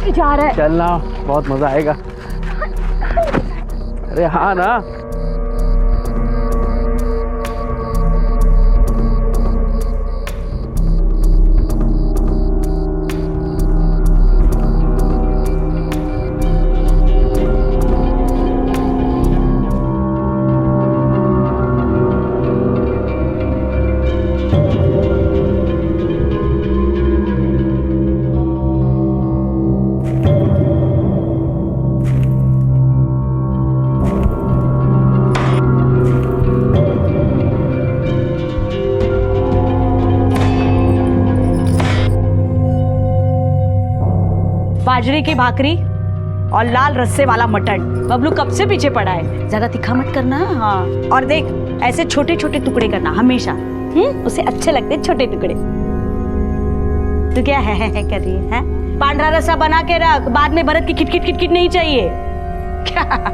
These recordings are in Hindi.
क्यों जा रहा है? चलना, बहुत मजा आएगा। अरे हाँ ना। बाजरे की भाकरी और लाल रस्से वाला मटन। बबलू कब से पीछे पड़ा है, ज्यादा तीखा मत करना। हाँ, और देख ऐसे छोटे छोटे टुकड़े करना हमेशा। उसे अच्छे लगते छोटे टुकड़े। तू क्या है कर रही है? पांडरा रसा बना के रख, बाद में भरत की खिटखिट खिटखिट नहीं चाहिए क्या?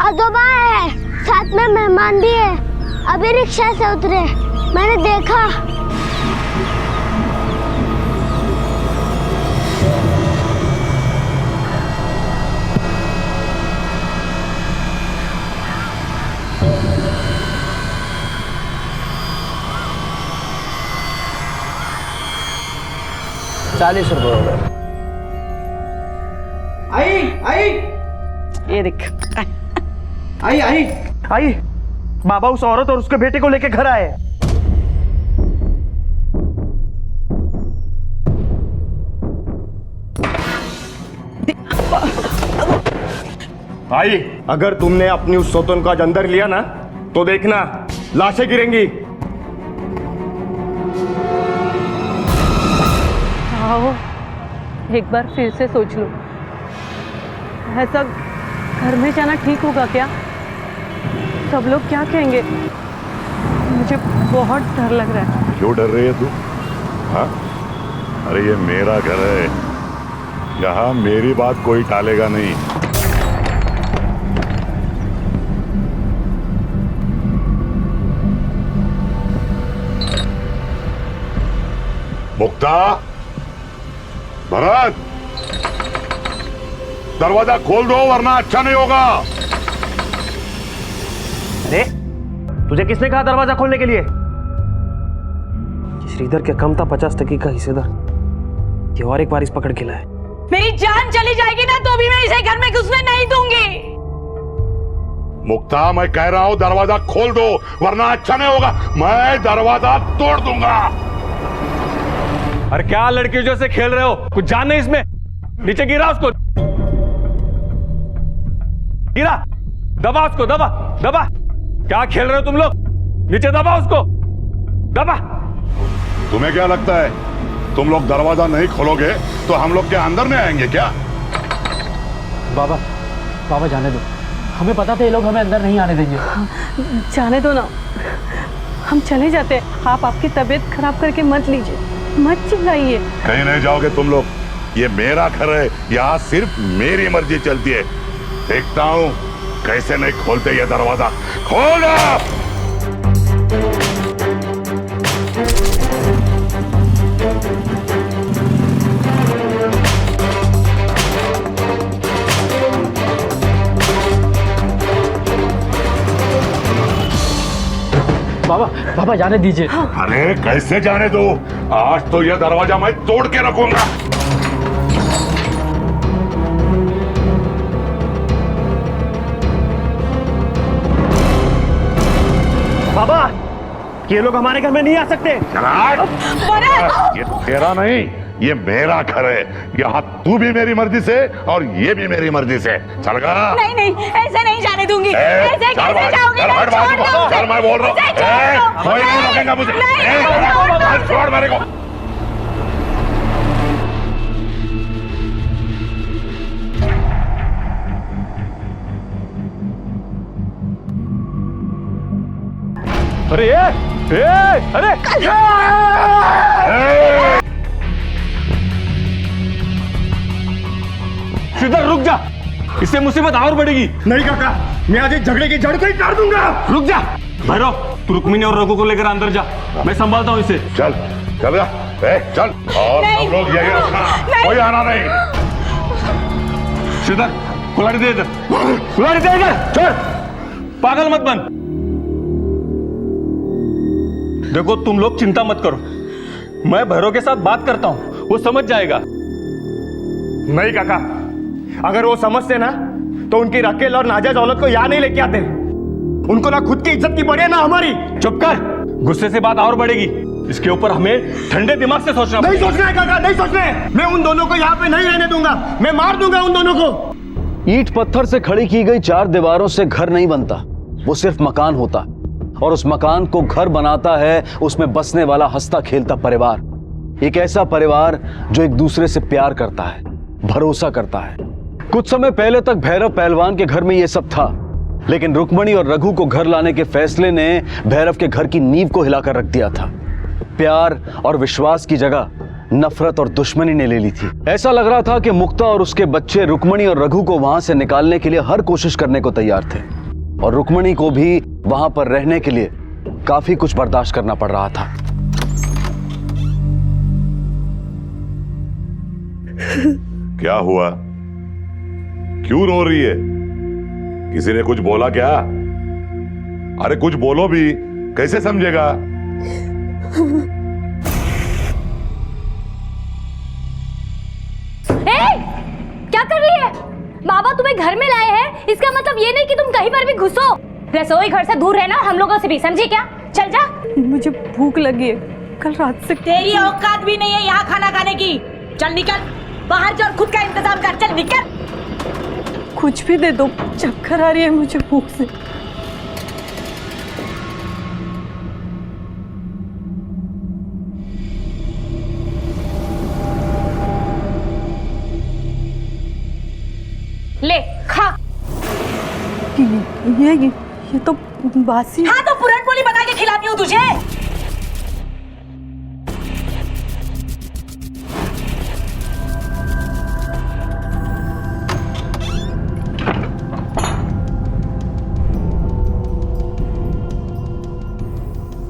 आजोबा है, साथ में मेहमान भी है। अभी रिक्शा से उतरे, मैंने देखा। ₹40 हो गए। आई ये देख। आई बाबा उस औरत और उसके बेटे को लेके घर आए। आई, अगर तुमने अपनी उस सौतन का अंदर लिया ना तो देखना लाशें गिरेंगी। आओ एक बार फिर से सोच लो, ऐसा घर में जाना ठीक होगा क्या? सब लोग क्या कहेंगे? मुझे बहुत डर लग रहा है। क्यों डर रही है तू? हाँ, अरे ये मेरा घर है, यहाँ मेरी बात कोई टालेगा नहीं। मुक्ता, भरत, दरवाजा खोल दो वरना अच्छा नहीं होगा। अरे तुझे किसने कहा दरवाजा खोलने के लिए? श्रीधर के कम था 50% का हिस्सेदार, ये और एक बार इस पकड़ के लाए। मेरी जान चली जाएगी ना तो भी मैं इसे घर में घुसने नहीं दूंगी। मुक्ता, मैं कह रहा हूं दरवाजा खोल दो वरना अच्छा नहीं होगा। मैं दरवाजा तोड़ दूंगा। अरे क्या लड़कियों जैसे खेल रहे हो? कुछ जान नहीं इसमें। नीचे गिरा उसको, गिरा, दबा उसको, दबा दबा। क्या खेल रहे हो तुम लोग? नीचे दबा उसको, दबा। तुम्हें क्या लगता है तुम लोग दरवाजा नहीं खोलोगे तो हम लोग के अंदर नहीं आएंगे क्या? बाबा जाने दो, हमें पता था ये लोग हमें अंदर नहीं आने देंगे। जाने दो ना, हम चले जाते हैं। आप आपकी तबीयत खराब करके मत लीजिए, मत चिल्लाइए। कहीं नहीं जाओगे तुम लोग, ये मेरा घर है, यहाँ सिर्फ मेरी मर्जी चलती है। देखता हूँ कैसे नहीं खोलते ये दरवाजा। खोलो! बाबा जाने दीजिए। अरे कैसे जाने दो? आज तो यह दरवाजा मैं तोड़ के रखूंगा। कि ये लोग हमारे घर में नहीं आ सकते। ये तेरा नहीं, ये मेरा घर है। यहाँ तू भी मेरी मर्जी से और ये भी मेरी मर्जी से। चल गा। नहीं नहीं, ऐसे नहीं जाने दूंगी। ऐसे चल कैसे भाग, जाओगे? चल हट छोड़ दो भाग, उसे। चल मैं बोल रहा हूँ। उसे छोड़ दो। कोई नहीं रोकेगा मुझे। चल छोड़ मेरे को। अरे अरे श्रीधर रुक जा, इससे मुसीबत और बढ़ेगी। नहीं काका, मैं आज इस झगड़े की जड़ को ही काट दूंगा। रुक जा भैरव, तू रुक्मिणी और रघु को लेकर अंदर जा, मैं संभालता हूँ इसे। चल चल जा, चल। और सब लोग यही रखना, कोई आना नहीं। श्रीधर कुल्हाड़ी दे इधर, कुल्हाड़ी दे इधर। छोड़, पागल मत बन। देखो तुम लोग चिंता मत करो, मैं भैरव के साथ बात करता हूँ, वो समझ जाएगा। नहीं काका, अगर वो समझते ना तो उनकी रकेल और नाजायज औलत को यहाँ नहीं लेके आते। उनको ना खुद की इज्जत की पड़ी है ना हमारी। चुप कर, गुस्से से बात और बढ़ेगी। इसके ऊपर हमें ठंडे दिमाग से सोचना नहीं पड़ेगा। सोचना है काका, नहीं सोचना है। मैं उन दोनों को यहाँ पे नहीं रहने दूंगा, मैं मार दूंगा उन दोनों को। ईंट पत्थर से खड़ी की गई 4 दीवारों से घर नहीं बनता, वो सिर्फ मकान होता है। और उस मकान को घर बनाता है उसमें बसने वाला हंसता खेलता परिवार। एक ऐसा परिवार जो एक दूसरे से प्यार करता है, भरोसा करता है। कुछ समय पहले तक भैरव पहलवान के घर में यह सब था, लेकिन रुक्मणी और रघु को घर लाने के फैसले ने भैरव के घर की नींव को हिलाकर रख दिया था। प्यार और विश्वास की जगह नफरत और दुश्मनी ने ले ली थी। ऐसा लग रहा था कि मुक्ता और उसके बच्चे रुक्मणी और रघु को वहां से निकालने के लिए हर कोशिश करने को तैयार थे, और रुक्मणी को भी वहां पर रहने के लिए काफी कुछ बर्दाश्त करना पड़ रहा था। क्या हुआ, क्यों रो रही है? किसी ने कुछ बोला क्या? अरे कुछ बोलो भी, कैसे समझेगा? क्या कर रही है? बाबा तुम्हें घर में लाए हैं, इसका मतलब ये नहीं कि तुम कहीं पर भी घुसो। रसोई घर से दूर रहना, हम लोगों से भी, समझी क्या? चल जा। मुझे भूख लगी है, कल रात से। तेरी औकात भी नहीं है यहाँ खाना खाने की। चल निकल बाहर जा और खुद का इंतजाम कर। चल निकल। कुछ भी दे दो, चक्कर आ रही है मुझे भूख से। ले खा। ये तो बासी। हाँ तो पुरान पोली बना के खिलाती हूँ तुझे।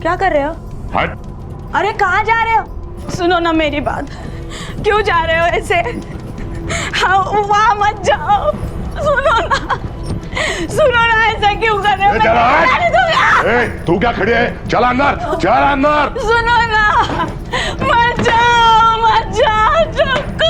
क्या कर रहे हो? हट। अरे कहाँ जा रहे हो? सुनो ना मेरी बात, क्यों जा रहे हो ऐसे? हाँ वहाँ मत जाओ। सुनो ना ऐसा क्यों कर रहे हो? चल हट। तू क्या खड़ी है? चल अंदर, चल अंदर। सुनो ना, मत जाओ, मत जाओ, चक्कर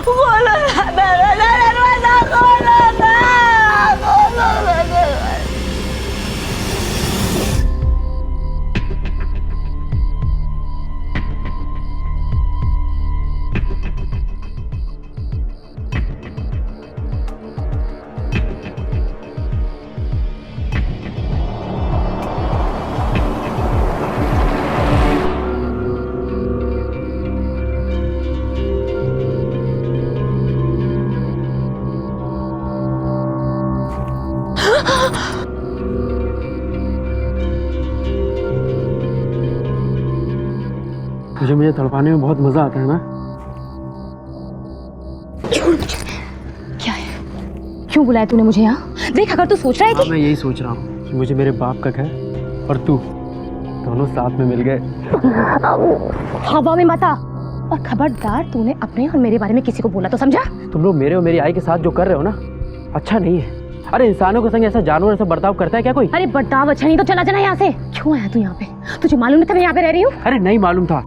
बोलो ना दरवाजा खोलो ना। मुझे तड़पाने में बहुत मजा आता है ना। क्या है? क्यों बुलाया तूने मुझे यहाँ? देख अगर तू सोच रहा है कि मैं यही सोच रहा हूँ कि मुझे मेरे बाप का घर और तू दोनों साथ में मिल गए। हवा में मत आ, और खबरदार तूने अपने और मेरे बारे में किसी को बोला तो समझा? तुम लोग मेरे और मेरी आई के साथ जो कर रहे हो ना, अच्छा नहीं है। अरे इंसानों के संग ऐसा जानवर ऐसा बर्ताव करता है क्या कोई? अरे बर्ताव अच्छा नहीं तो चला जाना यहाँ से। क्यों आया तू यहाँ पे? तुझे मालूम नहीं था मैं यहाँ पे रह रही हूँ? अरे नहीं मालूम था,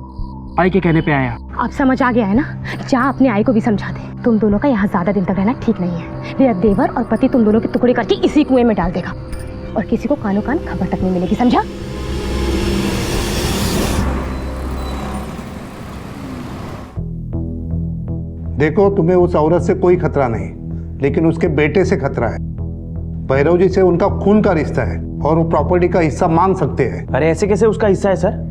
आई के कहने पे आया। अब समझ आ गया है ना? जा अपने आई को भी समझा दे, तुम दोनों का यहाँ ज्यादा दिन तक रहना ठीक नहीं है। मेरा देवर और पति तुम दोनों के टुकड़े करके इसी कुएं में डाल देगा और किसी को कानो कान खबर तक नहीं मिलेगी, समझा? देखो, तुम्हें उस औरत से कोई खतरा नहीं, लेकिन उसके बेटे से खतरा है। भैरव जी से उनका खून का रिश्ता है और वो प्रॉपर्टी का हिस्सा मांग सकते हैं। अरे ऐसे कैसे उसका हिस्सा है सर?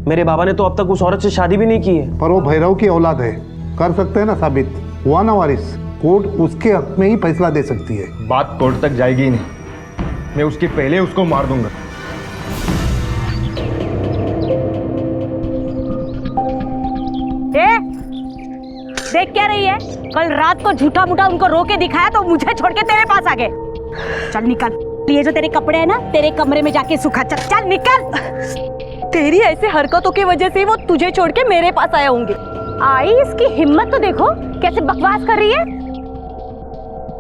मेरे बाबा ने तो अब तक उस औरत से शादी भी नहीं की है। पर वो भैरव की औलाद है, कर सकते हैं ना साबित। हुआ ना वारिस, कोर्ट उसके हक में ही फैसला दे सकती है। बात कोर्ट तक जाएगी ही नहीं, मैं उसके पहले उसको मार दूंगा। देख क्या रही है? कल रात को झूठा मूठा उनको रो के दिखाया तो मुझे छोड़ के तेरे पास आ गए। चल निकल, ये जो तेरे कपड़े हैं ना, तेरे कमरे में जाके सुखा। चल चल निकल। तेरी ऐसे हरकतों की वजह से वो तुझे छोड़ के मेरे पास आए होंगे। आई, इसकी हिम्मत तो देखो, कैसे बकवास कर रही है।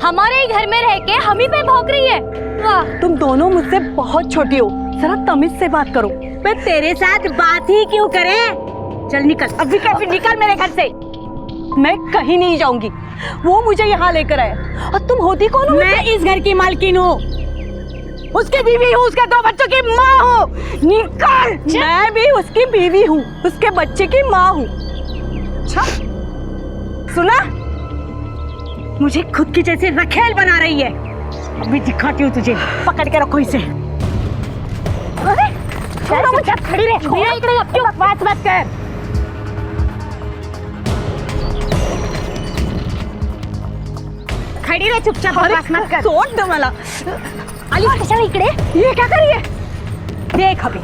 हमारे ही घर में रह के हम ही पे भौंक रही है। वाह, तुम दोनों मुझसे बहुत छोटी हो, जरा तमीज से बात करो। मैं तेरे साथ बात ही क्यों करे? चल निकल, अभी कैसे निकल मेरे घर से। मैं कहीं नहीं जाऊंगी, वो मुझे यहाँ लेकर आया। और तुम होती कौन हो? मैं इस घर की मालकिन हूँ, उसकी बीवी हूँ, उसके 2 बच्चों की माँ हूँ। निकल। मैं भी उसकी बीवी हूँ, उसके बच्चे की माँ हूँ। अच्छा सुना, मुझे खुद की जैसे रखेल बना रही है। अभी दिखाती हूँ तुझे, पकड़ के रखो इसे। अरे छोड़ो मुझे, खड़ी रह। मेरा इकडे अब क्यों बकवास मत कर। खड़ी रह चुपचाप, बकवास मत कर। सोड दे मला। आली कशाला इकडे? ये क्या कर रही है? देख अभी।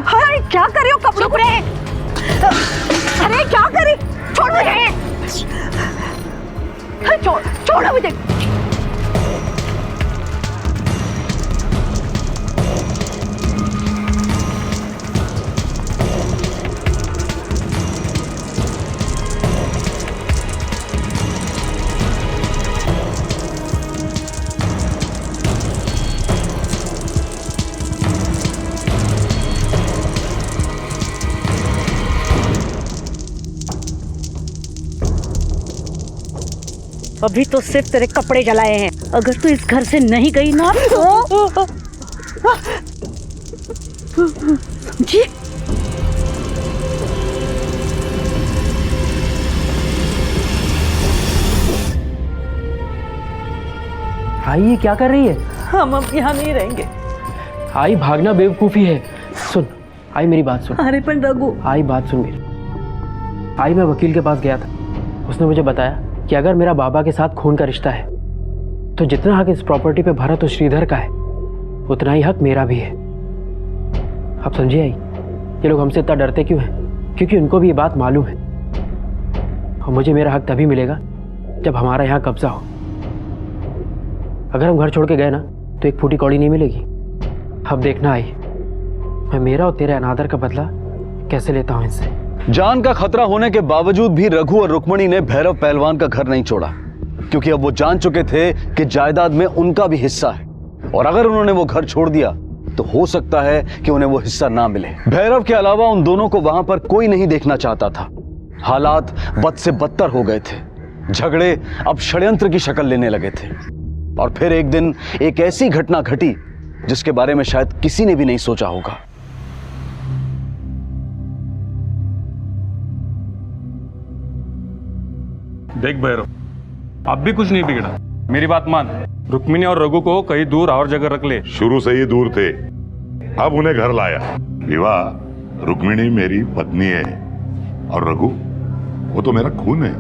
हाय, क्या कर रही हो? कपड़ों चुप रहे। अरे क्या कर रही? छोड़ मुझे। छोड़ो मुझे। अभी तो सिर्फ तेरे कपड़े जलाए हैं, अगर तू इस घर से नहीं गई ना तो समझी? आई ये क्या कर रही है? हम अब यहाँ नहीं रहेंगे। आई भागना बेवकूफी है। सुन आई, मेरी बात सुन। अरे पर रघु, आई बात सुन मेरी। आई मैं वकील के पास गया था, उसने मुझे बताया कि अगर मेरा बाबा के साथ खून का रिश्ता है तो जितना हक इस प्रॉपर्टी पे भरत और श्रीधर का है उतना ही हक मेरा भी है। आप समझिए आई, ये लोग हमसे इतना डरते क्यों हैं? क्योंकि उनको भी ये बात मालूम है और मुझे मेरा हक तभी मिलेगा जब हमारा यहाँ कब्जा हो। अगर हम घर छोड़ के गए ना तो एक फूटी कौड़ी नहीं मिलेगी। अब देखना आई, मैं मेरा और तेरे अनादर का बदला कैसे लेता हूँ इनसे। जान का खतरा होने के बावजूद भी रघु और रुक्मणी ने भैरव पहलवान का घर नहीं छोड़ा, क्योंकि अब वो जान चुके थे कि जायदाद में उनका भी हिस्सा है और अगर उन्होंने वो घर छोड़ दिया तो हो सकता है कि उन्हें वो हिस्सा ना मिले। भैरव के अलावा उन दोनों को वहां पर कोई नहीं देखना चाहता था। हालात बद से बदतर हो गए थे, झगड़े अब षड्यंत्र की शक्ल लेने लगे थे। और फिर एक दिन एक ऐसी घटना घटी जिसके बारे में शायद किसी ने भी नहीं सोचा होगा। देख भैरव, अब भी कुछ नहीं बिगड़ा, मेरी बात मान। रुक्मिणी और रघु को कहीं दूर और जगह रख ले। शुरू से ही दूर थे, अब उन्हें घर लाया। विवाह, रुक्मिणी मेरी पत्नी है और रघु वो तो मेरा खून है,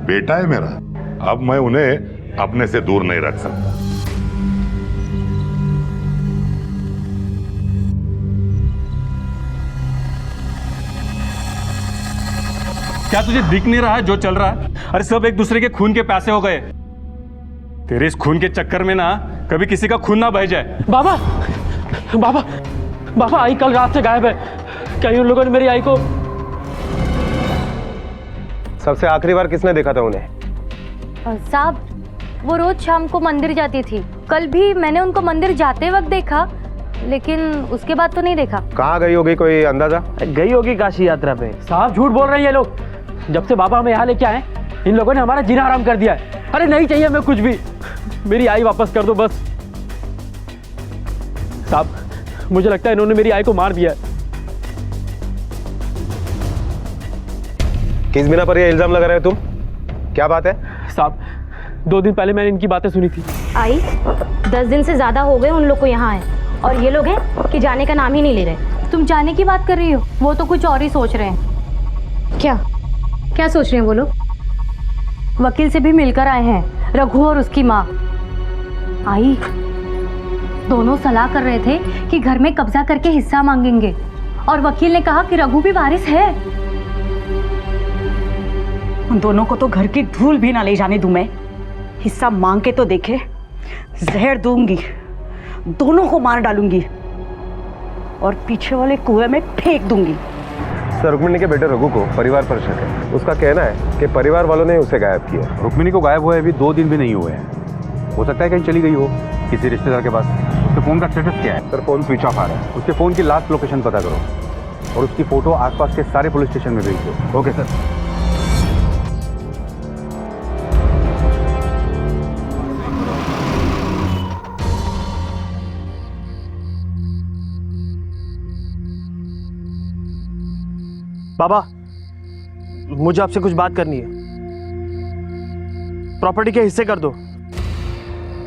बेटा है मेरा। अब मैं उन्हें अपने से दूर नहीं रख सकता। क्या तुझे दिख नहीं रहा है जो चल रहा है? अरे सब एक दूसरे के खून के प्यासे हो गए। तेरे इस खून के चक्कर में ना कभी किसी का खून ना बह जाए। बाबा बाबा बाबा, आई कल रात से गायब है। कहीं उन लोगों ने मेरी आई को। सबसे आखिरी बार किसने देखा था उन्हें? साहब, वो रोज शाम को मंदिर जाती थी। कल भी मैंने उनको मंदिर जाते वक्त देखा, लेकिन उसके बाद तो नहीं देखा। कहाँ गई होगी, कोई अंदाजा? गई होगी काशी यात्रा पे। साहब झूठ बोल रहे हैं ये लोग। जब से बाबा हमें यहाँ लेके आए इन लोगों ने हमारा जीना हराम कर दिया है। अरे नहीं चाहिए हमें कुछ भी, मेरी आई वापस कर दो बस। साहब मुझे लगता है इन्होंने मेरी आई को मार दिया है। किस बिना पर ये इल्जाम लगा रहे हो तुम? क्या बात है? साहब 2 दिन पहले मैंने इनकी बातें सुनी थी। आई 10 दिन से ज्यादा हो गए उन लोग को यहाँ आए, और ये लोग हैं कि जाने का नाम ही नहीं ले रहे। तुम जाने की बात कर रही हो, वो तो कुछ और ही सोच रहे हैं। क्या क्या सोच रहे हैं वो लोग? वकील से भी मिलकर आए हैं, रघु और उसकी माँ। आई दोनों सलाह कर रहे थे कि घर में कब्जा करके हिस्सा मांगेंगे, और वकील ने कहा कि रघु भी वारिस है। उन दोनों को तो घर की धूल भी ना ले जाने दूं मैं। हिस्सा मांग के तो देखे, जहर दूंगी, दोनों को मार डालूंगी और पीछे वाले कुएं में फेंक दूंगी। सर, रुक्मिणी के बेटे रघु को परिवार पर शक है। उसका कहना है कि परिवार वालों ने उसे गायब किया। रुक्मिणी को गायब हुए अभी 2 दिन भी नहीं हुए हैं। हो सकता है कहीं चली गई हो किसी रिश्तेदार के पास। उसके फोन का स्टेटस क्या है? सर, फोन स्विच ऑफ आ रहा है। उसके फोन की लास्ट लोकेशन पता करो और उसकी फोटो आसपास के सारे पुलिस स्टेशन में भेज दो। Okay sir. बाबा मुझे आपसे कुछ बात करनी है। प्रॉपर्टी के हिस्से कर दो,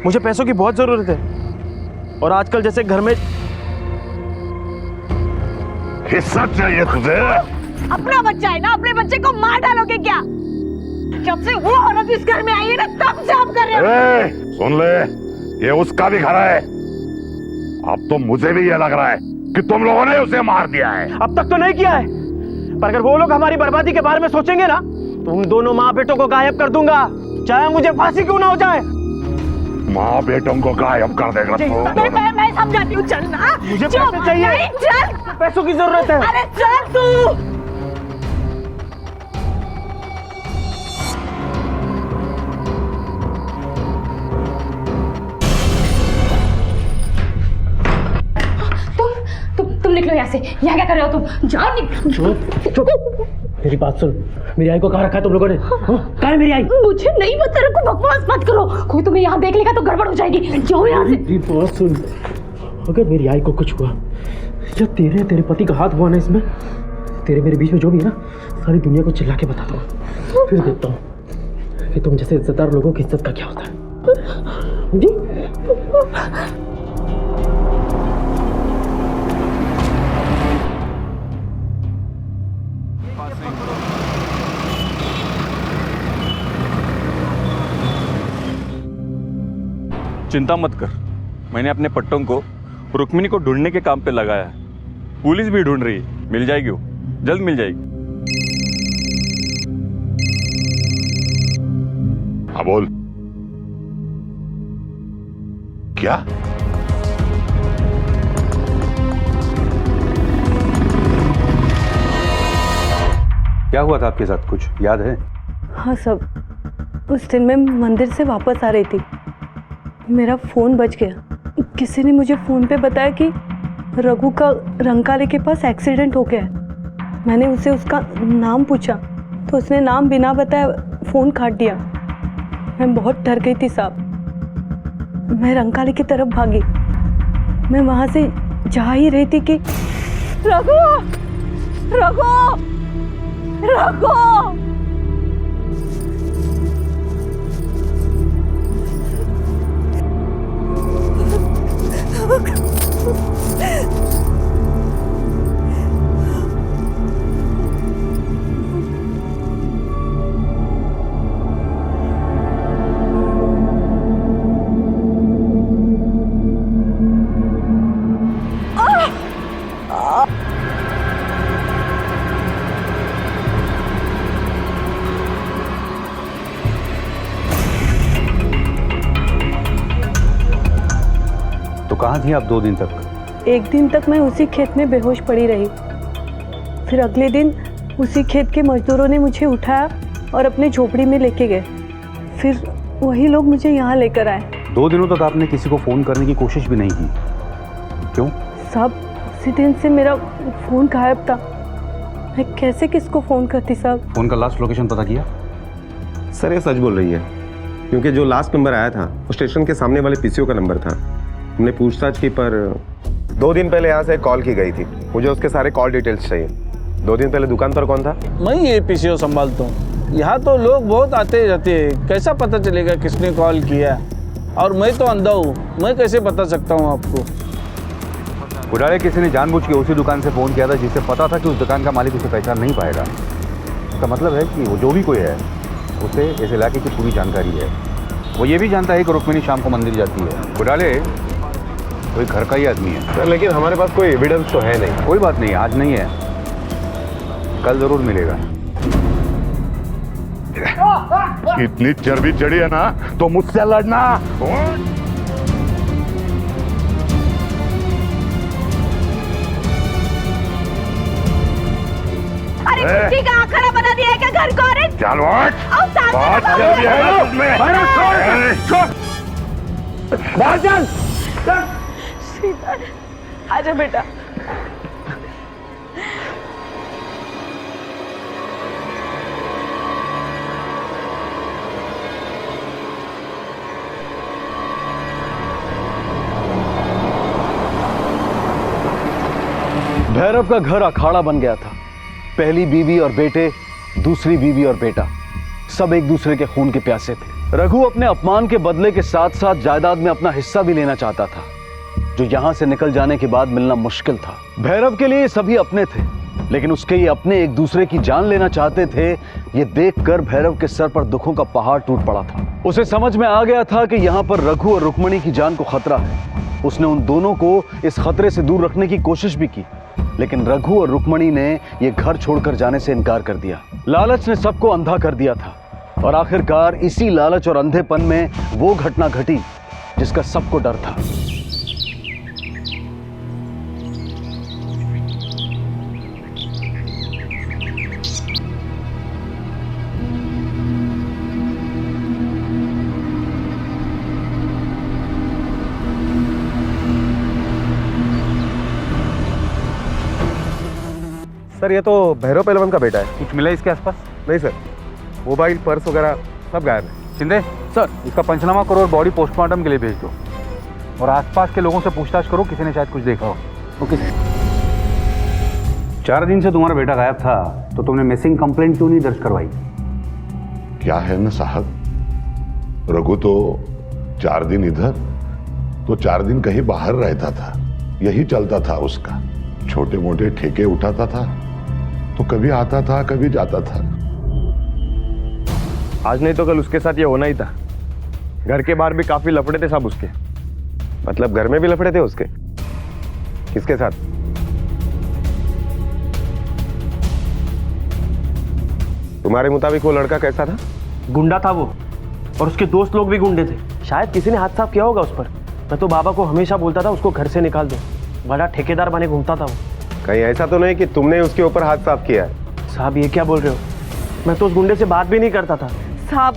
मुझे पैसों की बहुत जरूरत है, और आजकल जैसे घर में। हिस्सा चाहिए तुझे? अपना बच्चा है ना, अपने बच्चे को मार डालोगे क्या? जब से वो औरत इस घर में आई है ना, तब से आप कर रहे हो। सुन ले, ये उसका भी घर है। अब तो मुझे भी ये लग रहा है कि तुम लोगों ने उसे मार दिया है। अब तक तो नहीं किया है, पर अगर वो लोग हमारी बर्बादी के बारे में सोचेंगे ना, तो उन दोनों माँ बेटों को गायब कर दूंगा, चाहे मुझे फांसी क्यों ना हो जाए। माँ बेटों को गायब कर देगा तो? मैं समझाती हूँ, चल ना। मुझे पैसे चाहिए। नहीं, चल। पैसों की जरूरत है। अरे चल तू। तुम निकलो यहाँ से। यहाँ क्या कर रहे हो तुम? जाओ निकलो। चुप चुप, मेरी बात सुन। मेरी आई को कहाँ रखा है तुम लोगों ने? कहाँ है मेरी आई? मुझे नहीं पता, रखो, बकवास मत करो। कोई तुम्हें यहाँ देख लेगा तो गड़बड़ हो जाएगी। जाओ यहाँ से। मेरी बात सुन, अगर मेरी आई को कुछ हुआ या तेरे पति का हाथ हुआ ना इसमें, तेरे मेरे बीच में जो भी है ना, सारी दुनिया को चिल्ला के बता दो। फिर देखता हूँ कि तुम जैसे इज्जतदार लोगों की इज्जत का क्या होता है। जी? चिंता मत कर, मैंने अपने पट्टों को रुक्मिणी को ढूंढने के काम पे लगाया है। पुलिस भी ढूंढ रही है, मिल जाएगी वो, जल्द मिल जाएगी। हाँ बोल। क्या? क्या हुआ था आपके साथ, कुछ याद है? हाँ सब, उस दिन मैं मंदिर से वापस आ रही थी, मेरा फ़ोन बज गया। किसी ने मुझे फ़ोन पे बताया कि रघु का रंकाले के पास एक्सीडेंट हो गया है। मैंने उसे उसका नाम पूछा तो उसने नाम बिना बताए फ़ोन काट दिया। मैं बहुत डर गई थी साहब। मैं रंकाले की तरफ भागी। मैं वहाँ से जा ही रही थी कि रघु रघु रघु तो कहाँ थी आप 2 दिन तक? 1 दिन तक मैं उसी खेत में बेहोश पड़ी रही। फिर अगले दिन उसी खेत के मजदूरों ने मुझे उठाया और अपने झोपड़ी में लेके गए। फिर वही लोग मुझे यहाँ लेकर आए। 2 दिनों तक आपने किसी को फोन करने की कोशिश भी नहीं की। क्यों? साहब उसी दिन से मेरा फ़ोन गायब था। मैं कैसे किसको फ़ोन करती साहब? फोन का लास्ट लोकेशन पता किया? सर ये सच बोल रही है, क्योंकि जो लास्ट नंबर आया था वो स्टेशन के सामने वाले पीसीओ का नंबर था। हमने पूछताछ की पर 2 दिन पहले यहाँ से कॉल की गई थी। मुझे उसके सारे कॉल डिटेल्स चाहिए। 2 दिन पहले दुकान पर कौन था? मैं ये पीसीओ संभालता हूँ। यहाँ तो लोग बहुत आते जाते हैं, कैसा पता चलेगा किसने कॉल किया? और मैं तो अंधा हूँ, मैं कैसे बता सकता हूँ आपको? घोटाले किसी ने जानबूझ के उसी दुकान से फोन किया था जिसे पता था कि उस दुकान का मालिक उसे पहचान नहीं पाएगा। इसका मतलब है कि वो जो भी कोई है उसे इस इलाके की पूरी जानकारी है। वो ये भी जानता है कि रुक्मिणी शाम को मंदिर जाती है। घोटाले कोई घर का ही आदमी है। सर लेकिन हमारे पास कोई एविडेंस तो है नहीं। कोई बात नहीं, आज नहीं है, कल जरूर मिलेगा। इतनी चर्बी चढ़ी है ना तो मुझसे लड़ना। अरे कुत्ती का आखड़ा बना दिया है क्या घर को? अरे चल हट। आओ सामने बहुत तो चर्बी है ना तुझमें। बाहर चल। श्रीधर आजा बेटा। भैरव का घर अखाड़ा बन गया था। पहली बीवी और बेटे, दूसरी बीवी और बेटा, सब एक दूसरे के खून के प्यासे थे। रघु अपने अपमान के बदले के साथ साथ जायदाद में अपना हिस्सा भी लेना चाहता था, जो यहां से निकल जाने के बाद मिलना मुश्किल था। भैरव के लिए सभी अपने थे, लेकिन उसके ये अपने एक दूसरे की जान लेना चाहते थे। ये देखकर भैरव के सर पर दुखों का पहाड़ टूट पड़ा था। उसे समझ में आ गया था कि यहाँ पर रघु और रुक्मिणी की जान को खतरा है। उसने उन दोनों को इस खतरे से दूर रखने की कोशिश भी की, लेकिन रघु और रुक्मिणी ने ये घर छोड़कर जाने से इनकार कर दिया। लालच ने सबको अंधा कर दिया था, और आखिरकार इसी लालच और अंधेपन में वो घटना घटी जिसका सबको डर था। सर ये तो भैरव पहलवान का बेटा है। कुछ मिला इसके आसपास? नहीं सर, मोबाइल पर्स वगैरह सब गायब है। शिंदे सर, इसका पंचनामा करो और बॉडी पोस्टमार्टम के लिए भेज दो। और आसपास के लोगों से पूछताछ करो, किसी ने शायद कुछ देखा हो। ओके। 4 दिन से तुम्हारा बेटा गायब था, तो तुमने मिसिंग कंप्लेंट क्यों नहीं दर्ज करवाई? क्या है ना साहब, रघु तो 4 दिन इधर तो 4 दिन कहीं बाहर रहता था। यही चलता था उसका। छोटे मोटे ठेके उठाता था, तो कभी आता था कभी जाता था। आज नहीं तो कल उसके साथ ये होना ही था। घर के बाहर भी काफी लफड़े थे सब उसके। मतलब घर में भी लफड़े थे उसके। किसके साथ? तुम्हारे मुताबिक वो लड़का कैसा था? गुंडा था वो, और उसके दोस्त लोग भी गुंडे थे। शायद किसी ने हाथ साफ किया होगा उस पर। मैं तो बाबा को हमेशा बोलता था उसको घर से निकाल दो। बड़ा ठेकेदार बने घूमता था वो। कहीं ऐसा तो नहीं कि तुमने उसके ऊपर हाथ साफ किया है? साहब ये क्या बोल रहे हो? मैं तो उस गुंडे से बात भी नहीं करता था। साहब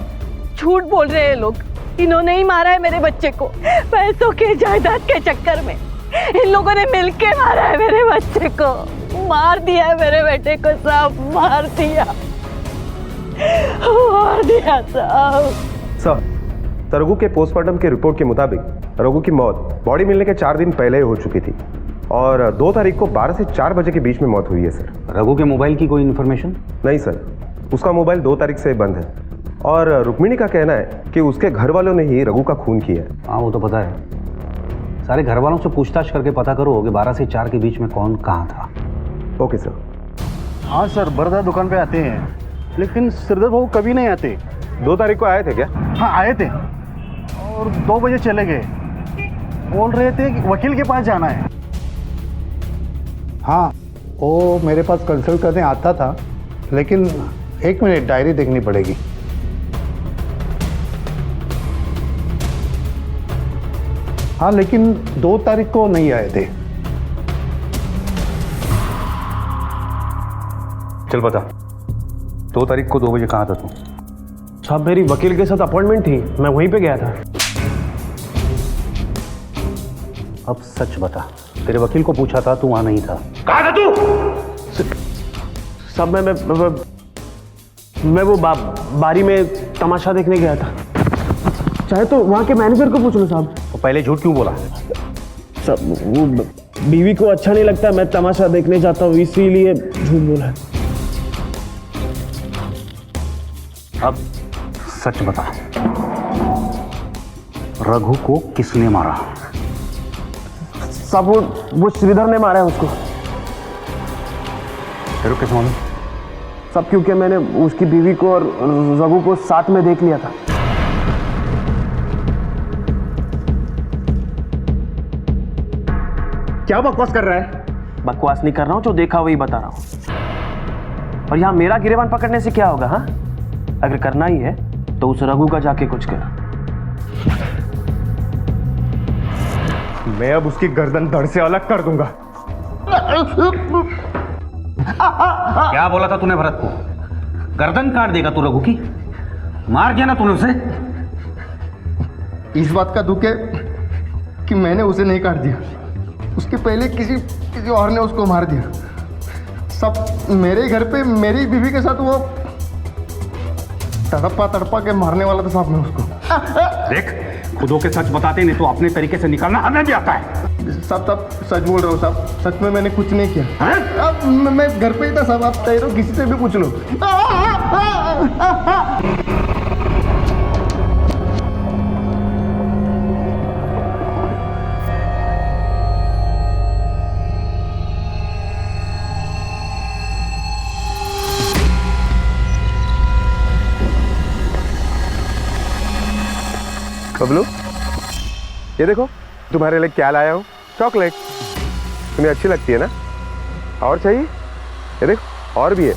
झूठ बोल रहे हैं लोग। इन्होंने ही मारा है मेरे बच्चे को, पैसों के जायदाद के चक्कर में। इन लोगों ने मिलके मारा है मेरे बच्चे को। मार दिया है मेरे बेटे को साहब, मार दिया, मार दिया साहब। सर, रघु के पोस्टमार्टम के रिपोर्ट के मुताबिक रघु की मौत बॉडी मिलने के 4 दिन पहले हो चुकी थी, और 2 तारीख को 12 से 4 बजे के बीच में मौत हुई है सर। रघु के मोबाइल की कोई इन्फॉर्मेशन? नहीं सर, उसका मोबाइल 2 तारीख से बंद है, और रुक्मिणी का कहना है कि उसके घर वालों ने ही रघु का खून किया है। हाँ वो तो पता है। सारे घर वालों से पूछताछ करके पता करो कि 12 से 4 के बीच में कौन कहाँ था। Okay sir. हाँ सर, बरदा दुकान पे आते हैं, लेकिन सिरदर बाबू कभी नहीं आते। 2 तारीख को आए थे क्या? हाँ आए थे, और 2 बजे चले गए। बोल रहे थे कि वकील के पास जाना है। हाँ, वो मेरे पास कंसल्ट करने आता था, लेकिन 1 मिनट, डायरी देखनी पड़ेगी। हाँ, लेकिन 2 तारीख को नहीं आए थे। चल बता, 2 तारीख को 2 बजे कहाँ था तू? साहब मेरी वकील के साथ अपॉइंटमेंट थी, मैं वहीं पे गया था। अब सच बता। तेरे वकील को पूछा था, तू वहां नहीं था। कहाँ था तू? सब मैं वो बारी में तमाशा देखने गया था। चाहे तो वहाँ के मैनेजर को पूछ लो साहब। तो पहले झूठ क्यों बोला? सब वो बीवी को अच्छा नहीं लगता मैं तमाशा देखने जाता हूँ, इसीलिए झूठ बोला। अब सच बता, रघु को किसने मारा? सब वो श्रीधर ने मारा है उसको। तेरे को कैसे मालूम? सब क्योंकि मैंने उसकी बीवी को और रघु को साथ में देख लिया था। क्या बकवास कर रहा है? बकवास नहीं कर रहा हूं, जो देखा वही बता रहा हूं। और यहां मेरा गिरेबान पकड़ने से क्या होगा? हाँ, अगर करना ही है तो उस रघु का जाके कुछ कर। मैं अब उसकी गर्दन धड़ से अलग कर दूंगा। क्या बोला था तूने भरत को? गर्दन काट देगा तू रघु की? मार दिया ना तूने उसे? इस बात का दुख है कि मैंने उसे नहीं काट दिया, उसके पहले किसी और ने उसको मार दिया। सब मेरे घर पे मेरी बीवी के साथ वो तड़पा के मारने वाला था साहब। मैं उसको देख, खुदों के सच बताते नहीं तो अपने तरीके से निकालना हमें भी आता है। सब सच बोल रहे हो साहब, सच में मैंने कुछ नहीं किया। अब मैं घर पे ही था साहब, आप तैयार किसी से भी पूछ लो। बबलू, ये देखो तुम्हारे लिए क्या लाया हूँ, चॉकलेट। तुम्हें अच्छी लगती है ना? और चाहिए? ये देखो और भी है,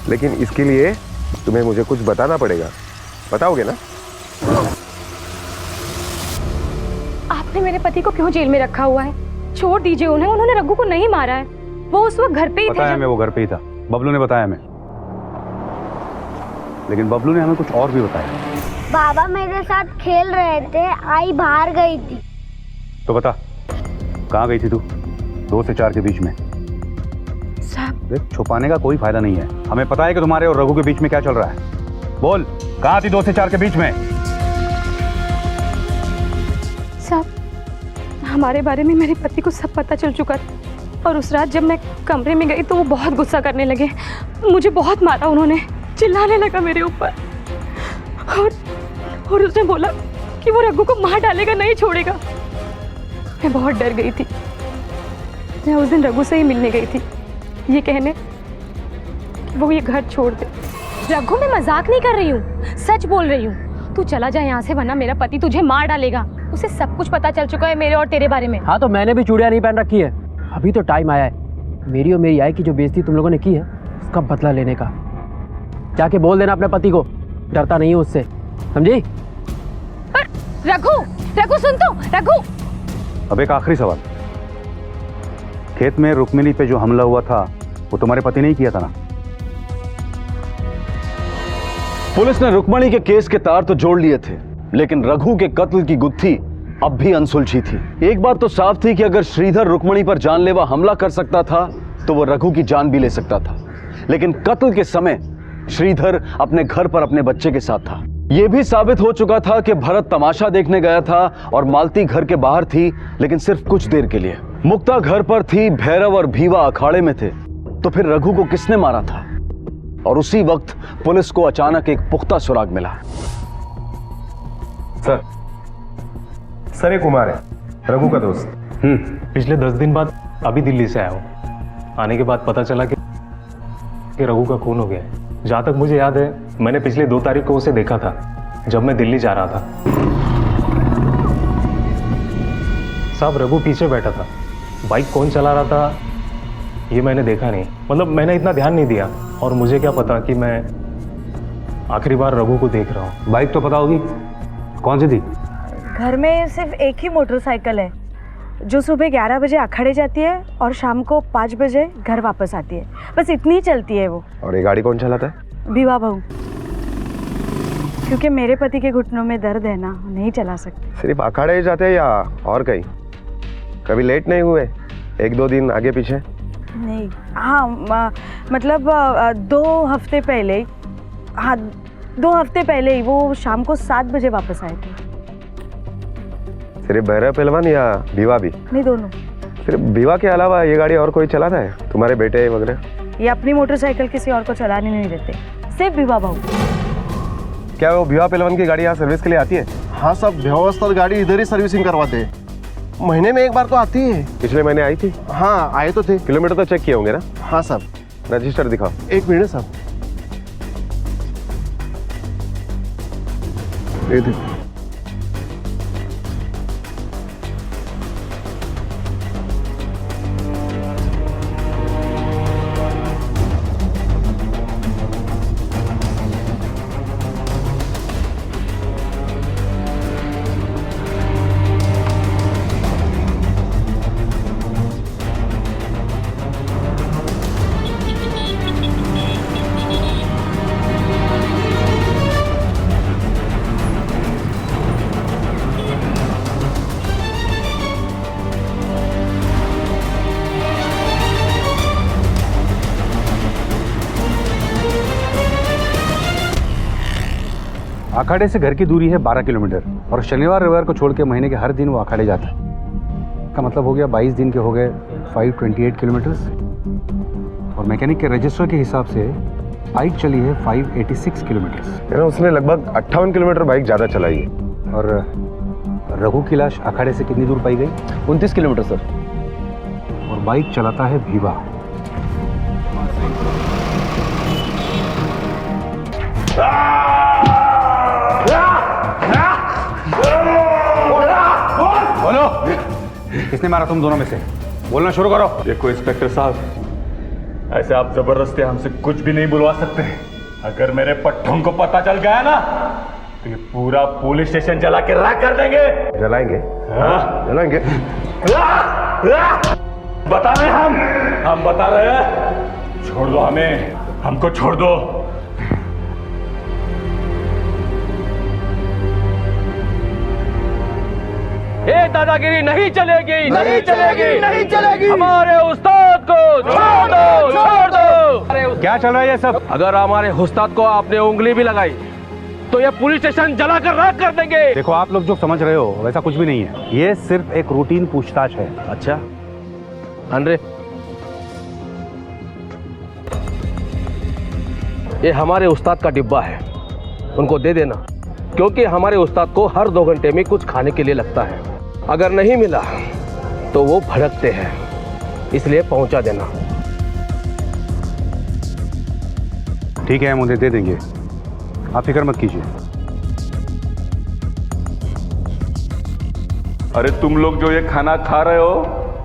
लेकिन इसके लिए तुम्हें मुझे कुछ बताना पड़ेगा। बताओगे ना? आपने मेरे पति को क्यों जेल में रखा हुआ है? छोड़ दीजिए उन्हें, उन्होंने रघु को नहीं मारा है। वो उस वक्त घर पे ही थे। बताया मैं, वो घर पे ही था, बबलू ने बताया मैं। लेकिन बबलू ने हमें कुछ और भी बताया। बाबा मेरे साथ खेल रहे थे, आई बाहर गई थी। तो बता, कहाँ गई थी तू 2 से 4 के बीच में? साहब, देख, छुपाने का कोई फायदा नहीं है। हमें पता है कि तुम्हारे और रघु के बीच में क्या चल रहा है। बोल, कहाँ थी 2 से 4 के बीच में? साहब, हमारे बारे में मेरे पति को सब पता चल चुका था। और उस रात जब मैं कमरे में गई तो वो बहुत गुस्सा करने लगे, मुझे बहुत मारा उन्होंने, चिल्लाने लगा मेरे ऊपर। और उसने बोला कि वो रघु को मार डालेगा, नहीं छोड़ेगा। मैं बहुत डर गई थी। मैं उस दिन रघु से ही मिलने गई थी, ये कहने कि वो ये घर छोड़ दे। रघु, मैं मजाक नहीं कर रही हूँ, सच बोल रही हूँ। तू चला जा यहाँ से, वरना मेरा पति तुझे मार डालेगा। उसे सब कुछ पता चल चुका है मेरे और तेरे बारे में। हाँ, तो मैंने भी चूड़ियाँ नहीं पहन रखी है। अभी तो टाइम आया है मेरी और मेरी आई की जो बेइज्जती तुम लोगों ने की है उसका बदला लेने का। जाके बोल देना अपने पति को, डरता नहीं हूँ उससे, समझी? रघु, रघु सुन तो, रघु। अब एक आखिरी सवाल, खेत में रुक्मिणी पे जो हमला हुआ था वो तुम्हारे पति ने ही किया था ना? पुलिस ने रुक्मिणी के केस के तार तो जोड़ लिए थे, लेकिन रघु के कत्ल की गुत्थी अब भी अनसुलझी थी। एक बात तो साफ थी कि अगर श्रीधर रुक्मिणी पर जानलेवा हमला कर सकता था तो वो रघु की जान भी ले सकता था। लेकिन कत्ल के समय श्रीधर अपने घर पर अपने बच्चे के साथ था। यह भी साबित हो चुका था कि भरत तमाशा देखने गया था और मालती घर के बाहर थी, लेकिन सिर्फ कुछ देर के लिए। मुक्ता घर पर थी, भैरव और भीवा अखाड़े में थे। तो फिर रघु को किसने मारा था? और उसी वक्त पुलिस को अचानक एक पुख्ता सुराग मिला। सर ये कुमार है, रघु का दोस्त। पिछले 10 दिन बाद अभी दिल्ली से आया हूँ। आने के बाद पता चला कि रघु का खून हो गया है। जहाँ तक मुझे याद है, मैंने पिछले 2 तारीख को उसे देखा था जब मैं दिल्ली जा रहा था। साहब, रघु पीछे बैठा था, बाइक कौन चला रहा था ये मैंने देखा नहीं। मतलब मैंने इतना ध्यान नहीं दिया, और मुझे क्या पता कि मैं आखिरी बार रघु को देख रहा हूँ। बाइक तो पता होगी, कौन सी थी? घर में सिर्फ एक ही मोटरसाइकिल है जो सुबह 11 बजे अखाड़े जाती है और शाम को 5 बजे घर वापस आती है। बस इतनी ही चलती है वो। और ये गाड़ी कौन चलाता है? विवाह बहू, क्योंकि मेरे पति के घुटनों में दर्द है ना, नहीं चला सकते। सिर्फ अखाड़े जाते हैं या और कहीं? कभी लेट नहीं हुए? 1-2 दिन आगे पीछे? नहीं, हाँ मतलब 2 हफ्ते पहले, हाँ 2 हफ्ते पहले ही वो शाम को 7 बजे वापस आए थे। सिर्फ भैरव पहलवान या भीवा भी? नहीं, दोनों। सिर्फ भीवा के अलावा ये गाड़ी और कोई चलाता है? तुम्हारे बेटे वगैरह? ये अपनी मोटरसाइकिल किसी और को चलाने नहीं देते, सिर्फ विवाह भाऊ। क्या वो भीवा पहलवान की गाड़ी यहाँ सर्विस के लिए आती है? हाँ सब व्यवस्था गाड़ी इधर ही सर्विसिंग करवाते हैं। महीने में 1 बार तो आती है। पिछले महीने आई थी? हाँ आए तो थे। किलोमीटर तो चेक किए होंगे ना? हाँ सब। रजिस्टर दिखाओ। 1 मिनट साहब। ये देखो। अखाड़े से घर की दूरी है 12 किलोमीटर और शनिवार रविवार को छोड़ के महीने के हर दिन वो अखाड़े जाता है। का मतलब हो गया 22 दिन के हो गए 528 किलोमीटर्स और मैकेनिक के रजिस्टर के हिसाब से बाइक चली है 586 किलोमीटर्स। उसने लगभग 58 किलोमीटर बाइक ज़्यादा चलाई है। और रघु की लाश अखाड़े से कितनी दूर पाई गई? 29 किलोमीटर सर। और बाइक चलाता है भीवा। बोलो, किसने मारा तुम दोनों में से? बोलना शुरू करो। देखो इंस्पेक्टर साहब, ऐसे आप जबरदस्ती हमसे कुछ भी नहीं बुलवा सकते। अगर मेरे पट्टों को पता चल गया ना तो ये पूरा पुलिस स्टेशन जला के राख कर देंगे। जलाएंगे? हाँ? जलाएंगे। बता रहे हम बता रहे हैं। छोड़ दो हमें, हमको छोड़ दो। ये दादागिरी नहीं चलेगी, नहीं चलेगी, नहीं चलेगी। हमारे उस्ताद को छोड़ दो, छोड़ दो। क्या चल रहा है ये सब? अगर हमारे उस्ताद को आपने उंगली भी लगाई तो ये पुलिस स्टेशन जला कर राख कर देंगे। देखो आप लोग जो समझ रहे हो वैसा कुछ भी नहीं है। ये सिर्फ एक रूटीन पूछताछ है। अच्छा अनरे, ये हमारे उस्ताद का डिब्बा है, उनको दे देना, क्योंकि हमारे उस्ताद को हर 2 घंटे में कुछ खाने के लिए लगता है। अगर नहीं मिला तो वो भड़कते हैं, इसलिए पहुंचा देना। ठीक है, हम उन्हें दे देंगे, आप फिक्र मत कीजिए। अरे तुम लोग जो ये खाना खा रहे हो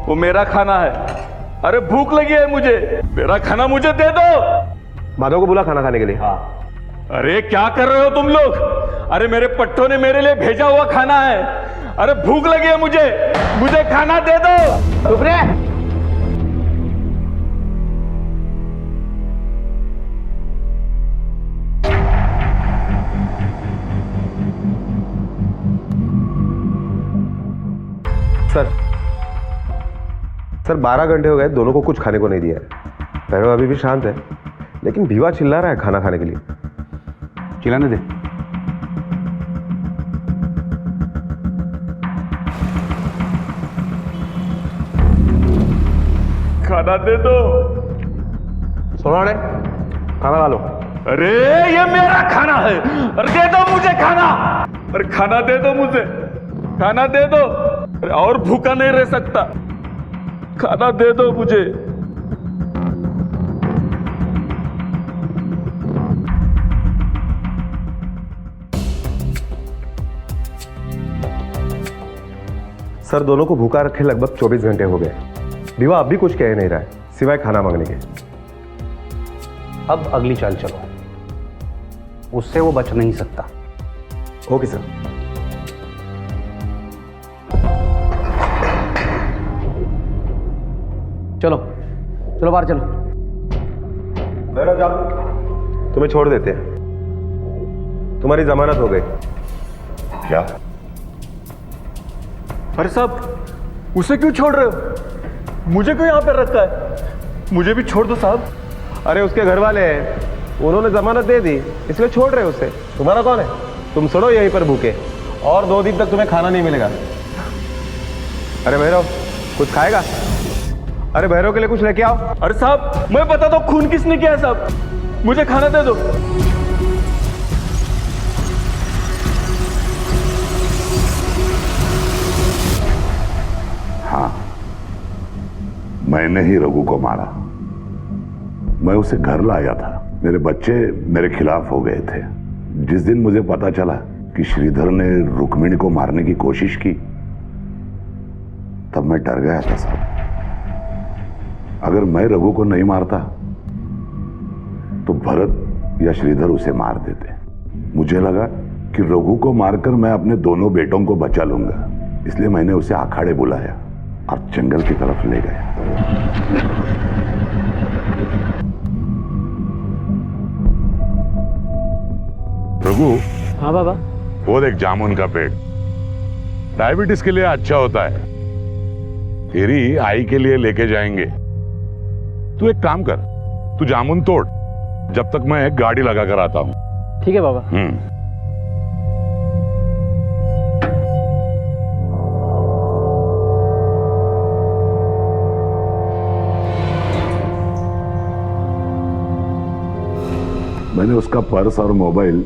वो मेरा खाना है। अरे भूख लगी है मुझे, मेरा खाना मुझे दे दो। माधव को बुला खाना खाने के लिए। हाँ। अरे क्या कर रहे हो तुम लोग? अरे मेरे पट्टों ने मेरे लिए भेजा हुआ खाना है। अरे भूख लगी है मुझे खाना दे दो। चुप रे। सर 12 घंटे हो गए, दोनों को कुछ खाने को नहीं दिया है। भैरव अभी भी शांत है, लेकिन भीवा चिल्ला रहा है खाना खाने के लिए। चिल्लाने दे। खाना दे दो। सोनाने खाना खा लो। अरे ये मेरा खाना है। अरे दे दो मुझे खाना। अरे खाना दे दो मुझे, खाना दे दो। अरे और भूखा नहीं रह सकता, खाना दे दो मुझे। सर दोनों को भूखा रखे लगभग 24 घंटे हो गए। भीवा अब भी कुछ कह नहीं रहा है सिवाय खाना मांगने के। अब अगली चाल चलो, उससे वो बच नहीं सकता। Okay sir. चलो चलो बाहर चलो। तुम्हें छोड़ देते हैं, तुम्हारी जमानत हो गई। क्या? अरे साहब उसे क्यों छोड़ रहे हो? मुझे क्यों यहाँ पर रखा है? मुझे भी छोड़ दो साहब। अरे उसके घर वाले हैं, उन्होंने जमानत दे दी, इसलिए छोड़ रहे उसे। तुम्हारा कौन है? तुम सड़ो यहीं पर भूखे, और 2 दिन तक तुम्हें खाना नहीं मिलेगा। अरे भैरव, कुछ खाएगा? अरे भैरव के लिए कुछ लेके आओ। अरे साहब, मैं बताता हूँ खून किसने किया है साहब, मुझे खाना दे दो। हाँ, मैंने ही रघु को मारा। मैं उसे घर लाया था, मेरे बच्चे मेरे खिलाफ हो गए थे। जिस दिन मुझे पता चला कि श्रीधर ने रुक्मिणी को मारने की कोशिश की, तब मैं डर गया था साहब। अगर मैं रघु को नहीं मारता तो भरत या श्रीधर उसे मार देते। मुझे लगा कि रघु को मारकर मैं अपने दोनों बेटों को बचा लूंगा, इसलिए मैंने उसे अखाड़े बुलाया और जंगल की तरफ ले गया। रघु, हाँ बाबा। वो देख जामुन का पेड़, डायबिटीज के लिए अच्छा होता है। तेरी आई के लिए लेके जाएंगे। तू एक काम कर, तू जामुन तोड़, जब तक मैं एक गाड़ी लगा कर आता हूं। ठीक है बाबा। मैंने उसका पर्स और मोबाइल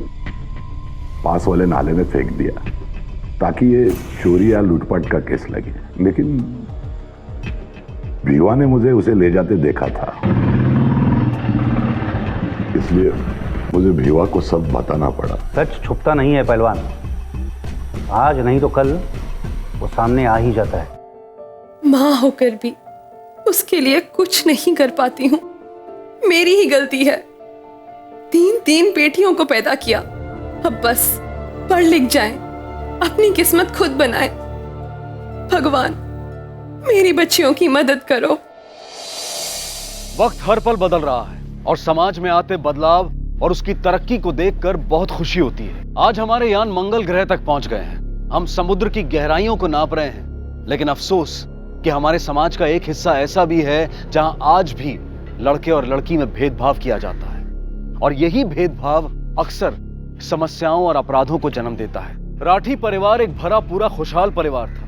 पास वाले नाले में फेंक दिया ताकि ये चोरी या लूटपाट का केस लगे, लेकिन भिवा ने मुझे उसे ले जाते देखा था, इसलिए मुझे भिवा को सब बताना पड़ा। सच छुपता नहीं है पहलवान, आज नहीं तो कल वो सामने आ ही जाता है। माँ होकर भी उसके लिए कुछ नहीं कर पाती हूँ, मेरी ही गलती है। 3 बेटियों को पैदा किया, अब बस पढ़ लिख जाएं, अपनी किस्मत खुद बनाएं। भगवान, मेरी बच्चियों की मदद करो। वक्त हर पल बदल रहा है और समाज में आते बदलाव और उसकी तरक्की को देखकर बहुत खुशी होती है। आज हमारे यान मंगल ग्रह तक पहुंच गए हैं, हम समुद्र की गहराइयों को नाप रहे हैं, लेकिन अफसोस कि हमारे समाज का एक हिस्सा ऐसा भी है जहां आज भी लड़के और लड़की में भेदभाव किया जाता है, और यही भेदभाव अक्सर समस्याओं और अपराधों को जन्म देता है। राठी परिवार एक भरा पूरा खुशहाल परिवार था,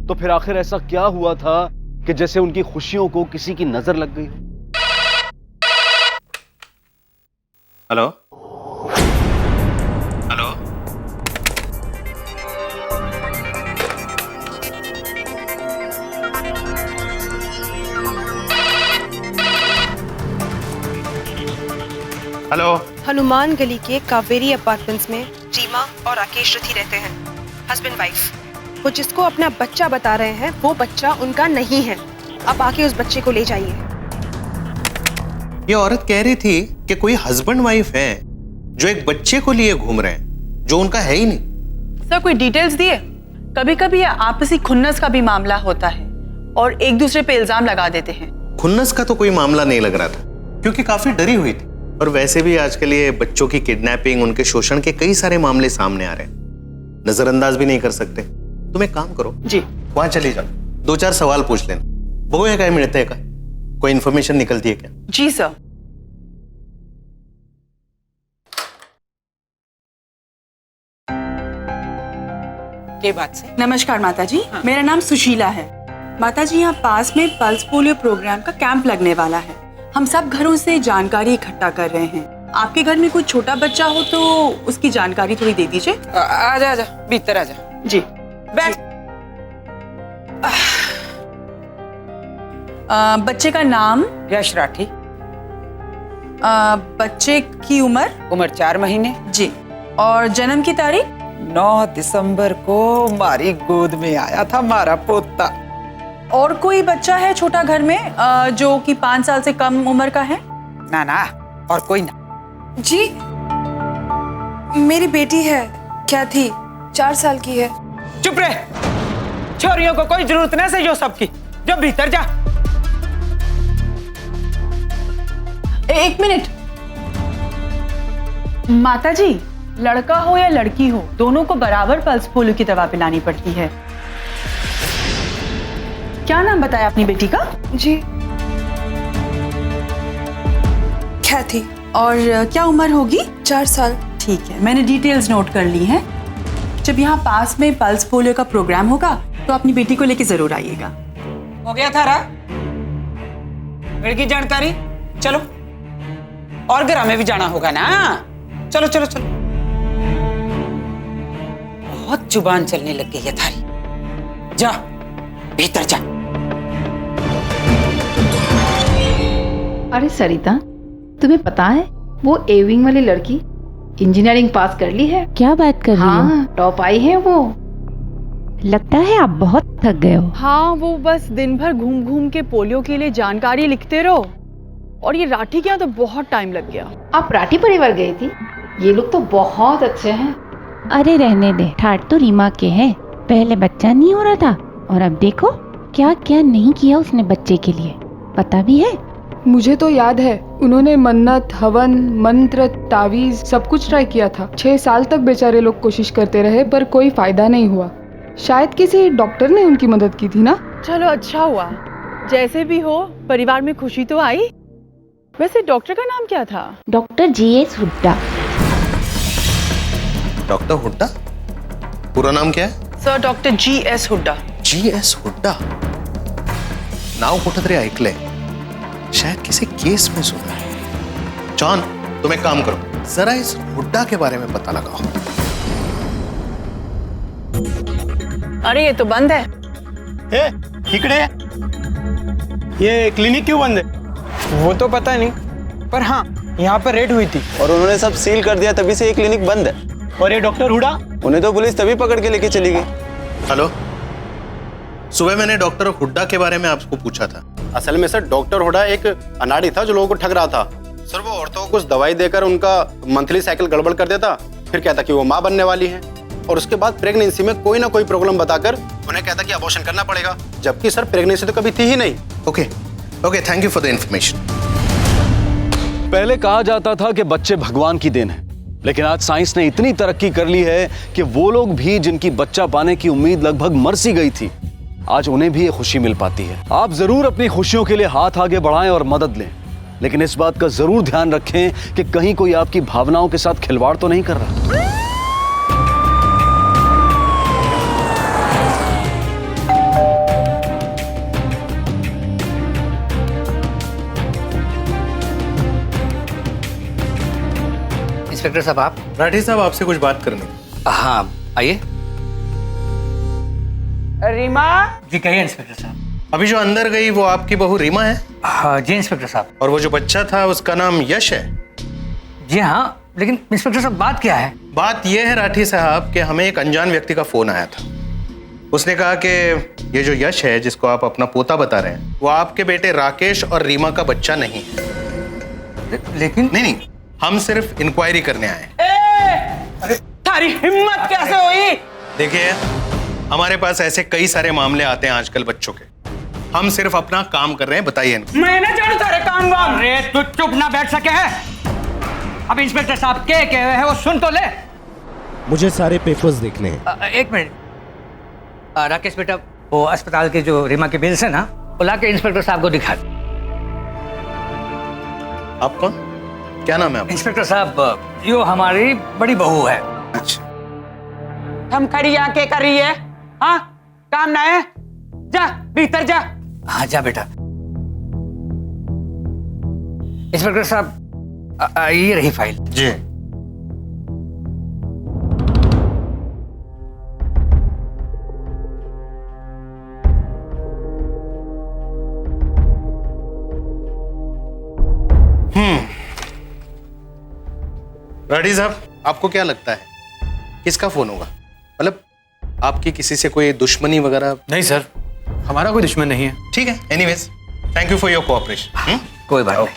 तो फिर आखिर ऐसा क्या हुआ था कि जैसे उनकी खुशियों को किसी की नजर लग गई हो? Hello hello, hello. हनुमान गली के कावेरी अपार्टमेंट्स में रीमा और राकेश रथी रहते हैं, हस्बैंड वाइफ। वो जिसको अपना बच्चा बता रहे हैं वो बच्चा उनका नहीं है। अब आके उस बच्चे को ले जाइए। ये औरत कह रही थी कि कोई हस्बैंड वाइफ है जो एक बच्चे को लिए घूम रहे हैं जो उनका है ही नहीं। सर कोई डिटेल्स दिए? कभी कभी ये आपसी खुन्नस का भी मामला होता है और एक दूसरे पे इल्जाम लगा देते हैं। खुन्नस का तो कोई मामला नहीं लग रहा था क्योंकि काफी डरी हुई थी, और वैसे भी आजकल ये बच्चों की किडनैपिंग, उनके शोषण के कई सारे मामले सामने आ रहे हैं, नजरअंदाज भी नहीं कर सकते। तुम एक काम करो जी, वहां चले जाओ, 2-4 सवाल पूछ लेना। बघूया काय मिळतंय का, कोई इन्फॉर्मेशन निकलती है क्या? जी सर। के बात से? नमस्कार माता जी, मेरा नाम सुशीला है। माता जी, यहाँ पास में पल्स पोलियो प्रोग्राम का कैंप लगने वाला है। हम सब घरों से जानकारी इकट्ठा कर रहे हैं। आपके घर में कोई छोटा बच्चा हो तो उसकी जानकारी थोड़ी दे दीजिए। आजा आजा, भीतर आजा। जी बैठ। बच्चे का नाम? यश राठी। बच्चे की उम्र? उम्र 4 महीने। जी। और जन्म की तारीख? 9 दिसंबर को हमारी गोद में आया था हमारा पोता। और कोई बच्चा है छोटा घर में जो कि 5 साल से कम उम्र का है? ना ना, और कोई ना। जी, मेरी बेटी है, क्या थी, 4 साल की है। चुप रहे, छोरियों को कोई जरूरत नहीं सही हो सबकी, जो भीतर जा। एक मिनट माता जी, लड़का हो या लड़की हो, दोनों को बराबर पल्स पोलियो की दवा पिलानी पड़ती है। क्या नाम बताया अपनी बेटी का? जी ख्याति। और क्या उम्र होगी? 4 साल। ठीक है, मैंने डिटेल्स नोट कर ली हैं। जब यहाँ पास में पल्स पोलियो का प्रोग्राम होगा तो अपनी बेटी को लेके जरूर आइएगा। हो गया थारा की जानकारी। चलो और घर हमें भी जाना होगा ना। चलो चलो चलो। बहुत जुबान चलने लग गई है थारी। जा भीतर जा। अरे सरिता, तुम्हें पता है वो एविंग वाली लड़की इंजीनियरिंग पास कर ली है। क्या बात कर रही हो? हाँ, टॉप आई है वो। लगता है आप बहुत थक गए हो। हाँ, वो बस दिन भर घूम घूम के पोलियो के लिए जानकारी लिखते रहो, और ये राठी के यहाँ तो बहुत टाइम लग गया। आप राठी परिवार गई थी? ये लोग तो बहुत अच्छे हैं। अरे रहने दे, ठाट तो रीमा के है। पहले बच्चा नहीं हो रहा था और अब देखो क्या क्या नहीं किया उसने बच्चे के लिए, पता भी है? मुझे तो याद है, उन्होंने मन्नत, हवन, मंत्र, तावीज सब कुछ ट्राई किया था। 6 साल तक बेचारे लोग कोशिश करते रहे पर कोई फायदा नहीं हुआ। शायद किसी डॉक्टर ने उनकी मदद की थी ना। चलो अच्छा हुआ, जैसे भी हो परिवार में खुशी तो आई। वैसे डॉक्टर का नाम क्या था? Doctor G.S. Hooda. Doctor Hooda? पूरा नाम क्या है? Sir doctor G.S. Hooda. G.S. Hooda नाव कुठेतरी ऐकलंय, शायद किसी केस में सुना है। जॉन, तुम एक काम करो, जरा इस हुड्डा के बारे में पता लगाओ। अरे ये तो बंद है। इकडे ये क्लिनिक क्यों बंद है? वो तो पता नहीं, पर हाँ यहाँ पर रेड हुई थी और उन्होंने सब सील कर दिया, तभी से ये क्लिनिक बंद है। और ये डॉक्टर हुडा? उन्हें तो पुलिस तभी पकड़ के लेके चली गई। हेलो, सुबह मैंने डॉक्टर हुड्डा के बारे में आपको पूछा था। असल में सर डॉक्टर हुडा एक अनाड़ी था जो लोगों को ठग रहा था। सर वो औरतों को कुछ दवाई देकर उनका मंथली साइकिल गड़बड़ कर देता, फिर कहता कि वो माँ बनने वाली है, और उसके बाद प्रेगनेंसी में कोई ना कोई प्रॉब्लम बताकर उन्हें कहता कि अबॉर्शन करना पड़ेगा, जबकि सर प्रेगनेंसी तो कभी थी ही नहीं। Okay okay, thank you for the information. पहले कहा जाता था कि बच्चे भगवान की देन है, लेकिन आज साइंस ने इतनी तरक्की कर ली है कि वो लोग भी जिनकी बच्चा पाने की उम्मीद लगभग मर सी गई थी, आज उन्हें भी ये खुशी मिल पाती है। आप जरूर अपनी खुशियों के लिए हाथ आगे बढ़ाएं और मदद लें, लेकिन इस बात का जरूर ध्यान रखें कि कहीं कोई आपकी भावनाओं के साथ खिलवाड़ तो नहीं कर रहा। इंस्पेक्टर साहब आप? राठी साहब आपसे कुछ बात करनी। हाँ आइए। रीमा जी। कहिए इंस्पेक्टर साहब। अभी जो अंदर गई वो आपकी बहू रीमा है? हाँ जी इंस्पेक्टर साहब। और वो जो बच्चा था उसका नाम यश है? जी हाँ, लेकिन इंस्पेक्टर साहब बात क्या है? बात यह है राठी साहब कि हमें एक अनजान व्यक्ति का फोन आया था। उसने कहा कि ये जो यश है जिसको आप अपना पोता बता रहे हैं, वो आपके बेटे राकेश और रीमा का बच्चा नहीं है। लेकिन नहीं, हम सिर्फ इंक्वायरी करने आए। अरे तारी हिम्मत कैसे हुई? देखिए, हमारे पास ऐसे कई सारे मामले आते हैं आजकल बच्चों के, हम सिर्फ अपना काम कर रहे हैं, बताइए इनको। मैं ना जानू सारे काम वाम। अरे तू चुप ना बैठ सके है? अब इंस्पेक्टर साहब क्या कह रहे हैं वो सुन तो ले। मुझे सारे पेपर्स देखने हैं। एक मिनट राकेश बेटा, वो अस्पताल के जो रीमा के बिल्स है ना, वो ला के इंस्पेक्टर साहब को दिखा। आप कौन? क्या नाम है आपका? इंस्पेक्टर साहब, यो हमारी बड़ी बहू है। अच्छा। हम खड़ी आके कर रही है, हाँ काम ना है, जा भीतर जा। हाँ जा बेटा। इंस्पेक्टर साहब ये रही फाइल। जी। राठी साहब, आपको क्या लगता है किसका फोन होगा? मतलब आपकी किसी से कोई दुश्मनी वगैरह? नहीं सर, हमारा कोई दुश्मन नहीं है। ठीक है, anyways thank you for your cooperation. कोई बात नहीं।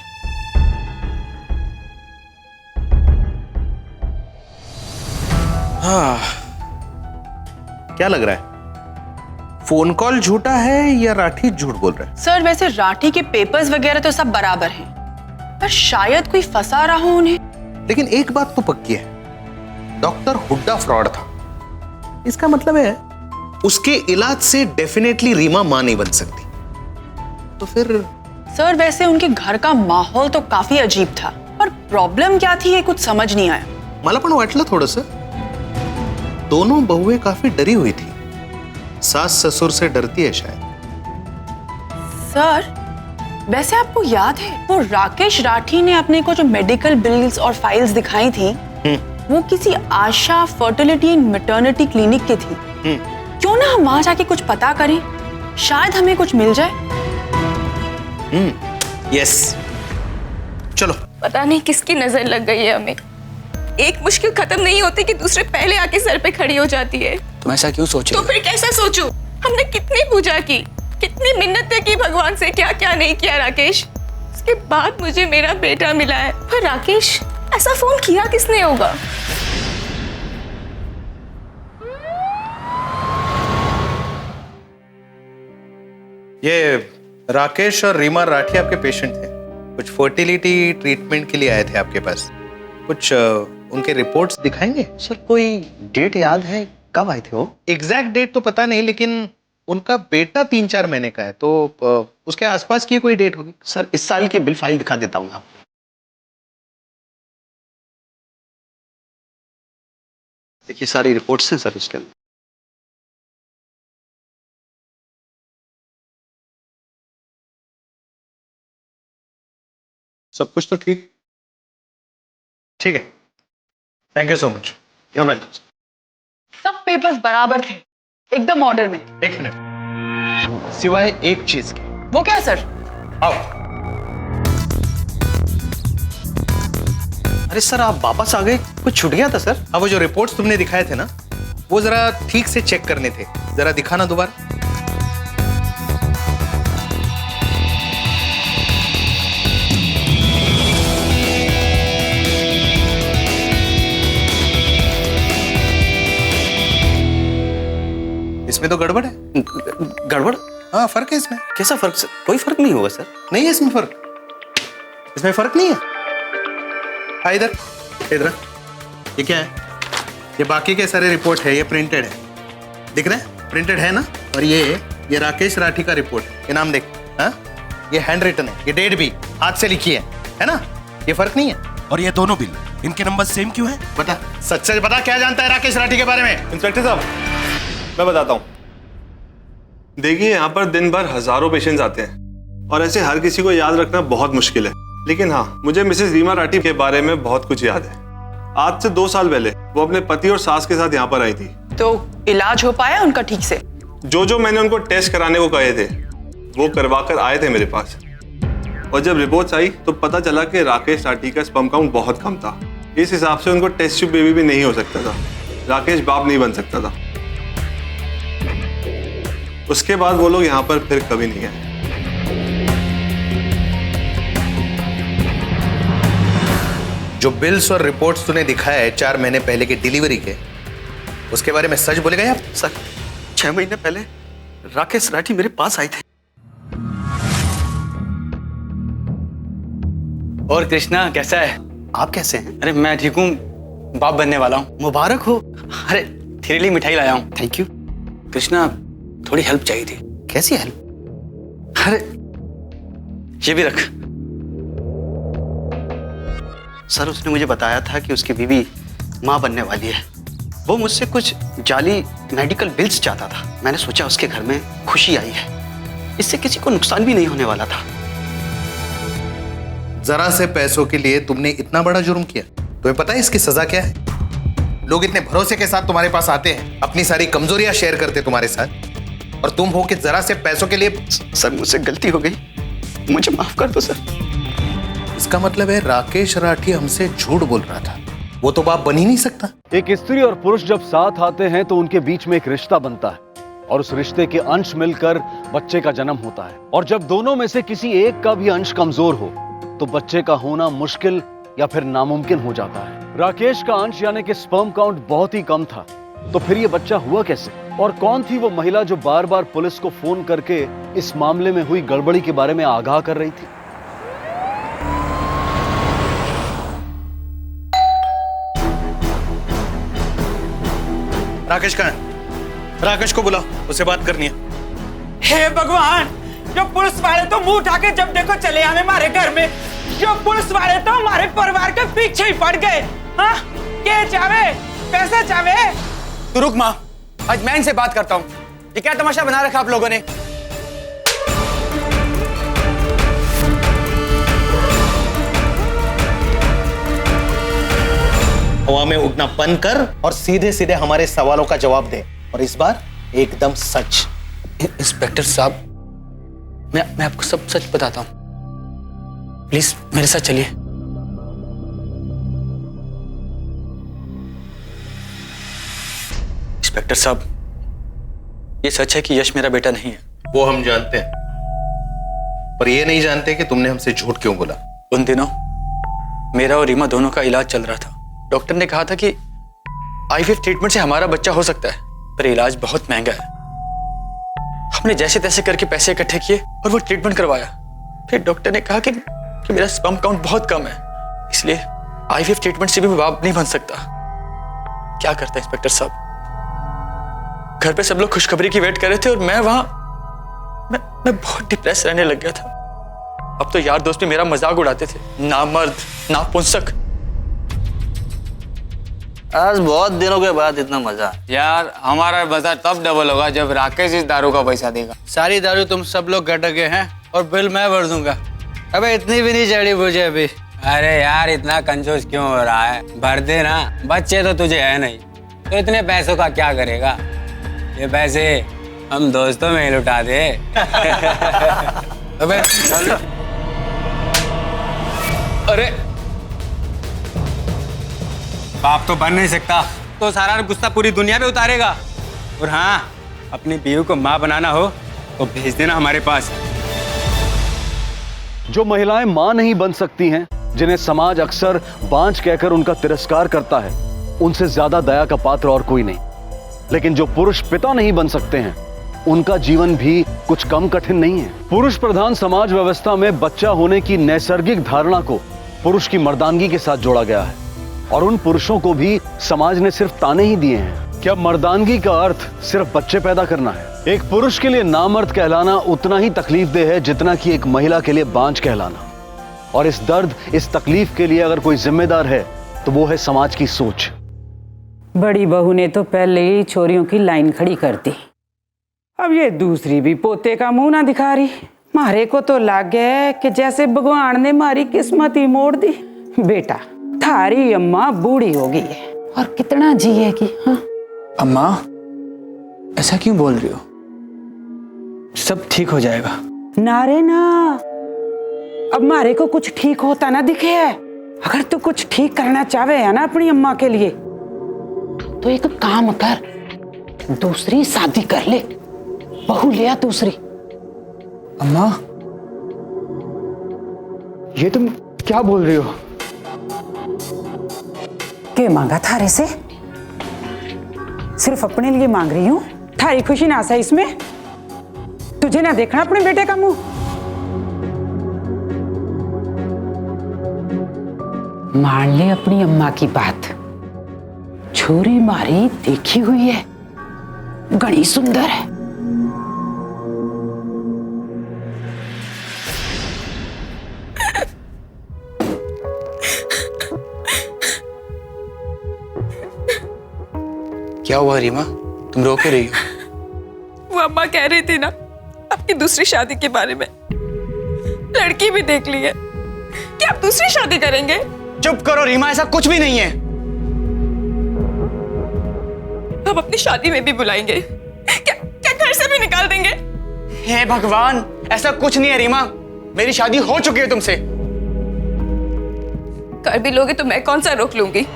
हाँ, क्या लग रहा है, फोन कॉल झूठा है या राठी झूठ बोल रहा है? सर वैसे राठी के पेपर्स वगैरह तो सब बराबर हैं, पर शायद कोई फंसा रहा हो उन्हें। लेकिन एक बात तो पक्की है, डॉक्टर हुड्डा फ्रॉड था। इसका मतलब है उसके इलाज से डेफिनेटली रीमा मां नहीं बन सकती। तो फिर सर वैसे उनके घर का माहौल तो काफी अजीब था, और प्रॉब्लम क्या थी ये कुछ समझ नहीं आया। मला पण वाटलं थोडंसं। दोनों बहुएं काफी डरी हुई थी, सास ससुर से डरती है शायद। सर वैसे आपको याद है वो राकेश राठी ने अपने को जो मेडिकल बिल्स और फाइल्स दिखाई थी, वो किसी आशा फर्टिलिटी एंड मैटरनिटी क्लिनिक की थी। क्यों ना हम वहां जाके कुछ पता करें, शायद हमें कुछ मिल जाए। यस, चलो। पता नहीं किसकी नजर लग गई है हमें। एक मुश्किल खत्म नहीं होती कि दूसरे पहले आके सर पे खड़ी हो जाती है। तुम ऐसा क्यों सोच रही तो फिर कैसा सोचूं? हमने कितनी पूजा की, कितनी मिन्नतें की भगवान से, क्या क्या नहीं किया राकेश। उसके बाद मुझे मेरा बेटा मिला है। पर राकेश ऐसा फोन किया किसने होगा? ये राकेश और रीमा राठी आपके पेशेंट थे, कुछ फर्टिलिटी ट्रीटमेंट के लिए आए थे आपके पास। कुछ उनके रिपोर्ट्स दिखाएंगे? सर कोई डेट याद है कब आए थे वो? एग्जैक्ट डेट तो पता नहीं, लेकिन उनका बेटा 3-4 महीने का है, तो उसके आसपास की कोई डेट होगी। सर इस साल की बिल फाइल दिखा देता हूँ आपको। देखिए सारी रिपोर्ट्स हैं सर इसके अंदर। सब कुछ तो ठीक है। Thank you so much. सब पेपर्स बराबर थे, एकदम ऑर्डर में। एक मिनट, सिवाय एक चीज के। वो क्या सर? आओ। अरे सर आप वापस आ गए, कुछ छूट गया था सर? अब वो जो रिपोर्ट्स तुमने दिखाए थे ना, वो जरा ठीक से चेक करने थे, जरा दिखाना दोबारा। इसमें तो गड़बड़ है। गड़बड़? हाँ, फर्क है इसमें। कैसा फर्क सर? कोई फर्क नहीं होगा सर। नहीं है इसमें फर्क, इसमें फर्क नहीं है। इधर इधर, ये क्या है? ये बाकी के सारे रिपोर्ट है, ये प्रिंटेड है, दिख रहा है? प्रिंटेड है ना। और ये राकेश राठी का रिपोर्ट, ये नाम देख। हाँ, ये हैंड रिटन है, ये डेट भी हाथ से लिखी है ना? ये फर्क नहीं है। और ये दोनों बिल, इनके नंबर सेम क्यों है? बता, सच सच बता, क्या जानता है राकेश राठी के बारे में? इंस्पेक्टर साहब मैं बताता हूँ। देखिए यहाँ पर दिन भर हजारों पेशेंट्स आते हैं और ऐसे हर किसी को याद रखना बहुत मुश्किल है, लेकिन हाँ मुझे मिसेस रीमा राठी के बारे में बहुत कुछ याद है। आज से 2 साल पहले वो अपने पति और सास के साथ यहाँ पर आई थी। तो इलाज हो पाया उनका ठीक से? जो मैंने उनको टेस्ट कराने को कहे थे वो करवा कर आए थे मेरे पास, और जब रिपोर्ट्स आई तो पता चला कि राकेश राठी का स्पर्म काउंट बहुत कम था। इस हिसाब से उनको टेस्ट ट्यूब बेबी भी नहीं हो सकता था, राकेश बाप नहीं बन सकता था। उसके बाद वो लोग यहाँ पर फिर कभी नहीं आए। जो बिल्स और रिपोर्ट्स तूने दिखाया है 4 महीने पहले की डिलीवरी के, उसके बारे में सच बोलेगा यार? सर 6 महीने पहले राकेश राठी मेरे पास आए थे। और कृष्णा कैसा है? आप कैसे हैं? अरे मैं ठीक हूँ, बाप बनने वाला हूँ। मुबारक हो। अरे तेरे लिए मिठाई लाया हूँ। Thank you. कृष्णा थोड़ी हेल्प चाहिए थी। कैसी हेल्प? अरे ये भी रख। सर उसने मुझे बताया था कि उसकी बीवी माँ बनने वाली है। वो मुझसे कुछ जाली मेडिकल बिल्स चाहता था। मैंने सोचा उसके घर में खुशी आई है, इससे किसी को नुकसान भी नहीं होने वाला था। जरा से पैसों के लिए तुमने इतना बड़ा जुर्म किया। तुम्हें पता है इसकी सजा क्या है? लोग इतने भरोसे के साथ तुम्हारे पास आते हैं, अपनी सारी कमजोरियां शेयर करते तुम्हारे साथ, और तुम हो कि जरा से पैसों के लिए। सर मुझसे गलती हो गई, मुझे माफ कर दो सर। इसका मतलब है राकेश राठी हमसे झूठ बोल रहा था, वो तो बाप बन ही नहीं सकता। एक स्त्री और पुरुष जब साथ आते हैं तो उनके बीच में एक रिश्ता बनता है, और उस रिश्ते के अंश मिलकर बच्चे का जन्म होता है। और जब दोनों में से किसी एक का भी अंश कमजोर हो तो बच्चे का होना मुश्किल या फिर नामुमकिन हो जाता है। राकेश का अंश यानी कि स्पर्म काउंट बहुत ही कम था, तो फिर ये बच्चा हुआ कैसे? और कौन थी वो महिला जो बार बार पुलिस को फोन करके इस मामले में हुई गड़बड़ी के बारे में आगाह कर रही थी? राकेश कहाँ है? राकेश को बुलाओ, उससे बात करनी है। हे भगवान, जो पुलिस वाले तो मुंह उठा के जब देखो चले आने हमारे घर में, जो पुलिस वाले तो हमारे परिवार के पीछे ही पड़ गए। हाँ क्या चाहे, कैसे चाहे? तू रुक माँ, आज मैं इनसे बात करता हूँ। ये क्या तमाशा बना रखा आप लोगों ने? हवा में उड़ना बंद कर और सीधे सीधे हमारे सवालों का जवाब दे, और इस बार एकदम सच। इंस्पेक्टर साहब, मैं आपको सब सच बताता हूँ, प्लीज मेरे साथ चलिए। इंस्पेक्टर साहब, ये सच है कि यश मेरा बेटा नहीं है। वो हम जानते हैं, पर ये नहीं जानते कि तुमने हमसे झूठ क्यों बोला। उन दिनों मेरा और रीमा दोनों का इलाज चल रहा था। डॉक्टर ने कहा था कि आईवीएफ ट्रीटमेंट से हमारा बच्चा हो सकता है, पर इलाज बहुत महंगा है। हमने जैसे तैसे करके पैसे इकट्ठे किए और वो ट्रीटमेंट करवाया। फिर डॉक्टर ने कहा कि मेरा स्पर्म काउंट बहुत कम है, इसलिए आईवीएफ ट्रीटमेंट से भी मैं बाप नहीं बन सकता। क्या करता इंस्पेक्टर साहब? घर पे सब लोग खुशखबरी की वेट कर रहे थे और मैं वहां मैं बहुत डिप्रेस रहने लग गया था। अब तो यार दोस्त भी मेरा मजाक उड़ाते थे, नामर्द, नापुंसक। आज बहुत दिनों के बाद इतना मजा। यार हमारा मजा तब डबल होगा जब राकेश इस दारू का पैसा देगा। सारी दारू तुम सब लोग गटके हैं और बिल मैं भर दूंगा। अबे इतनी भी नहीं चढ़ी मुझे अभी। अरे यार इतना कंजूस क्यों हो रहा है? भर दे ना, बच्चे तो तुझे है नहीं, तो इतने पैसों का क्या करेगा? ये पैसे हम दोस्तों में ही लुटा दे। अबे अरे बाप तो बन नहीं सकता, तो सारा गुस्सा पूरी दुनिया पे उतारेगा। और हाँ, अपनी बीवी को माँ बनाना हो तो भेज देना हमारे पास। जो महिलाएं मां नहीं बन सकती हैं, जिन्हें समाज अक्सर बांझ कहकर उनका तिरस्कार करता है, उनसे ज्यादा दया का पात्र और कोई नहीं। लेकिन जो पुरुष पिता नहीं बन सकते हैं, उनका जीवन भी कुछ कम कठिन नहीं है। पुरुष प्रधान समाज व्यवस्था में बच्चा होने की नैसर्गिक धारणा को पुरुष की मर्दानगी के साथ जोड़ा गया है, और उन पुरुषों को भी समाज ने सिर्फ ताने ही दिए हैं। क्या मर्दानगी का अर्थ सिर्फ बच्चे पैदा करना है? एक पुरुष के लिए नामर्द कहलाना उतना ही तकलीफदेह है जितना कि एक महिला के लिए बांझ कहलाना। और इस दर्द, इस तकलीफ के लिए अगर कोई जिम्मेदार है तो वो है समाज की सोच। बड़ी बहू ने तो पहले ही छोरियों की लाइन खड़ी कर दी, अब ये दूसरी भी पोते का मुंह ना दिखा रही। मारे को तो लग गया कि जैसे भगवान ने मारी किस्मत ही मोड़ दी। बेटा, थारी अम्मा बूढ़ी हो गई है और कितना जिएगी। हाँ? अम्मा ऐसा क्यों बोल रही हो? सब ठीक हो जाएगा। ना रे ना, अब मारे को कुछ ठीक होता ना दिखे है। अगर तू कुछ ठीक करना चाहे है ना अपनी अम्मा के लिए, तो एक काम कर, दूसरी शादी कर ले, बहू लिया दूसरी। अम्मा ये तुम क्या बोल रही हो? क्या मांगा थारे से? सिर्फ अपने लिए मांग रही हूँ, थारी खुशी ना सा इसमें? तुझे ना देखना अपने बेटे का मुंह? मान ले अपनी अम्मा की बात, छोरी मारी देखी हुई है, घनी सुंदर है। क्या हुआ रीमा, तुम रो क्यों रही हो? वो अम्मा कह रही थी ना आपकी दूसरी शादी के बारे में, लड़की भी देख ली है, क्या आप दूसरी शादी करेंगे? चुप करो रीमा, ऐसा कुछ भी नहीं है। हम अपनी शादी में भी बुलाएंगे, क्या घर से भी निकाल देंगे? हे भगवान, ऐसा कुछ नहीं है रीमा, मेरी शादी हो चुकी है तुमसे। कर भी लोगे तो मैं कौन सा रोक लूंगी?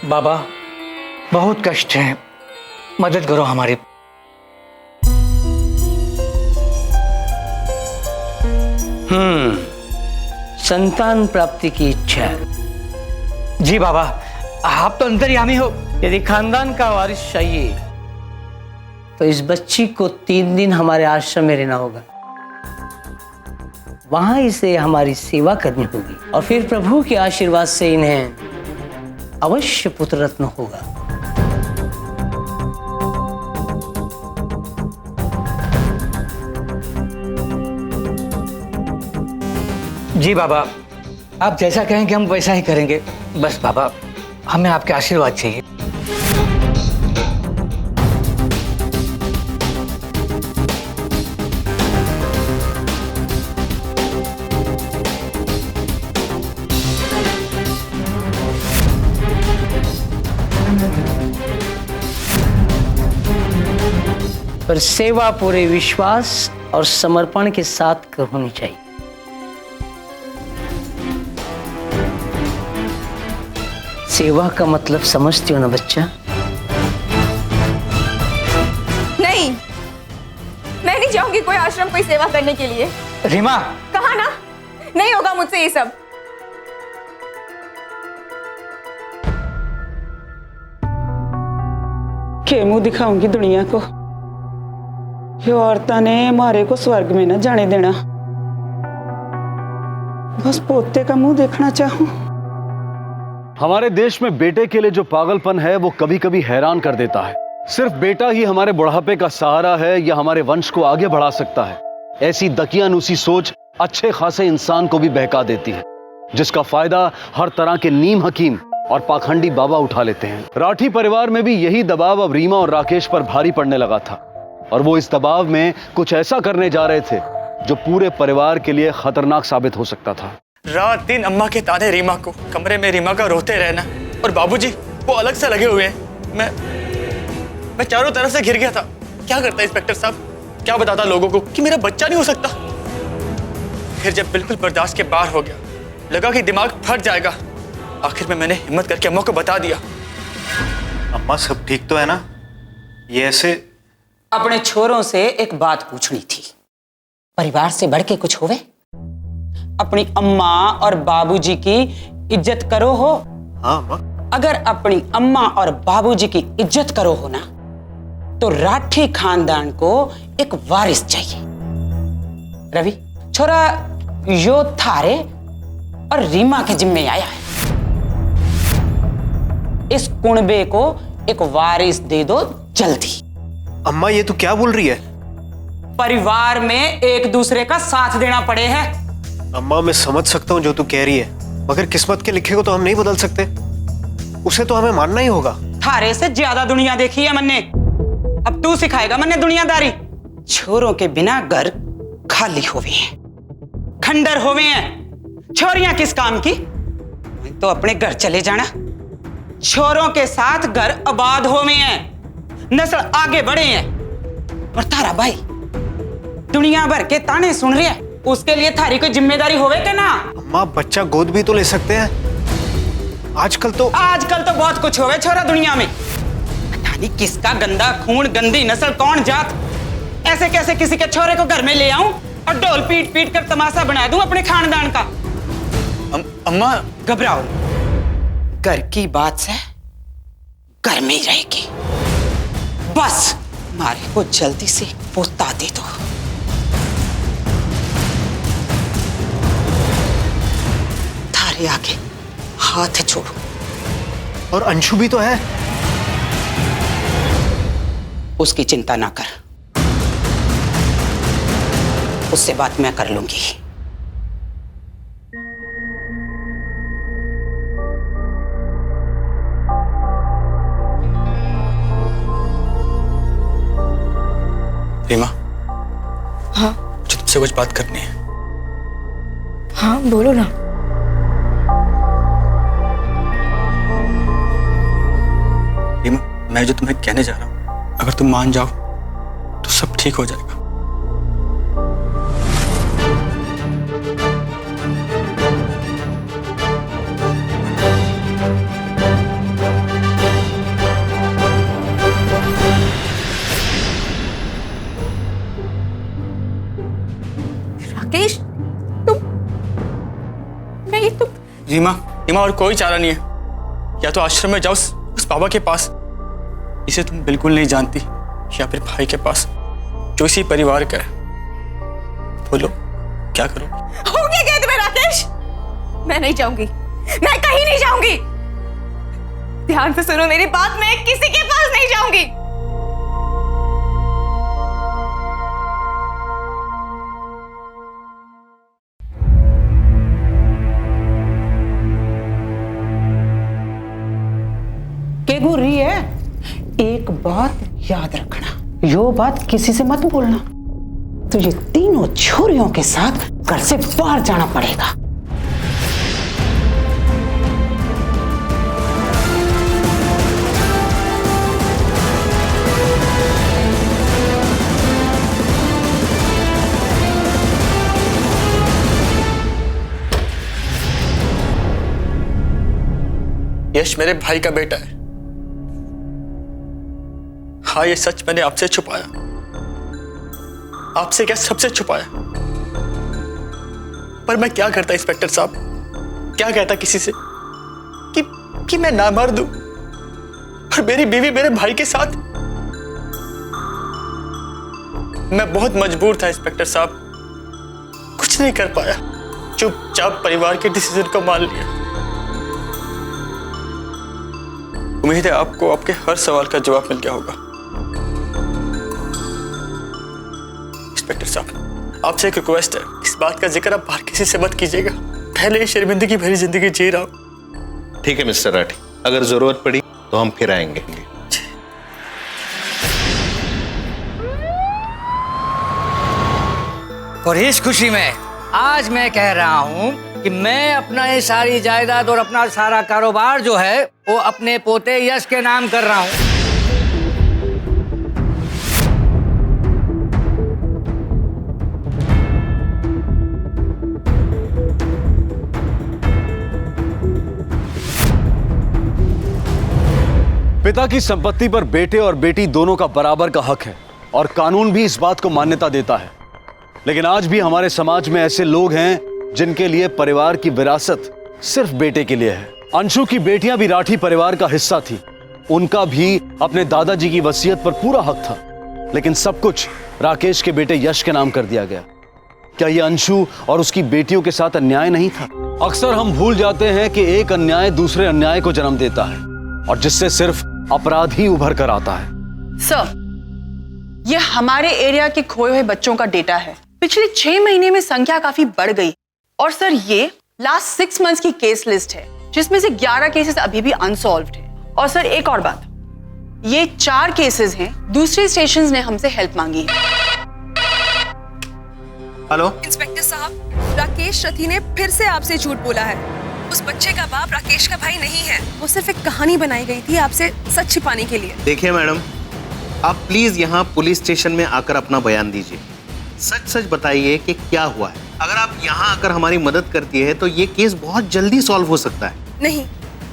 बाबा बहुत कष्ट है, मदद करो हमारी। संतान प्राप्ति की इच्छा है। जी बाबा, आप तो अंतर्यामी हो। यदि खानदान का वारिस चाहिए तो इस बच्ची को 3 दिन हमारे आश्रम में रहना होगा, वहां इसे हमारी सेवा करनी होगी, और फिर प्रभु के आशीर्वाद से इन्हें अवश्य पुत्र रत्न होगा। जी बाबा, आप जैसा कहेंगे हम वैसा ही करेंगे। बस बाबा, हमें आपके आशीर्वाद चाहिए। पर सेवा पूरे विश्वास और समर्पण के साथ होनी चाहिए। सेवा का मतलब समझती हो ना बच्चा? नहीं, मैं नहीं जाऊंगी कोई आश्रम कोई सेवा करने के लिए। रीमा, कहा ना, नहीं होगा मुझसे ये सब। के मुंह दिखाऊंगी दुनिया को? ये औरतां ने हमारे को स्वर्ग में न जाने देना। बस पोते का मुंह देखना चाहूं। हमारे देश में बेटे के लिए जो पागलपन है वो कभी कभी हैरान कर देता है। सिर्फ बेटा ही हमारे बुढ़ापे का सहारा है या हमारे वंश को आगे बढ़ा सकता है, ऐसी दकियानूसी सोच अच्छे खासे इंसान को भी बहका देती है, जिसका फायदा हर तरह के नीम हकीम और पाखंडी बाबा उठा लेते हैं। राठी परिवार में भी यही दबाव अब रीमा और राकेश पर भारी पड़ने लगा था और वो इस दबाव में कुछ ऐसा करने जा रहे थे जो पूरे परिवार के लिए खतरनाक साबित हो सकता था। रात दिन अम्मा के ताने रीमा को, कमरे में रीमा का रोते रहना, और बाबूजी वो अलग से लगे हुए हैं। मैं चारों तरफ से घिर गया था। क्या करता इंस्पेक्टर साहब? क्या बताता लोगों को कि मेरा बच्चा नहीं हो सकता? फिर जब बिल्कुल बर्दाश्त के बाहर हो गया, लगा कि दिमाग फट जाएगा, आखिर में मैंने हिम्मत करके अम्मा को बता दिया। अम्मा सब ठीक तो है ना? ये ऐसे अपने छोरों से एक बात पूछनी थी। परिवार से बढ़ के कुछ होवे? अपनी अम्मा और बाबूजी की इज्जत करो हो। हाँ अम्मा। अगर अपनी अम्मा और बाबूजी की इज्जत करो हो ना, तो राठी खानदान को एक वारिस चाहिए। रवि छोरा, यो थारे और रीमा के जिम्मे आया है। इस कुणबे को एक वारिस दे दो जल्दी। अम्मा ये तो क्या बोल रही है? परिवार में एक दूसरे का साथ देना पड़े है। अम्मा मैं समझ सकता हूँ जो तू कह रही है, मगर किस्मत के लिखे को तो हम नहीं बदल सकते, उसे तो हमें मानना ही होगा। थारे से ज्यादा दुनिया देखी है मन्ने, अब तू सिखाएगा मन्ने दुनियादारी। छोरों के बिना घर खाली होवे हैं, खंडर होवे हैं। छोरियां किस काम की? तो अपने घर चले जाना। छोरों के साथ घर आबाद होवे हैं, नस्ल आगे बढ़े हैं। और तारा भाई दुनिया भर के ताने सुन रहे हैं, उसके लिए थारी कोई जिम्मेदारी होवे के ना? अम्मा बच्चा गोद भी तो ले सकते हैं। आजकल तो बहुत कुछ होवे छोरा दुनिया में। पता नहीं किसका गंदा खून, गंदी नस्ल, कौन जात। ऐसे कैसे किसी के छोरे को घर में ले आऊं और ढोल पीट पीट कर तमाशा बना दूं अपने खानदान का? अम्मा घबराओ, घर की बात से घर में ही रहेगी। बस मारे को जल्दी से पोता दे दो। थारे आगे हाथ छोड़ो। और अंशु भी तो है। उसकी चिंता ना कर, उससे बात मैं कर लूंगी। रीमा, हाँ मुझे तुमसे कुछ बात करनी है। हाँ बोलो ना। रीमा, मैं जो तुम्हें कहने जा रहा हूँ, अगर तुम मान जाओ तो सब ठीक हो जाएगा। राकेश, तुम रीमा, रीमा और कोई चारा नहीं है। या तो आश्रम में जाओ उस बाबा के पास, इसे तुम बिल्कुल नहीं जानती, या फिर भाई के पास जो इसी परिवार का है। बोलो क्या करो? हो गया क्या तुम्हें राकेश? मैं नहीं जाऊंगी, मैं कहीं नहीं जाऊंगी। ध्यान से सुनो मेरी बात, मैं किसी के पास नहीं जाऊंगी। के गुर रही है, एक बात याद रखना, यो बात किसी से मत बोलना। तुझे तीनों छोरियों के साथ घर से बाहर जाना पड़ेगा। यश मेरे भाई का बेटा है। हाँ, ये सच मैंने आपसे छुपाया। आपसे क्या, सबसे छुपाया। पर मैं क्या करता इंस्पेक्टर साहब, क्या कहता किसी से कि मैं ना मर दूं और मेरी बीवी मेरे भाई के साथ। मैं बहुत मजबूर था इंस्पेक्टर साहब, कुछ नहीं कर पाया, चुपचाप परिवार के डिसीजन को मान लिया। उम्मीद है आपको आपके हर सवाल का जवाब मिल गया होगा। इंस्पेक्टर साहब, आपसे एक रिक्वेस्ट है, इस बात का जिक्र आप बाहर किसी से मत कीजिएगा। पहले शर्मिंदगी भरी जिंदगी जी रहा हूं। ठीक है मिस्टर राठी, अगर जरूरत पड़ी तो हम फिर आएंगे। और इस खुशी में आज मैं कह रहा हूं कि मैं अपना ये सारी जायदाद और अपना सारा कारोबार जो है वो अपने पोते यश के नाम कर रहा हूं। पिता की संपत्ति पर बेटे और बेटी दोनों का बराबर का हक है और कानून भी इस बात को मान्यता देता है। लेकिन आज भी हमारे समाज में ऐसे लोग हैं जिनके लिए परिवार की विरासत सिर्फ बेटे के लिए है। अंशु की बेटियां भी राठी परिवार का हिस्सा थी, उनका भी अपने दादाजी की वसीयत पर पूरा हक था, लेकिन सब कुछ राकेश के बेटे यश के नाम कर दिया गया। क्या यह अंशु और उसकी बेटियों के साथ अन्याय नहीं था? अक्सर हम भूल जाते हैं कि एक अन्याय दूसरे अन्याय को जन्म देता है और जिससे सिर्फ अपराध ही उभर कर आता है। सर, ये हमारे एरिया के खोए हुए बच्चों का डेटा है। पिछले 6 महीने में संख्या काफी बढ़ गई और सर ये लास्ट 6 मंथ्स की केस लिस्ट है, जिसमें से 11 केसेस अभी भी अनसॉल्व्ड हैं। और सर एक और बात, ये 4 केसेस हैं, दूसरे स्टेशंस ने हमसे हेल्प मांगी है। हेलो इंस्पेक्टर साहब, राकेश रथी ने फिर से आपसे झूठ बोला है। उस बच्चे का बाप राकेश का भाई नहीं है, वो सिर्फ एक कहानी बनाई गई थी आपसे सच छिपाने के लिए। देखिए मैडम, आप प्लीज यहाँ पुलिस स्टेशन में आकर अपना बयान दीजिए। सच सच बताइए कि क्या हुआ है। अगर आप यहाँ आकर हमारी मदद करती है तो ये केस बहुत जल्दी सॉल्व हो सकता है। नहीं,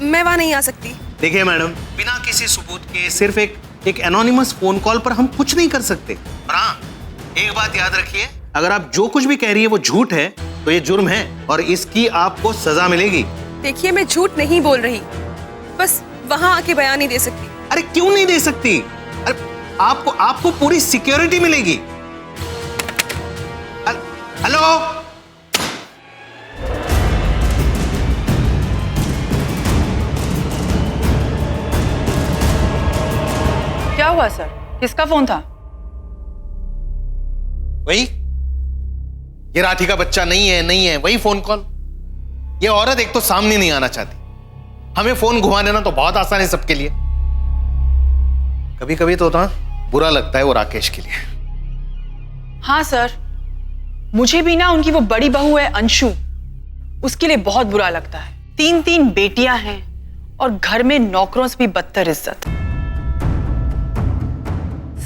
मैं वहाँ नहीं आ सकती। देखिए मैडम, बिना किसी सबूत के सिर्फ एक एनोनिमस फोन कॉल पर हम कुछ नहीं कर सकते। और हाँ, एक बात याद रखिए, अगर आप जो कुछ भी कह रही है वो झूठ है तो ये जुर्म है और इसकी आपको सजा मिलेगी। देखिए, मैं झूठ नहीं बोल रही, बस वहाँ आके बयान नहीं दे सकती। अरे क्यों नहीं दे सकती? अरे आपको पूरी सिक्योरिटी मिलेगी। हेलो, क्या हुआ सर, किसका फोन था? वही, ये राठी का बच्चा नहीं है, वही फोन कॉल। ये औरत एक तो सामने नहीं आना चाहती, हमें फोन घुमा देना तो बहुत आसान है सबके लिए। कभी कभी तो ना बुरा लगता है वो राकेश के लिए। हाँ सर, मुझे भी ना उनकी वो बड़ी बहू है अंशु, उसके लिए बहुत बुरा लगता है। 3 बेटियां हैं और घर में नौकरों से भी बदतर इज्जत।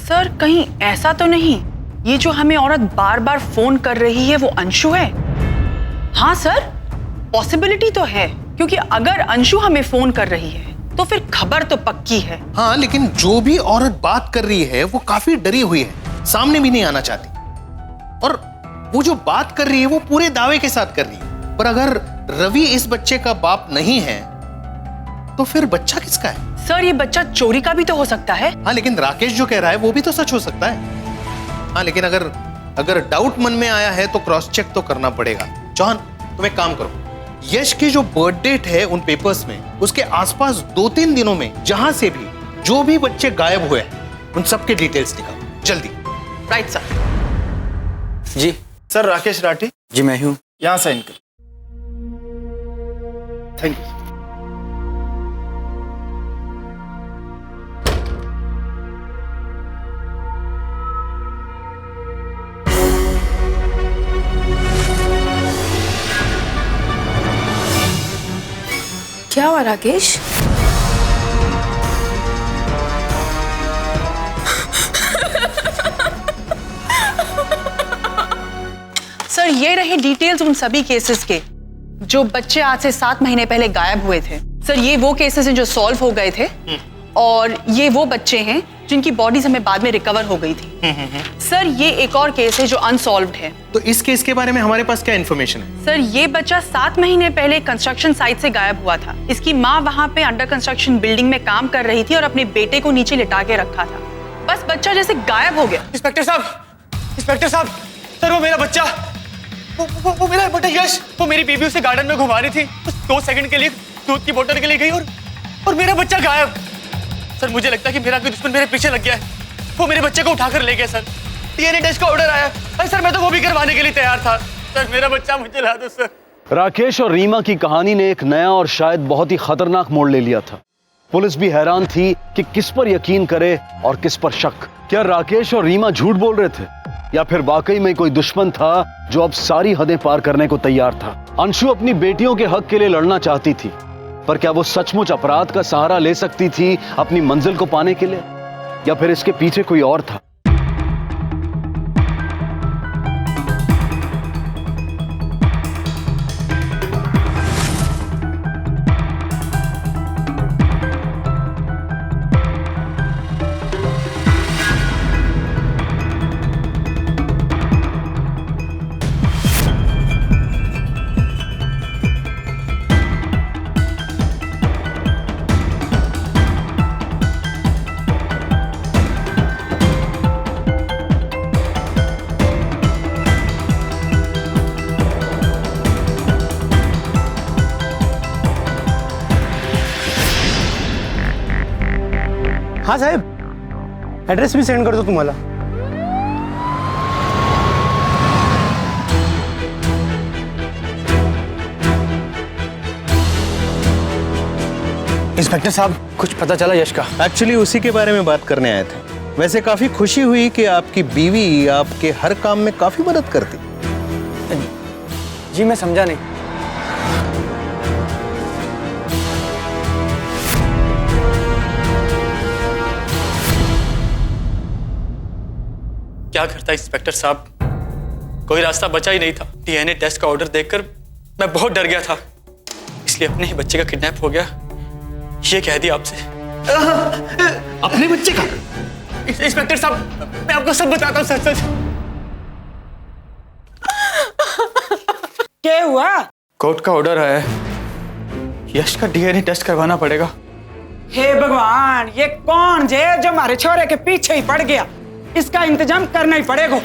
सर कहीं ऐसा तो नहीं ये जो हमें औरत बार बार फोन कर रही है वो अंशु है? हाँ सर, पॉसिबिलिटी तो है, क्योंकि अगर अंशु हमें फोन कर रही है तो फिर खबर तो पक्की है। हाँ, लेकिन जो भी औरत बात कर रही है वो काफी डरी हुई है, सामने भी नहीं आना चाहती। और वो जो बात कर रही है वो पूरे दावे के साथ कर रही है। पर अगर रवि इस बच्चे का बाप नहीं है तो फिर बच्चा किसका है? सर ये बच्चा चोरी का भी तो हो सकता है। हाँ, लेकिन राकेश जो कह रहा है वो भी तो सच हो सकता है। हाँ, लेकिन अगर डाउट मन में आया है तो क्रॉस चेक तो करना पड़ेगा। जॉन, तुम एक काम करो, यश की जो बर्थ डेट है उन पेपर्स में, उसके आसपास 2-3 दिनों में जहां से भी जो भी बच्चे गायब हुए हैं उन सबके डिटेल्स निकालो जल्दी। Right sir. जी सर राकेश राठी। जी मैं हूँ। यहाँ साइन कर। Thank you. क्या हुआ राकेश? सर ये रहे डिटेल्स उन सभी केसेस के जो बच्चे आज से 7 महीने पहले गायब हुए थे। सर ये वो केसेस हैं जो सॉल्व हो गए थे और ये वो बच्चे हैं जिनकी बॉडीज हमें बाद में रिकवर हो गई थी। सर ये एक और केस है जो अनसॉल्व्ड है। तो इस केस के बारे में हमारे पास क्या इन्फॉर्मेशन है? सर ये बच्चा 7 महीने पहले कंस्ट्रक्शन साइट से गायब हुआ था। इसकी माँ वहाँ पे अंडर कंस्ट्रक्शन बिल्डिंग में काम कर रही थी और अपने बेटे को नीचे लिटा के रखा था। बस बच्चा जैसे गायब हो गया। इंस्पेक्टर साहब, सर वो मेरा बच्चा, वो मेरा बेटा यश, वो मेरी बीबी उसे गार्डन में घुमा रही थी, बस 2 सेकंड के लिए दूध की बोतल के लिए गई और मेरा बच्चा गायब। सर मुझे लगता है कि मेरा कोई दुश्मन मेरे पीछे लग गया है, वो मेरे बच्चे को उठाकर ले गया। सर डीएनए टेस्ट का ऑर्डर आया। अरे सर मैं तो वो भी करवाने के लिए तैयार था। सर मेरा बच्चा मुझे ला दो सर। राकेश और रीमा की कहानी ने एक नया और शायद बहुत ही खतरनाक मोड़ ले लिया था। पुलिस भी हैरान थी कि किस पर यकीन करे और किस पर शक। क्या राकेश और रीमा झूठ बोल रहे थे या फिर वाकई में कोई दुश्मन था जो अब सारी हदें पार करने को तैयार था? अंशु अपनी बेटियों के हक के लिए लड़ना चाहती थी, पर क्या वो सचमुच अपराध का सहारा ले सकती थी अपनी मंजिल को पाने के लिए, या फिर इसके पीछे कोई और था? हाँ साहेब, ॲड्रेस मी सेंड करतो तुम्हाला। इंस्पेक्टर साहब कुछ पता चला यश का? एक्चुअली उसी के बारे में बात करने आए थे। वैसे काफी खुशी हुई कि आपकी बीवी आपके हर काम में काफी मदद करती। जी मैं समझा नहीं। क्या करता इंस्पेक्टर साहब, कोई रास्ता बचा ही नहीं था। डीएनए टेस्ट का ऑर्डर देखकर मैं बहुत डर गया था, इसलिए अपने ही बच्चे का किडनैप हो गया ये कह दिया आपसे। अपने बच्चे का? इंस्पेक्टर साहब मैं आपको सब बताता हूँ सच सच। क्या हुआ? कोर्ट का ऑर्डर है, यश का डीएनए टेस्ट करवाना पड़ेगा। हे भगवान, ये कौन है जो हमारे छोरे के पीछे ही पड़ गया? इसका इंतजाम करना ही पड़ेगा।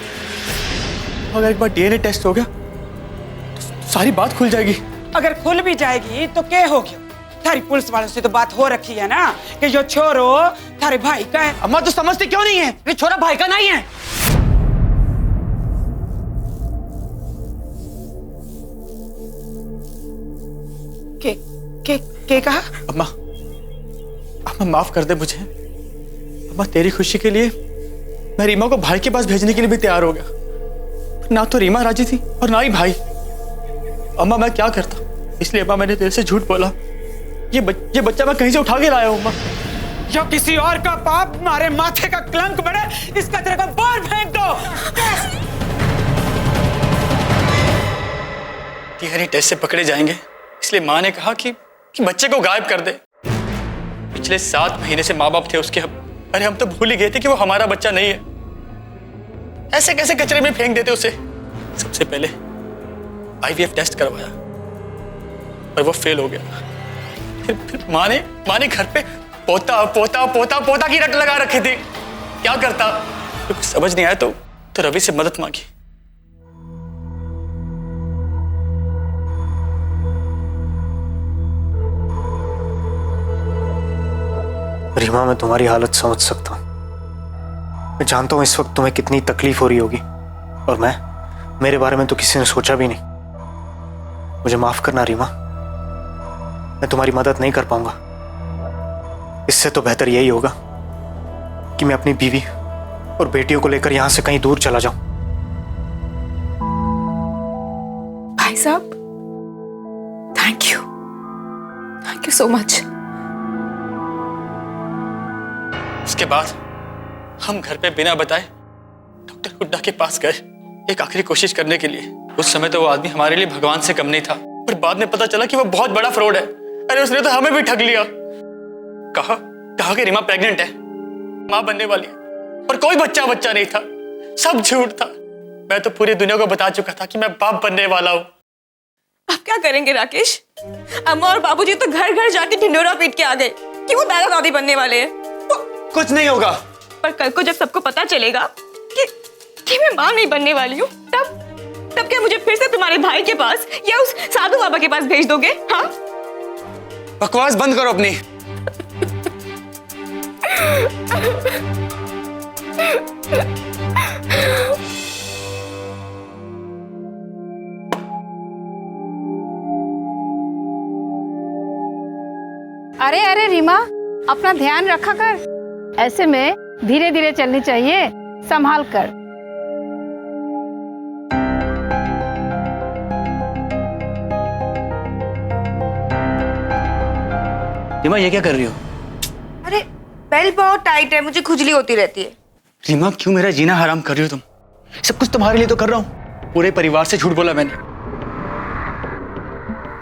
अगर एक बार डीएनए टेस्ट हो गया तो सारी बात खुल जाएगी। अगर खुल भी जाएगी तो क्या हो गया? थारी पुलिस वालों से तो बात हो रखी है ना कि जो छोरो थारे भाई का है। अम्मा तो समझती क्यों नहीं है? ये छोरा भाई का नहीं है। के कहा? अम्मा माफ कर दे मुझे। अम्मा तेरी खुशी के लिए मैं रीमा को भाई के पास भेजने के लिए भी तैयार हो गया। ना तो रीमा राजी थी और ना ही भाई। अम्मा मैं क्या करता, इसलिए अम्मा मैंने तेरे से झूठ बोला। ये बच्चा मैं कहीं से उठा के लाया हूँ अम्मा। जो किसी और का पाप मारे माथे का कलंक बने, इसका तेरे को बाहर फेंक दो। डीएनए टेस्ट से पकड़े जाएंगे, इसलिए माँ ने कहा कि बच्चे को गायब कर दे। पिछले 7 महीने से माँ बाप थे उसके। अरे हम तो भूल ही गए थे कि वो हमारा बच्चा नहीं है। ऐसे कैसे कचरे में फेंक देते उसे। सबसे पहले आईवीएफ टेस्ट करवाया और वो फेल हो गया। फिर माँ ने घर पे पोता की रट लगा रखी थी। क्या करता, कुछ समझ नहीं आया तो रवि से मदद मांगी। रीमा, मैं तुम्हारी हालत समझ सकता हूँ। मैं जानता हूँ इस वक्त तुम्हें कितनी तकलीफ हो रही होगी, और मेरे बारे में तो किसी ने सोचा भी नहीं। मुझे माफ करना रीमा, मैं तुम्हारी मदद नहीं कर पाऊंगा। इससे तो बेहतर यही होगा कि मैं अपनी बीवी और बेटियों को लेकर यहां से कहीं दूर चला जाऊं। भाई साहब, थैंक यू सो मच। उसके बाद हम घर पे बिना बताए डॉक्टर हुड्डा के पास गए एक आखिरी कोशिश करने के लिए। उस समय तो वो आदमी हमारे लिए भगवान से कम नहीं था, पर बाद में पता चला कि वो बहुत बड़ा फ्रॉड है। अरे उसने तो हमें भी ठग लिया। कहा कि रीमा प्रेग्नेंट है, मां बनने वाली है, पर कोई बच्चा नहीं था, सब झूठ था। मैं तो पूरी दुनिया को बता चुका था कि मैं बाप बनने वाला हूं। अब क्या करेंगे राकेश? अम्मा और बाबूजी तो घर घर जाके ढिंडोरा पीट के आ गए कि वो दादा दादी बनने वाले हैं। कुछ नहीं होगा। पर कल को जब सबको पता चलेगा कि मैं मां नहीं बनने वाली हूँ, तब क्या मुझे फिर से तुम्हारे भाई के पास या उस साधु बाबा के पास भेज दोगे? हाँ, बकवास बंद करो अपनी। अरे रीमा, अपना ध्यान रखा कर। ऐसे में धीरे धीरे चलनी चाहिए, संभाल कर। रीमा, ये क्या कर रही हो? अरे बेल्ट बहुत टाइट है, मुझे खुजली होती रहती है। रीमा, क्यों मेरा जीना हराम कर रही हो तुम? सब कुछ तुम्हारे लिए तो कर रहा हूं। पूरे परिवार से झूठ बोला मैंने।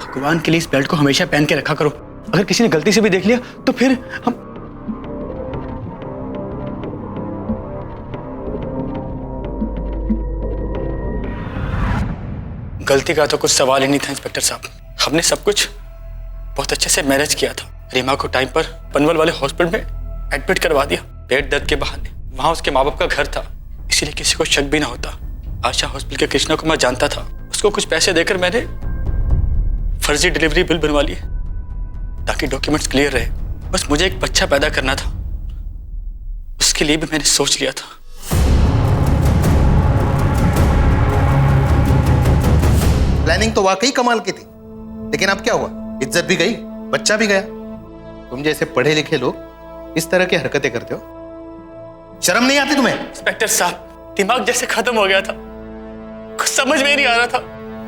भगवान के लिए इस बेल्ट को हमेशा पहन के रखा करो। अगर किसी ने गलती से भी देख लिया तो फिर हम गलती का तो कुछ सवाल ही नहीं था इंस्पेक्टर साहब। हमने सब कुछ बहुत अच्छे से मैनेज किया था। रीमा को टाइम पर पनवल वाले हॉस्पिटल में एडमिट करवा दिया, पेट दर्द के बहाने। वहां उसके माँ बाप का घर था, इसीलिए किसी को शक भी ना होता। आशा हॉस्पिटल के कृष्णा को मैं जानता था। उसको कुछ पैसे देकर मैंने फर्जी डिलीवरी बिल बनवा लिए ताकि डॉक्यूमेंट्स क्लियर रहे। बस मुझे एक बच्चा पैदा करना था, उसके लिए भी मैंने सोच लिया था। प्लानिंग तो वाकई कमाल की थी, लेकिन अब क्या हुआ? इज्जत भी गई, बच्चा भी गया। तुम जैसे पढ़े लिखे लोग इस तरह की हरकतें करते हो, शर्म नहीं आती तुम्हें? इंस्पेक्टर साहब, दिमाग जैसे खत्म हो गया था, कुछ समझ में नहीं आ रहा था।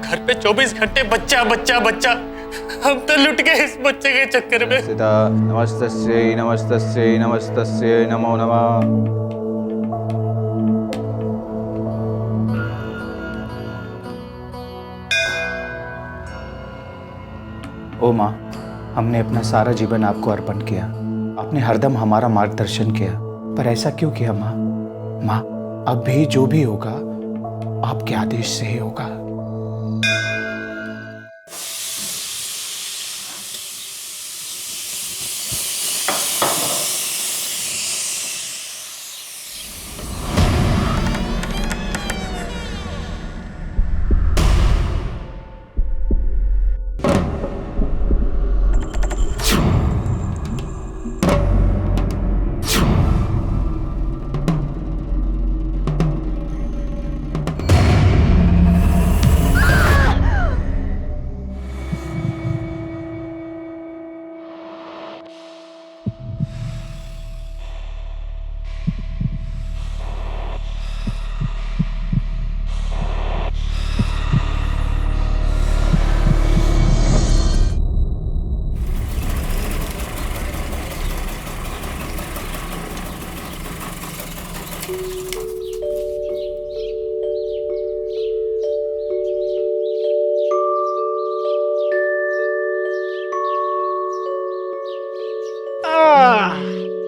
घर पे 24 घंटे बच्चा बच्चा बच्चा, हम तो लुट गए इस बच्चे के चक्कर में। नमस्तस्यै नमस्तस्यै नमस्तस्यै नमो नमः। ओ माँ, हमने अपना सारा जीवन आपको अर्पण किया। आपने हरदम हमारा मार्गदर्शन किया, पर ऐसा क्यों किया माँ? माँ, अब भी जो भी होगा आपके आदेश से ही होगा।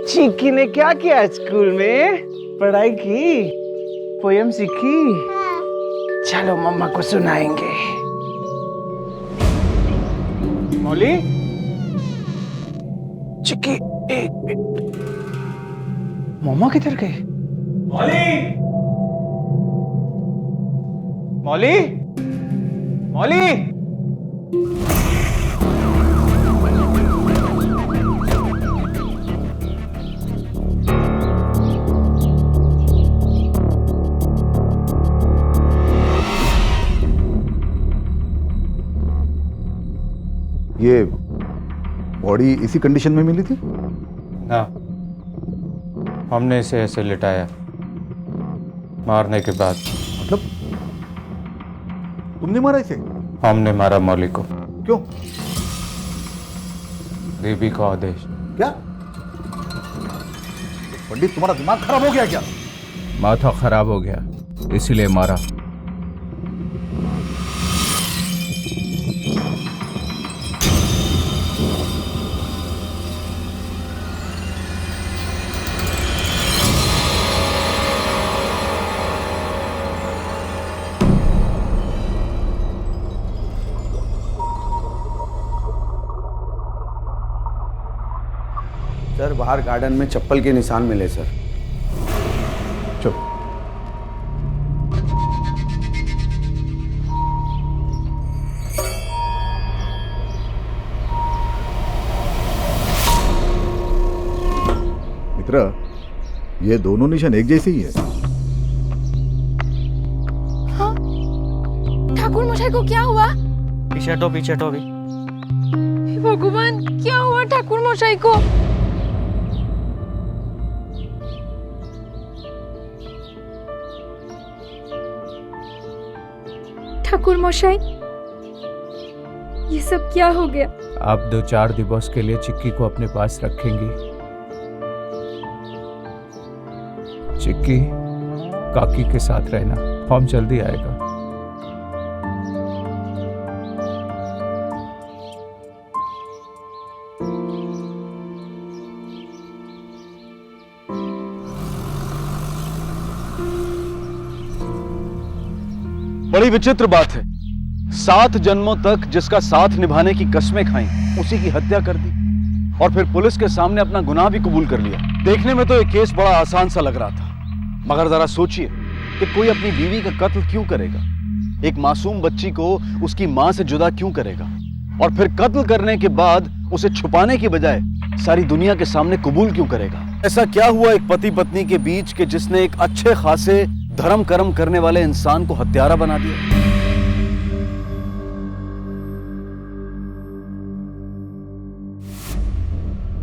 चिक्की ने क्या किया स्कूल में? पढ़ाई की, पोयम सीखी? चलो मम्मा को सुनाएंगे। मौली, चिक्की एक मिनट, मम्मा किधर गए? मौली, मौली, मौली। ये बॉडी इसी कंडीशन में मिली थी? ना, हमने इसे ऐसे लिटाया मारने के बाद। मतलब तुमने मारा इसे? हमने मारा मौली को। क्यों? देवी का आदेश। क्या पंडित, तुम्हारा दिमाग खराब हो गया क्या? माथा खराब हो गया इसीलिए मारा। सर बाहर गार्डन में चप्पल के निशान मिले सर। चुप। मित्र, ये दोनों निशान एक जैसे ही है। हाँ? ठाकुर मशाई को क्या हुआ? पीछे हटो अभी। भगवान, क्या हुआ ठाकुर मशाई को? ठाकुर मशाई, ये सब क्या हो गया? आप 2-4 दिवस के लिए चिक्की को अपने पास रखेंगी। चिक्की, काकी के साथ रहना, हम जल्दी आएगा। बड़ी विचित्र बात है, 7 जन्मों तक जिसका साथ निभाने की कस्में खाई, उसी की हत्या कर दी और फिर पुलिस के सामने अपना गुनाह भी कबूल कर लिया। देखने में तो ये केस बड़ा आसान सा लग रहा था, मगर जरा सोचिए कि कोई अपनी बीवी का कत्ल क्यों करेगा, एक मासूम बच्ची को उसकी मां से जुदा क्यों करेगा, और फिर कत्ल करने के बाद उसे छुपाने की बजाय सारी दुनिया के सामने कबूल क्यों करेगा। ऐसा क्या हुआ एक पति पत्नी के बीच कि जिसने एक अच्छे खासे धर्म कर्म करने वाले इंसान को हत्यारा बना दिया।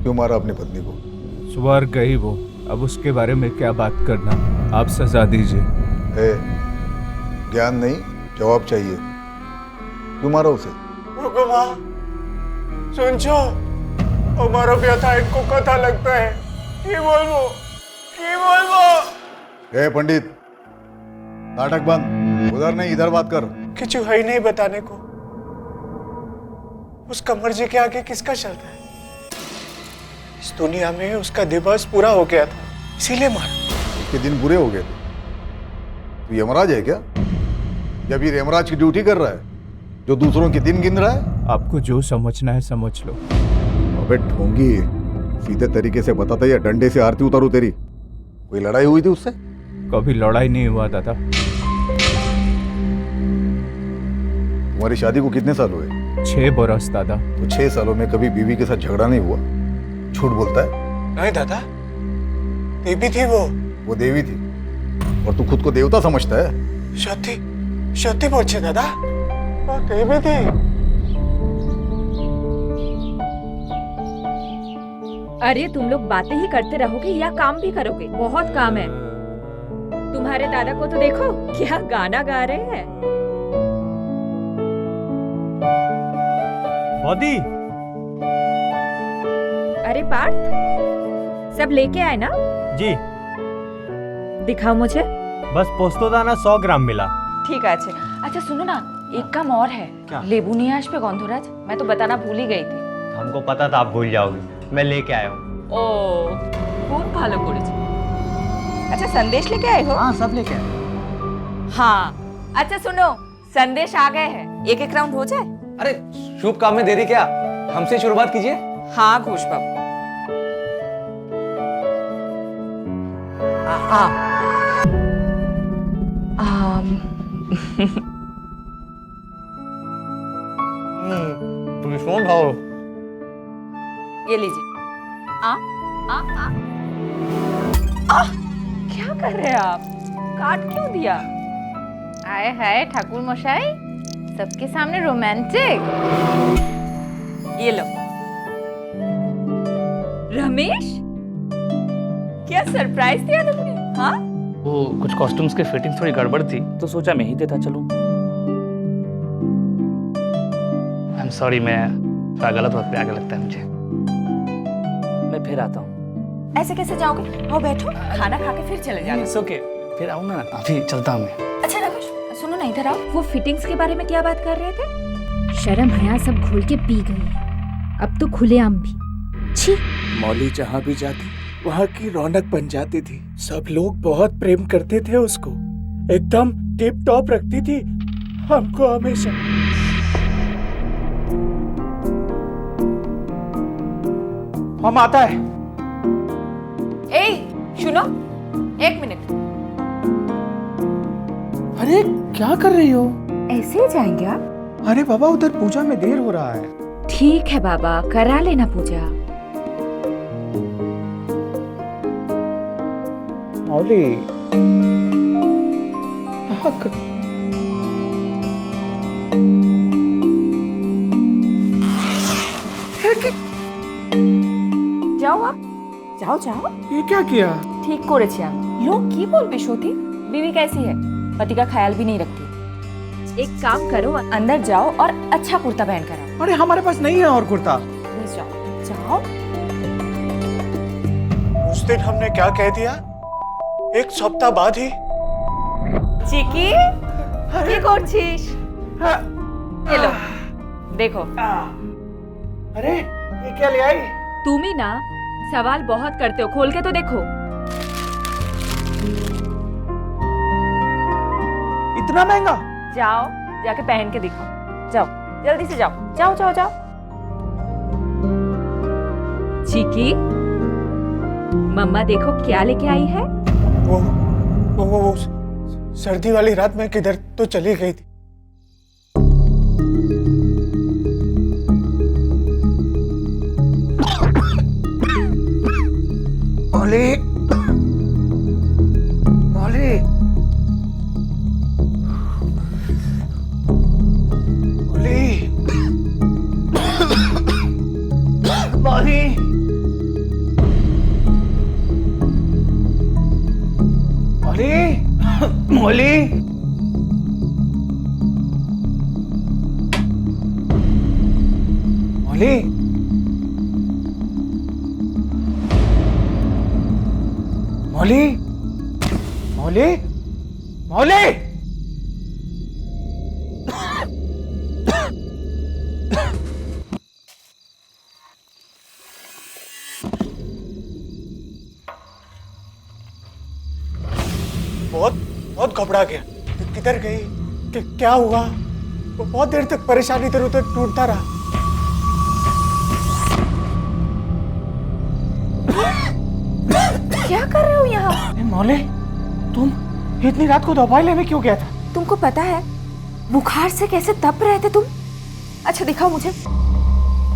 क्यों मारा अपनी पत्नी को? स्वर्ग गई वो, अब उसके बारे में क्या बात करना, आप सजा दीजिए। ज्ञान नहीं, जवाब चाहिए। क्यों मारा उसे? भगवान, सुन छो, हमारा व्यथा इनको कथा लगता है। की बोलबो? ए पंडित, नाटक बंद, उधर नहीं इधर बात कर। किचु है ही नहीं बताने को। उसका मर्जी के आगे किसका चलता है? इस दुनिया में उसका दिवस पूरा हो गया था, इसीलिए मारा। उसके दिन बुरे हो गए थे। तू यमराज है क्या? जब ये यमराज की ड्यूटी कर रहा है, जो दूसरों के दिन गिन रहा है। आपको जो समझना है समझ लो। अबे ढोंगी, सीधे तरीके से बताता या डंडे से आरती उतारू तेरी? कोई लड़ाई हुई थी उससे? कभी लड़ाई नहीं हुआ दादा। तुम्हारी शादी को कितने साल हुए? 6 बरस दादा। तो 6 सालों में कभी बीवी के साथ झगड़ा नहीं हुआ? झूठ बोलता है? नहीं दादा, देवी थी वो देवी थी और तू खुद को देवता समझता है? सत्य बोलছে दादा, वो देवी थी। अरे तुम लोग बातें ही करते रहोगे या काम भी करोगे? बहुत काम है। तुम्हारे दादा को तो देखो, क्या गाना गा रहे हैं। बॉडी। अरे पार्थ, सब लेके आए ना? जी। दिखाओ मुझे। बस पोस्तोदाना 100 ग्राम मिला। ठीक है। अच्छा सुनो ना, एक काम और है। क्या? लेबू नहीं है आज पे गंधराज, मैं तो बताना भूल ही गई थी। हमको पता था आप भूल जाओगे, मैं लेके आया हूँ। ओ, खूब भालो करेছে। अच्छा संदेश लेके आए हो? हाँ सब लेके आए। हाँ अच्छा सुनो, संदेश आ गए हैं, एक राउंड हो जाए। अरे शुभ काम में देरी क्या, हमसे शुरुआत कीजिए। हाँ घोष बाबू। ये लीजिए। क्या कर रहे हैं आप? काट क्यों दिया? आए हाय ठाकुर मशाई, सबके सामने रोमांटिक। ये लो। रमेश, क्या सरप्राइज दिया तुमने? हाँ, वो कुछ कॉस्ट्यूम्स के फिटिंग थोड़ी गड़बड़ थी तो सोचा मैं ही देता चलूं। आई एम सॉरी, मैं थोड़ा गलत वक्त पे आगे लगता है मुझे। मैं फिर आता हूँ। ऐसे कैसे जाओगे? आओ बैठो, खाना खा के फिर चले जाना। इट्स ओके, फिर आऊँ ना, अभी चलता हूँ मैं। अच्छा रमेश, सुनो ना, इधर आओ। वो फिटिंग्स के बारे में क्या बात कर रहे थे? शर्म हया सब घोल के पी गई है, अब तो खुलेआम भी। छी। मौली जहाँ भी जाती वहाँ की रौनक बन जाती थी। सब लोग बहुत प्रेम करते थे उसको, एकदम टिप टॉप रखती थी हमको हमेशा। हम आता है। ए, सुनो, एक मिनट। अरे क्या कर रही हो? ऐसे ही जाएंगे आप? अरे बाबा, उधर पूजा में देर हो रहा है। ठीक है बाबा, करा लेना पूजा। मौली, যাও আপ, যাও যাও। ये क्या किया? ठीक করেছি আমি। लोग की बोलबे श्रुति? बीवी कैसी है? पति का ख्याल भी नहीं रखती। एक काम करो, अंदर जाओ और अच्छा कुर्ता पहन कर आओ। अरे हमारे पास नहीं है और कुर्ता। प्लीज जाओ, जाओ। उस दिन हमने क्या कह दिया? एक सप्ताह बाद ही। চিকি, কি করছিস? এলো, देखो। अरे ये क्या ले आई? तुम ही ना सवाल बहुत करते हो, खोल के तो देखो। इतना महंगा? जाओ, जाके पहन के दिखाओ। जाओ, जल्दी से जाओ, जाओ जाओ जाओ। चिकी, मम्मा देखो क्या लेके आई है। वो सर्दी वाली रात में किधर तो चली गई थी। मौली, मौली, मौली, मौली, मौली, मौली, मौली, मौली, मौली। बहुत घबरा गया। किधर गई? क्या हुआ? वो बहुत देर तक परेशान इधर उधर ढूंढता रहा। क्या कर रहे हो यहाँ? मौली, तुम इतनी रात को दवाई लेने क्यों गया था? तुमको पता है बुखार से कैसे तप रहे थे तुम? अच्छा दिखाओ मुझे।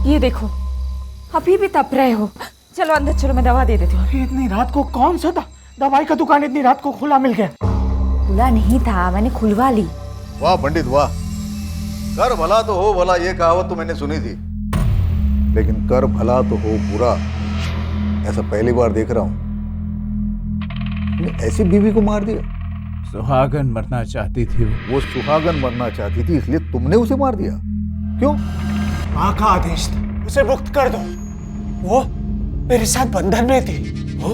ये देखो, अभी भी तप रहे हो। चलो अंदर चलो, मैं दवा दे देती हूँ। इतनी रात को कौन सा दवाई का दुकान इतनी रात को खुला मिल गया? खुला नहीं था, मैंने खुलवा ली। वाह पंडित वाह, कर भला तो हो भला, ये कहावत तो मैंने सुनी थी, लेकिन कर भला तो हो बुरा ऐसा पहली बार देख रहा हूं। ऐसी बीवी को मार दिया? सुहागन मरना चाहती थी वो सुहागन मरना चाहती थी, इसलिए तुमने उसे मार दिया? क्यों? माँ का आदेश था, उसे मुक्त कर दो। वो मेरे साथ बंधन में थी। वो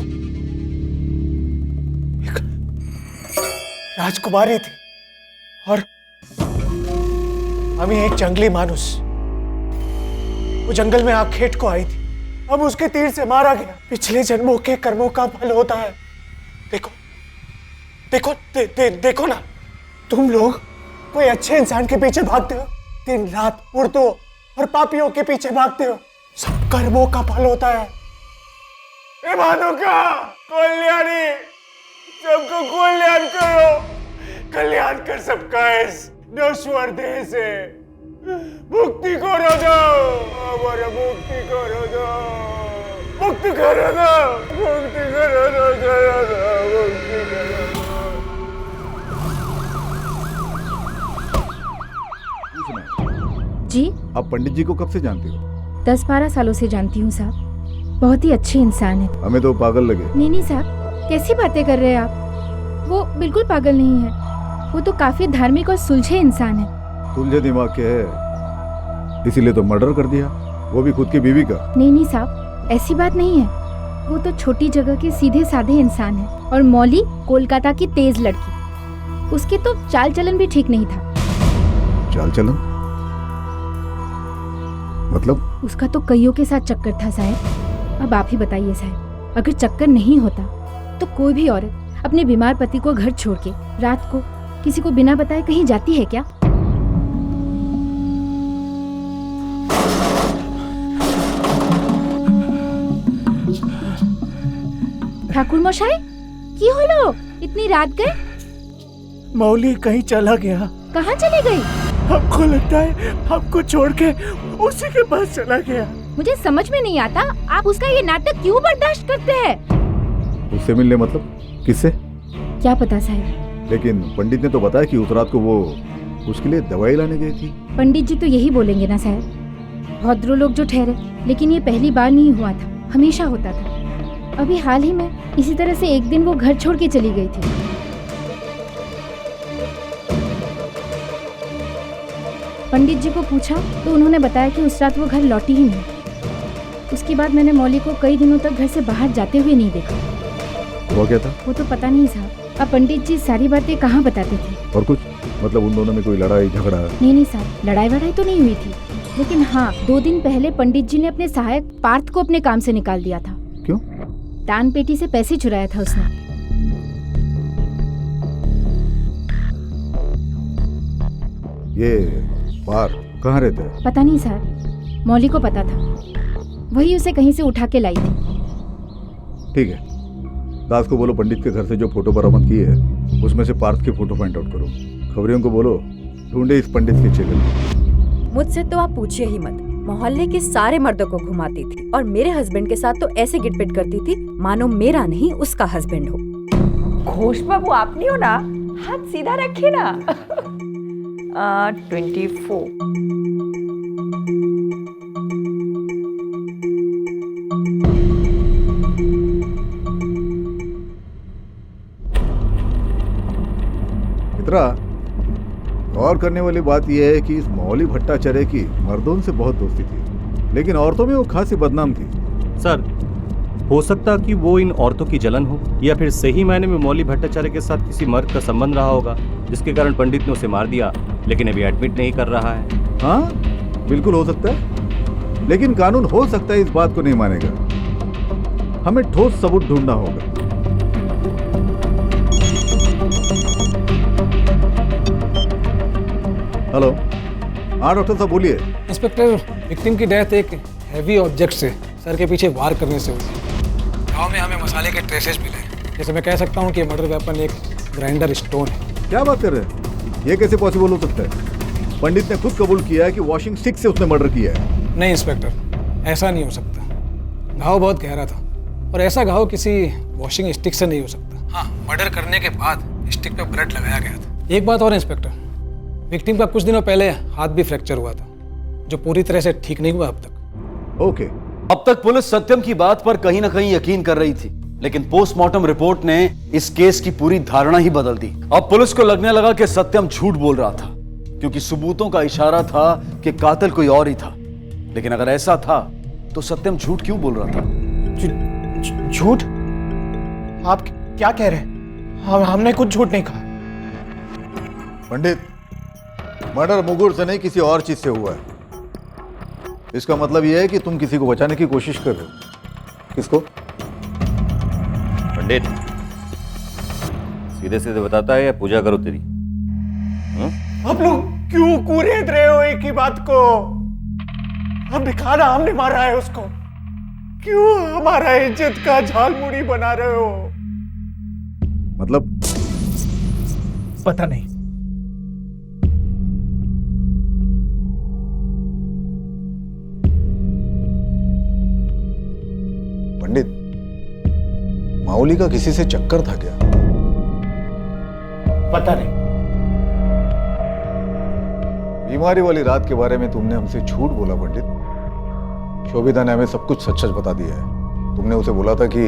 एक राजकुमारी थी और अमी एक जंगली मानुस। वो जंगल में आग खेत को आई थी, अब उसके तीर से मारा गया। पिछले जन्मों के कर्मों का फल होता है। देखो देखो देखो ना, तुम लोग कोई अच्छे इंसान के पीछे भागते हो, दिन रात उड़तो और पापियों के पीछे भागते हो। सब कर्मों का फल होता है। हे भानुका, कल्याणी, सबको कल्याण करो, कल्याण कर सबका इस नश्वर देह से। मुक्ति करो दो, हमारा मुक्ति करो दो, मुक्ति करो दो, मुक्ति करो दो, करो दो, मुक्ति करो दो। जी, आप पंडित जी को कब से जानते हो? 10-12 सालों से जानती हूँ साहब। बहुत ही अच्छे इंसान है। हमें तो पागल लगे। नहीं साहब, कैसी बातें कर रहे हैं आप? वो बिल्कुल पागल नहीं है। वो तो काफी धार्मिक और सुलझे इंसान है। सुलझे दिमाग के है, इसीलिए तो मर्डर कर दिया, वो भी खुद की बीवी का। नहीं साहब, ऐसी बात नहीं है। वो तो छोटी जगह के सीधे साधे इंसान है। और मौली कोलकाता की तेज लड़की, उसके तो चाल चलन भी ठीक नहीं था। चाल चलन मतलब? उसका तो कईयों के साथ चक्कर था साहब। अब आप ही बताइए साहब, अगर चक्कर नहीं होता तो कोई भी औरत अपने बीमार पति को घर छोड़ के रात को किसी को बिना बताए कहीं जाती है क्या? ठाकुर मशाई, की होलो? इतनी रात गए? मौली कहीं चला गया। कहाँ चले गई? हमको लगता है हमको छोड़ के उसी के पास चला गया। मुझे समझ में नहीं आता, आप उसका ये नाटक क्यों बर्दाश्त करते हैं? उससे मिलने मतलब किससे? क्या पता साहब। लेकिन पंडित ने तो बताया कि उस रात को वो उसके लिए दवाई लाने गई थी। पंडित जी तो यही बोलेंगे ना साहब। भद्रों लोग जो ठहरे, लेकिन ये पहली बार नहीं हुआ था, हमेशा होता था। अभी हाल ही में इसी तरह से एक दिन वो घर छोड़ के चली गई थी। पंडित जी को पूछा तो उन्होंने बताया कि उस रात वो घर लौटी ही नहीं। उसके बाद मैंने मौली को कई दिनों तक घर से बाहर जाते हुए नहीं देखा। वो क्या था? वो तो पता नहीं साहब। अब पंडित जी सारी बातें कहाँ बताते थे? और कुछ मतलब उन दोनों में कोई लड़ाई झगड़ा? नहीं साहब, लड़ाई वड़ाई तो नहीं हुई थी। लेकिन हाँ, 2 दिन पहले पंडित जी ने अपने सहायक पार्थ को अपने काम से निकाल दिया था। क्यों? दान पेटी से पैसे चुराया था उसने। ये पार्थ कहाँ रहता है? पता नहीं साहब, मौली को पता था। वही उसे कहीं से उठा के लाई थी। ठीक है, दास को बोलो पंडित के घर से जो फोटो बरामद की है उसमें से पार्थ की फोटो फाइंड आउट करो। खबरियों को बोलो ढूंढे इस पंडित की चेहरे। मुझसे तो आप पूछिए ही मत। मोहल्ले के सारे मर्दों को घुमाती थी और मेरे हस्बैंड के साथ तो ऐसे गिटपिट करती थी मानो मेरा नहीं उसका हस्बैंड हो। घोष बाबू आप नहीं हो ना? हाथ सीधा रखिए ना। 24। मित्रा, गौर करने वाली बात यह है कि इस मौली भट्टाचार्य की मर्दों से बहुत दोस्ती थी, लेकिन औरतों में वो खासी बदनाम थी। सर, हो सकता कि वो इन औरतों की जलन हो, या फिर सही मायने में मौली भट्टाचार्य के साथ किसी मर्द का संबंध रहा होगा, जिसके कारण पंडित ने उसे मार दिया, लेकिन अभी एडमिट नहीं कर रहा है। हाँ, बिल्कुल हो सकता है, लेकिन कानून हो सकता है इस बात को नहीं मानेगा। हमें ठोस सबूत ढूंढना होगा। हेलो, हाँ डॉक्टर साहब बोलिए। इंस्पेक्टर, विक्टिम की डेथ एक हैवी ऑब्जेक्ट से सर के पीछे वार करने से हुई। गांव में हमें मसाले के ट्रेसेस मिले। जैसे मैं कह सकता हूँ कि मर्डर वेपन एक ग्राइंडर स्टोन है। क्या बात कर रहे हैं? ये कैसे पॉसिबल हो सकता है? पंडित ने खुद कबूल किया है कि वॉशिंग स्टिक से उसने मर्डर किया है। नहीं इंस्पेक्टर, ऐसा नहीं हो सकता। घाव बहुत गहरा था और ऐसा घाव किसी वॉशिंग स्टिक से नहीं हो सकता। हाँ, मर्डर करने के बाद स्टिक पे ब्लड लगाया गया था। एक बात और इंस्पेक्टर, विक्टिम का कुछ दिनों पहले हाथ भी फ्रैक्चर हुआ था, जो पूरी तरह से ठीक नहीं हुआ अब तक। ओके। अब तक पुलिस सत्यम की बात पर कहीं ना कहीं यकीन कर रही थी, लेकिन पोस्टमार्टम रिपोर्ट ने इस केस की पूरी धारणा ही बदल दी। अब पुलिस को लगने लगा कि सत्यम झूठ बोल रहा था, क्योंकि सबूतों का इशारा था कि कातिल कोई और ही था। लेकिन अगर ऐसा था तो सत्यम झूठ क्यों बोल रहा था? झूठ? आप क्या कह रहे हैं? हमने कुछ झूठ नहीं कहा। पंडित, मर्डर मुगुर से नहीं किसी और चीज से हुआ है। इसका मतलब यह है कि तुम किसी को बचाने की कोशिश कर रहे हो। किसको? पंडित, सीधे सीधे बताता है या पूजा करो तेरी? आप लोग क्यों कुरेद रहे हो एक ही बात को? अब दिखाना हमने मारा है उसको। क्यों हमारा इज्जत का झालमुड़ी बना रहे हो? मतलब? पता नहीं। पंडित, माउली का किसी से चक्कर था क्या? पता नहीं। बीमारी वाली रात के बारे में तुमने हमसे झूठ बोला पंडित। शोभिता ने हमें सब कुछ सच सच बता दिया है। तुमने उसे बोला था कि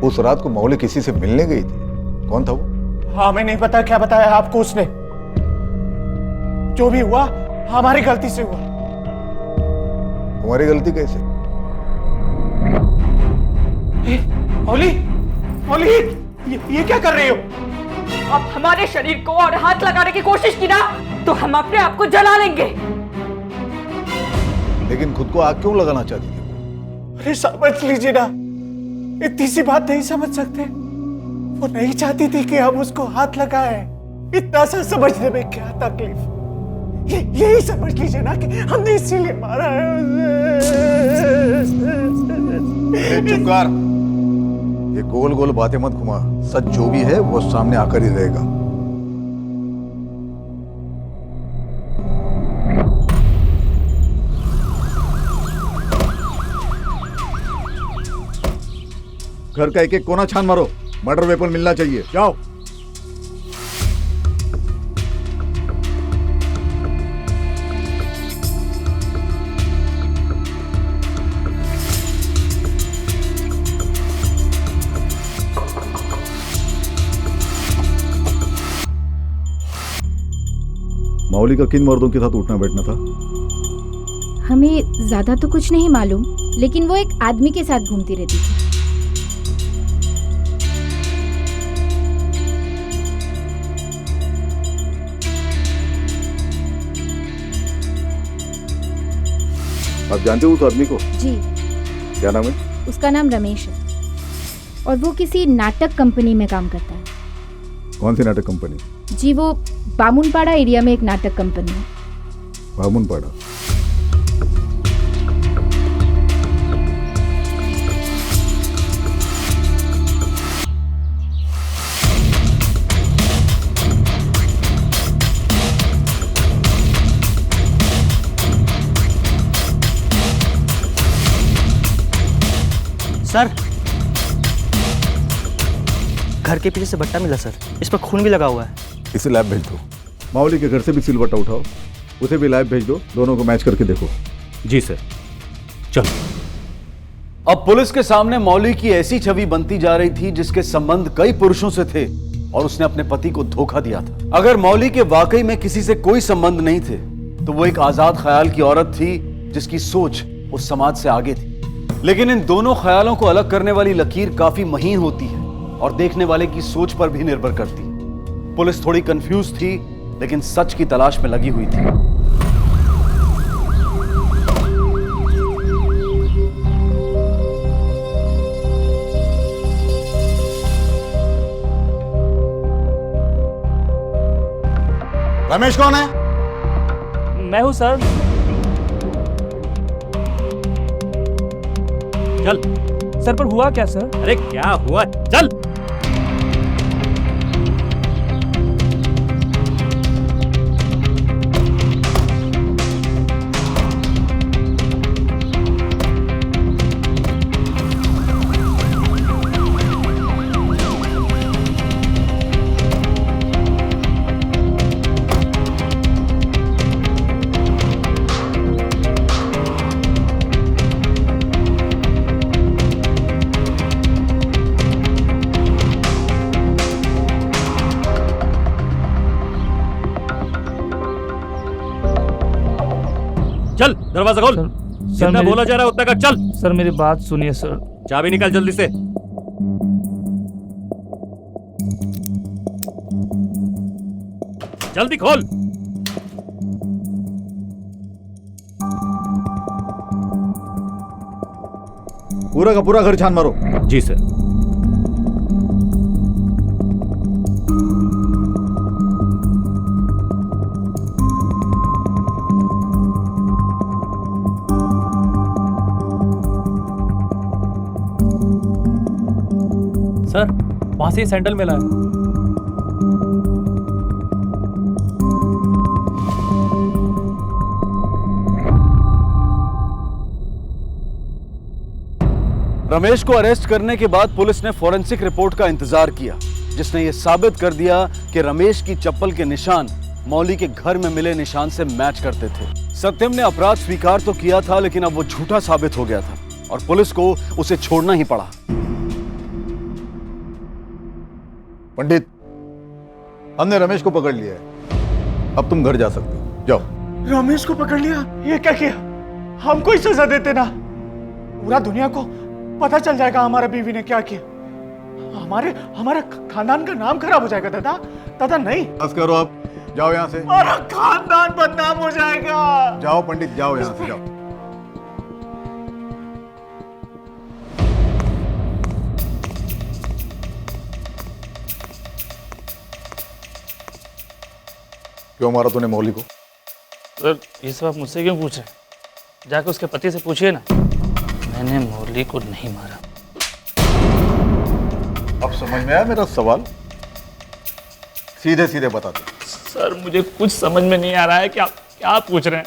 उस रात को मौली किसी से मिलने गई थी। कौन था वो? हाँ, हमें नहीं पता क्या बताया आपको उसने। जो भी हुआ हमारी गलती से हुआ। तुम्हारी गलती कैसे? मौली, मौली, ये क्या कर रही हो? अब हमारे शरीर को और हाथ लगाने की कोशिश की ना तो हम अपने आप को जला लेंगे। लेकिन खुद को आग क्यों लगाना चाहती थी? अरे समझ लीजिए ना, इतनी सी बात नहीं समझ सकते। वो नहीं चाहती थी कि हम उसको हाथ लगाएं। इतना सा समझने में क्या तकलीफ? यही समझ लीजिए ना कि हमने इसीलिए मारा है उसे। चुप कर। ये गोल गोल बातें मत घुमा। सच जो भी है वो सामने आकर ही रहेगा। घर का एक एक कोना छान मारो। मर्डर वेपन मिलना चाहिए। जाओ। मौली का किन मर्दों के साथ उठना बैठना था? हमें ज्यादा तो कुछ नहीं मालूम, लेकिन वो एक आदमी के साथ घूमती रहती थी। आप जानते हो उस आदमी को? जी। क्या नाम है? उसका नाम रमेश है और वो किसी नाटक कंपनी में काम करता है। कौन सी नाटक कंपनी? जी, वो बामुनपाड़ा एरिया में एक नाटक कंपनी है। बामुनपाड़ा? सर, घर के पीछे से भट्टा मिला सर, इस पर खून भी लगा हुआ है। इसे लैब भेज दो। मौली के घर से भी सिलवट्टा उठाओ, उसे भी लैब भेज दो। दोनों को मैच करके देखो। जी सर। चलो। अब पुलिस के सामने मौली की ऐसी छवि बनती जा रही थी जिसके संबंध कई पुरुषों से थे और उसने अपने पति को धोखा दिया था। अगर मौली के वाकई में किसी से कोई संबंध नहीं थे तो वो एक आजाद ख्याल की औरत थी जिसकी सोच उस समाज से आगे थी। लेकिन इन दोनों ख्यालों को अलग करने वाली लकीर काफी महीन होती है और देखने वाले की सोच पर भी निर्भर करती है। पुलिस थोड़ी कंफ्यूज थी लेकिन सच की तलाश में लगी हुई थी। रमेश कौन है? मैं हूं सर। चल। सर, पर हुआ क्या सर? अरे क्या हुआ? चल। चल, दरवाजा खोल। जितना बोला जा रहा है उतना कर। चल। सर, मेरी बात सुनिए सर। चाबी निकाल जल्दी से। जल्दी खोल। पूरा का पूरा घर छान मारो। जी सर। सर, वहां से सैंडल मिला है। रमेश को अरेस्ट करने के बाद पुलिस ने फॉरेंसिक रिपोर्ट का इंतजार किया जिसने यह साबित कर दिया कि रमेश की चप्पल के निशान मौली के घर में मिले निशान से मैच करते थे। सत्यम ने अपराध स्वीकार तो किया था, लेकिन अब वो झूठा साबित हो गया था और पुलिस को उसे छोड़ना ही पड़ा। पंडित, हमने रमेश को पकड़ लिया है, अब तुम घर जा सकते हो, जाओ। रमेश को पकड़ लिया? ये क्या किया? हमको ही सजा देते ना, पूरा दुनिया को पता चल जाएगा हमारा बीवी ने क्या किया। हमारे खानदान का नाम खराब हो जाएगा। दादा दादा नहीं, बस करो, अब जाओ यहाँ से। हमारा खानदान बदनाम हो जाएगा। जाओ पंडित, जाओ यहाँ से, जाओ। क्यों मारा तूने मौली को? सर ये सब आप मुझसे क्यों पूछ रहे हैं? जाकर उसके पति से पूछिए ना। मैंने मौली को नहीं मारा। अब समझ में आया मेरा सवाल? सीधे सीधे बता दे। सर मुझे कुछ समझ में नहीं आ रहा है कि आप क्या पूछ रहे हैं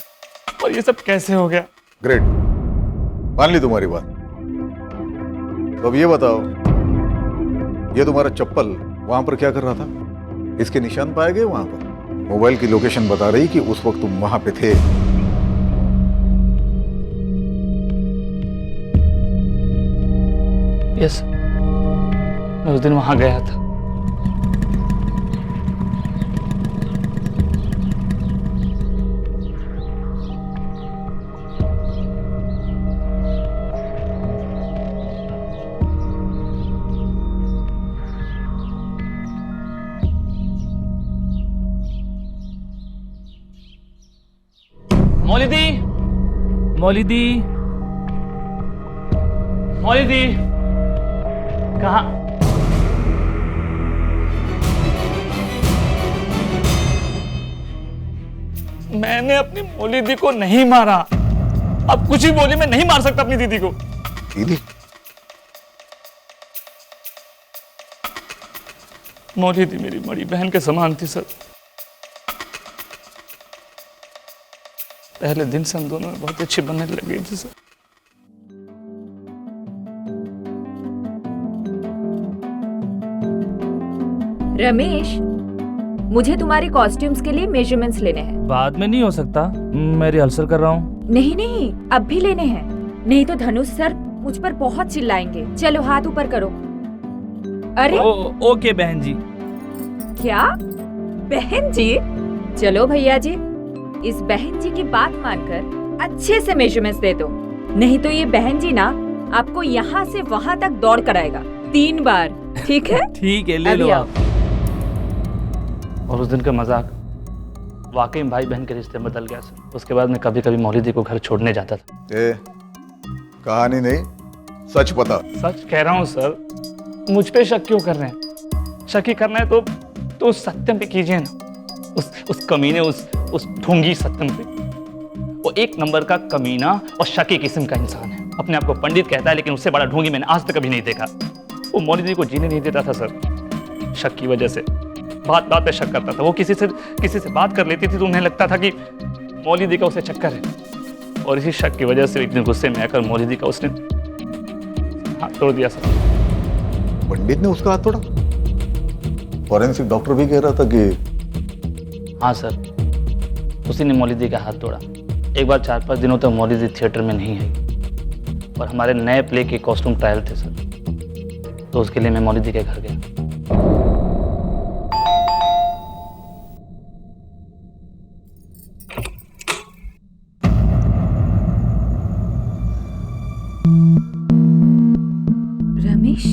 और ये सब कैसे हो गया। ग्रेट, मान ली तुम्हारी बात। तो अब ये बताओ, ये तुम्हारा चप्पल वहां पर क्या कर रहा था? इसके निशान पाए गए वहां पर? मोबाइल की लोकेशन बता रही कि उस वक्त तुम वहां पे थे। यस, मैं उस दिन वहां गया था। मौलिदी, मौलिदी, मौलिदी, कहाँ? मैंने अपनी मौलिदी को नहीं मारा। अब कुछ ही बोली, मैं नहीं मार सकता अपनी दीदी को। दीदी? मौलिदी मेरी बड़ी बहन के समान थी सर। पहले दिन से हम दोनों में बहुत अच्छी बनने लग गई थी सर। रमेश, मुझे तुम्हारे कॉस्ट्यूम्स के लिए मेजरमेंट्स लेने हैं। बाद में नहीं हो सकता, मैं रिहर्सल कर रहा हूँ। नहीं नहीं, अब भी लेने हैं, नहीं तो धनुष सर मुझ पर बहुत चिल्लाएंगे। चलो हाथ ऊपर करो। अरे ओके बहन जी। क्या बहन जी? चलो भैया जी, इस बहन जी की बात मानकर अच्छे से मेजरमेंट्स दे दो, नहीं तो ये बहन जी ना आपको यहाँ से वहाँ तक दौड़ कराएगा 3 बार। ठीक है? ठीक है, ले लो आप। और उस दिन का मजाक वाकई भाई बहन के रिश्ते में बदल गया सर। उसके बाद मैं कभी कभी मौलिदी को घर छोड़ने जाता था। कहानी नहीं, सच बता। सच कह रहा हूँ सर। मुझ पे शक क्यों कर रहे हैं? शक ही करना है तो उस सत्यम पे कीजिए ना। उस कमीने, उस ढोंगी सत्यम पे। वो एक नंबर का कमीना और शकी किस्म का इंसान है। अपने आप को पंडित कहता है, लेकिन उससे बड़ा ढोंगी मैंने आज तक कभी नहीं देखा। वो मौलिदी को जीने नहीं देता था सर, शक की वजह से। बात पे शक करता था। वो किसी से बात कर लेती थी तो उन्हें लगता था कि मौलिदी का उसे चक्कर है, और इसी शक की वजह से एक दिन गुस्से में आकर मौलिदी का उसने हाथ तोड़ दिया सर। पंडित ने उसका हाथ तोड़ा? फॉरेंसिक डॉक्टर भी कह रहा था कि हाँ सर, उसी ने मौलिदी का हाथ तोड़ा। एक बार 4-5 दिनों तक मौलिदी थिएटर में नहीं आई और हमारे नए प्ले के कॉस्ट्यूम ट्रायल थे सर, तो उसके लिए मैं मौलिदी के घर गया। रमेश,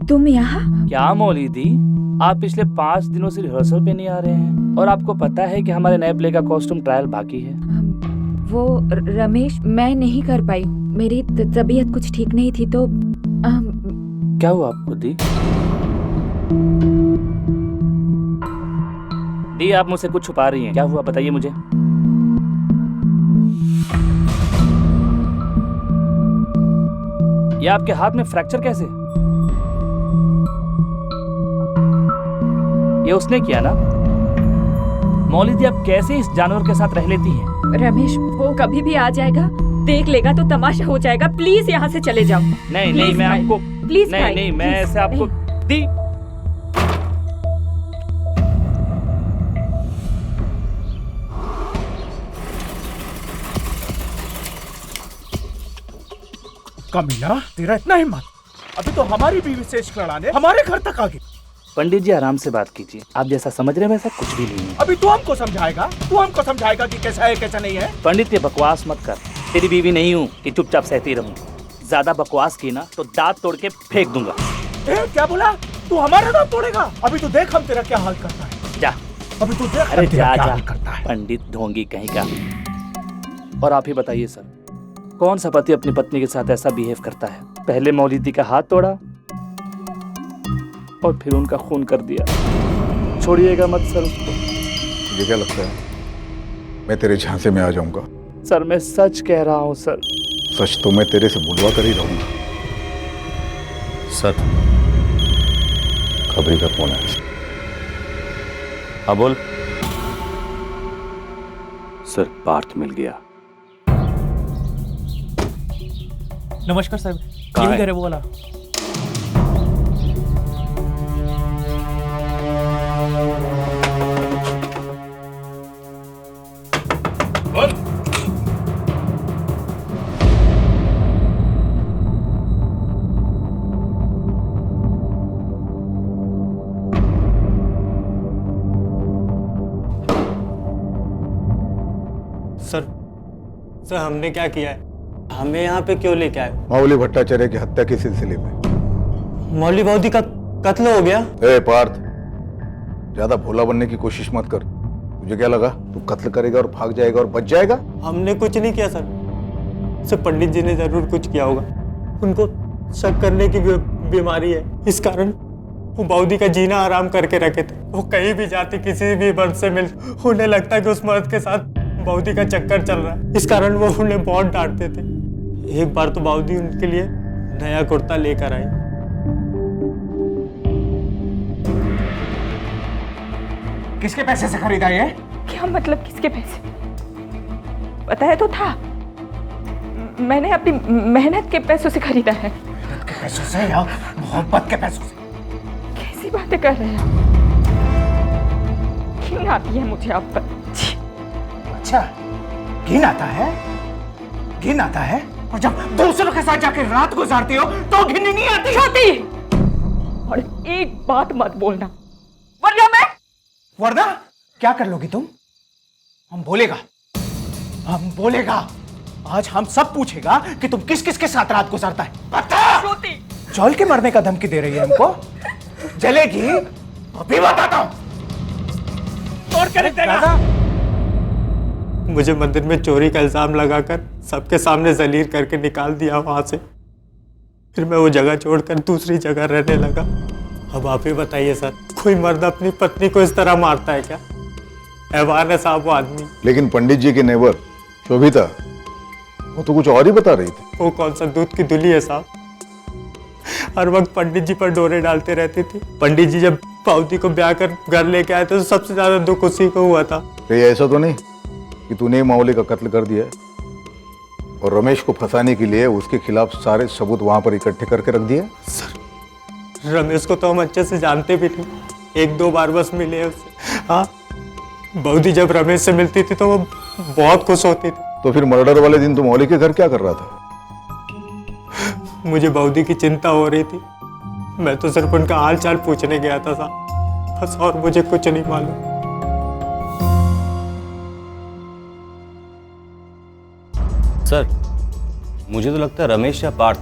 तुम यहाँ? क्या मौलिदी, आप पिछले 5 दिनों से रिहर्सल पे नहीं आ रहे हैं और आपको पता है कि हमारे नए प्ले का कॉस्ट्यूम ट्रायल बाकी है। वो रमेश, मैं नहीं कर पाई। मेरी तबीयत कुछ ठीक नहीं थी तो क्या हुआ आपको दी? दी, आप मुझसे कुछ छुपा रही हैं। क्या हुआ बताइए मुझे। ये आपके हाथ में फ्रैक्चर कैसे? ये उसने किया ना? मौलिदी, आप कैसे इस जानवर के साथ रह लेती हैं? रमेश, वो कभी भी आ जाएगा, देख लेगा तो तमाशा हो जाएगा। प्लीज यहाँ से चले जाओ। नहीं, मैं आपको प्लीज नहीं, मैं ऐसे आपको दी। कमीना, तेरा इतना हिम्मत? अभी तो हमारी बीवी से इश्क लड़ाने हमारे घर तक आ गई। पंडित जी आराम से बात कीजिए, आप जैसा समझ रहे हैं वैसा कुछ भी नहीं है। अभी तू हमको समझाएगा कि कैसा है कैसा नहीं है। पंडित ये बकवास मत कर, तेरी बीवी नहीं हूँ कि चुपचाप सहती रहूं। ज्यादा बकवास की ना तो दांत तोड़ के फेंक दूंगा। क्या बोला? तू हमारा दांत तोड़ेगा? अभी तो देख हम तेरा क्या हाल करता है। जा, अभी तू देख अरे हम तेरा जा क्या जा, हाल करता है। पंडित ढोंगी कहीं का। और आप ही बताइए सर, कौन सा पति अपनी पत्नी के साथ ऐसा बिहेव करता है? पहले मौलिदी का हाथ तोड़ा और फिर उनका खून कर दिया। छोड़िएगा मत सर उसको। मुझे क्या लगता है मैं तेरे झांसे में आ जाऊंगा? सर मैं सच कह रहा हूँ सर। सच तो मैं तेरे से बुलवा कर ही रहूंगा। सर खबरी का फोन है। हाँ बोल। सर पार्थ मिल गया। नमस्कार साहब, कहाँ है? घर है वो वाला? सर हमने क्या किया है? हमें यहाँ पे क्यों लेके आए? मौली भट्टाचार्य की हत्या के सिलसिले में। मौली बौदी का कत्ल हो गया? ए पार्थ, ज्यादा भोला बनने की कोशिश मत कर। तुझे क्या लगा तू कत्ल करेगा और भाग जाएगा और बच जाएगा? हमने कुछ नहीं किया सर पंडित जी ने जरूर कुछ किया होगा। उनको शक करने की बीमारी है, इस कारण वो बौदी का जीना आराम करके रखे थे। वो कहीं भी जाती, किसी भी मर्द से मिल, उन्हें लगता है कि उस मर्द के साथ बौदी का चक्कर चल रहा है। इस कारण वो उन्हें बहुत डांटते थे। एक बार तो बौदी उनके लिए नया कुर्ता लेकर आई। किसके पैसे से खरीदा ये? क्या मतलब किसके पैसे? बताया तो था, मैंने अपनी मेहनत के पैसों से खरीदा है। मेहनत के पैसों से या मोहब्बत के पैसों से? कैसी बातें कर रहे हैं? घिन आती है मुझे आप पर। अच्छा, घिन आता है? घिन आता है? और जब दूसरों के साथ जाकर रात गुजारती हो तो घिन नहीं आती? छोटी, और एक बात मत बोलना वरना मैं। वरना क्या कर लोगी तुम? हम बोलेगा। आज हम सब पूछेगा कि तुम किस किस के साथ रात गुजारता है। बता! छोटी, जल के मरने का धमकी दे रही है हमको? जलेगी? अभी बताता हूं। तोड़ के रख देगा। मुझे मंदिर में चोरी का इल्जाम लगाकर सबके सामने जलील करके निकाल दिया वहां से। फिर मैं वो जगह छोड़कर दूसरी जगह रहने लगा। अब आप ही बताइए सर, कोई मर्द अपनी पत्नी को इस तरह मारता है क्या? हैवान है साहब वो आदमी। लेकिन पंडित जी की नेबर शोभिता, वो तो कुछ और ही बता रही थी। वो कौन सा दूध की दुली है साहब, हर वक्त पंडित जी पर डोरे डालते रहती थी। पंडित जी जब पावती को ब्याह कर घर लेके आए थे तो सबसे ज्यादा दुख उसी को हुआ था। कहीं ऐसा तो नहीं कि तूने मौली का कत्ल कर दिया है और रमेश को फंसाने के लिए उसके खिलाफ सारे सबूत वहां पर इकट्ठे करके रख दिए? सर रमेश को तो हम अच्छे से जानते भी नहीं, एक दो बार बस मिले उससे। हाँ, बौदी जब रमेश से मिलती थी तो वो बहुत खुश होती थी। तो फिर मर्डर वाले दिन तू मौली के घर क्या कर रहा था? मुझे बौदी की चिंता हो रही थी, मैं तो सिर्फ उनका हाल चाल पूछने गया था साहब, बस और मुझे कुछ नहीं मालूम। सर मुझे तो लगता है रमेश या पार्थ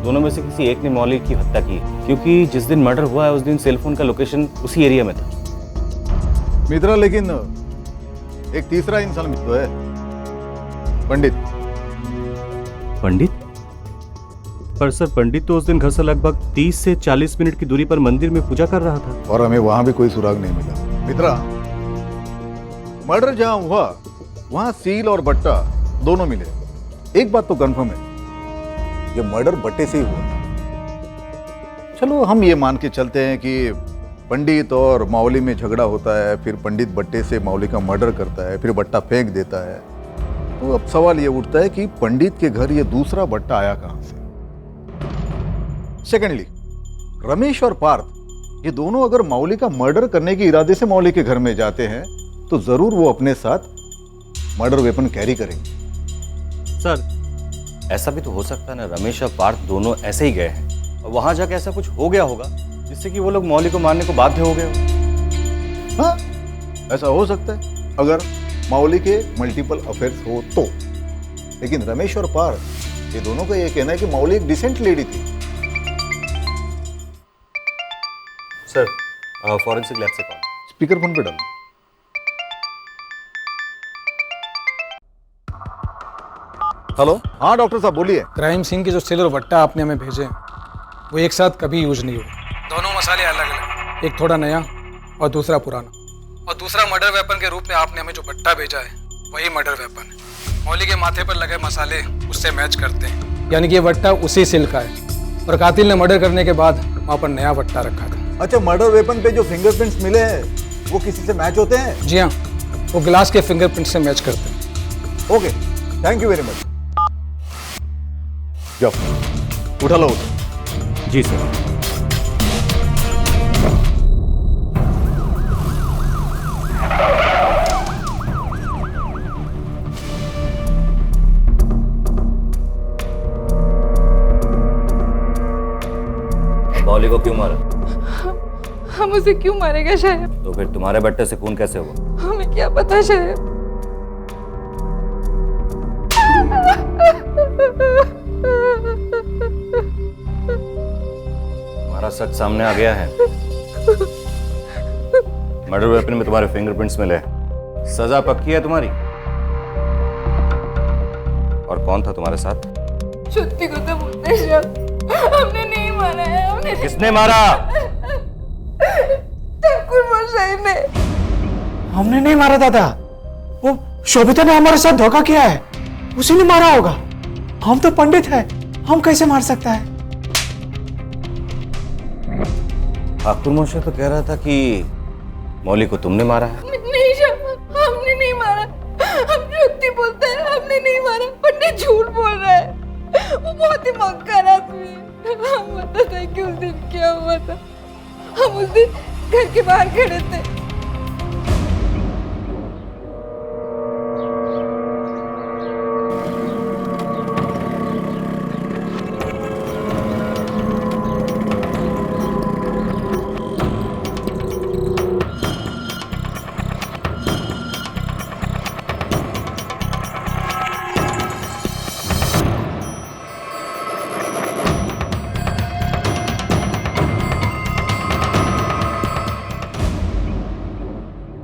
दोनों में से किसी एक ने मौली की हत्या की है, क्योंकि जिस दिन मर्डर हुआ है उस दिन सेलफोन का लोकेशन उसी एरिया में था। मित्रा, लेकिन एक तीसरा इंसान भी तो है, पंडित। पंडित? पर सर पंडित तो उस दिन घर से लगभग 30 से 40 मिनट की दूरी पर मंदिर में पूजा कर रहा था और हमें वहां भी कोई सुराग नहीं मिला। मित्रा, मर्डर जहां हुआ वहां सील और बट्टा दोनों मिले। एक बात तो कंफर्म है, ये मर्डर बट्टे से ही हुआ। चलो हम ये मान के चलते हैं कि पंडित और मौली में झगड़ा होता है, फिर पंडित बट्टे से मौली का मर्डर करता है, फिर बट्टा फेंक देता है। तो अब सवाल ये उठता है कि पंडित के घर ये दूसरा बट्टा आया कहां से? सेकेंडली, रमेश और पार्थ ये दोनों अगर मौली का मर्डर करने के इरादे से मौली के घर में जाते हैं तो जरूर वो अपने साथ मर्डर वेपन कैरी करेंगे। सर ऐसा भी तो हो सकता है ना, रमेश और पार्थ दोनों ऐसे ही गए हैं और वहां जाके ऐसा कुछ हो गया होगा जिससे कि वो लोग मौली को मारने को बाध्य हो गए हो। हाँ, ऐसा हो सकता है अगर मौली के मल्टीपल अफेयर्स हो तो। लेकिन रमेश और पार्थ ये दोनों का ये कहना है कि मौली एक डिसेंट लेडी थी। सर, फॉरेंसिक लैब से कॉल। स्पीकर फोन पे डालो। हेलो, हाँ डॉक्टर साहब बोलिए। क्राइम सीन के जो सेल और वट्टा आपने हमें भेजे वो एक साथ कभी यूज नहीं हुए। दोनों मसाले अलग अलग, एक थोड़ा नया और दूसरा पुराना। और दूसरा मर्डर वेपन के रूप में आपने हमें जो वट्टा भेजा है वही मर्डर वेपन है। मौली के माथे पर लगे मसाले उससे मैच करते हैं, यानी कि ये वट्टा उसी सेल का है और कातिल ने मर्डर करने के बाद वहाँ पर नया वट्टा रखा था। अच्छा, मर्डर वेपन पे जो फिंगरप्रिंट्स मिले हैं वो किसी से मैच होते हैं? जी हाँ, वो ग्लास के फिंगरप्रिंट से मैच करते हैं। Okay, thank you very much. जाओ, उठा लो। जी सर। मौली को क्यों मारा? हम उसे क्यों मारेगा शायद? तो फिर तुम्हारे बट्टे से खून कैसे हुआ? हमें क्या पता शायद। हमारा सच सामने आ गया है। मर्डर वेपन में तुम्हारे फिंगरप्रिंट्स मिले, सजा पक्की है तुम्हारी। और कौन था तुम्हारे साथ? सत्य को तो बोलते हमने नहीं मारा है। हमने किसने मारा? ठाकुर मशाई ने। हमने नहीं मारा दादा, वो शोभिता ने हमारे साथ धोखा किया है, उसी ने मारा होगा। हम तो पंडित हैं, हम कैसे मार सकता है? ठाकुर मोशे तो कह रहा था कि मौली को तुमने मारा है। नहीं शाह, हमने नहीं मारा। हम सत्य बोलते हैं, हमने नहीं मारा। पंडित झूठ बोल रहा है, वो बहुत ही मक्कार आदमी है। हम बताते हैं कि उस दिन क्या हुआ था। हम उस दिन घर के बाहर खड़े थे।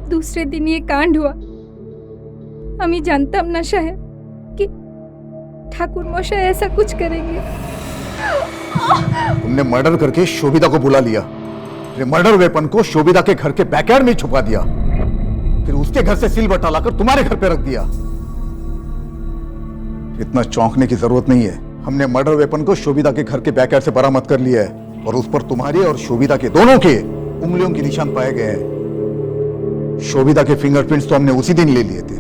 दूसरे दिन ये कांड हुआ। हम ही जानता ना शायद कि ठाकुर मोशा ऐसा कुछ करेंगे। तुमने मर्डर करके शोभिता को बुला लिया, फिर मर्डर वेपन को शोभिता के घर के बैकयार्ड में छुपा दिया, फिर उसके घर से सिल बटा लाकर तुम्हारे घर पे रख दिया। इतना चौंकने की जरूरत नहीं है। हमने मर्डर वेपन को शोभिता के घर के बैकयार्ड से बरामद कर लिया है और उस पर तुम्हारी और शोभिता के दोनों के उंगलियों के निशान पाए गए हैं। शोभिता के फिंगरप्रिंट्स तो हमने उसी दिन ले लिए थे।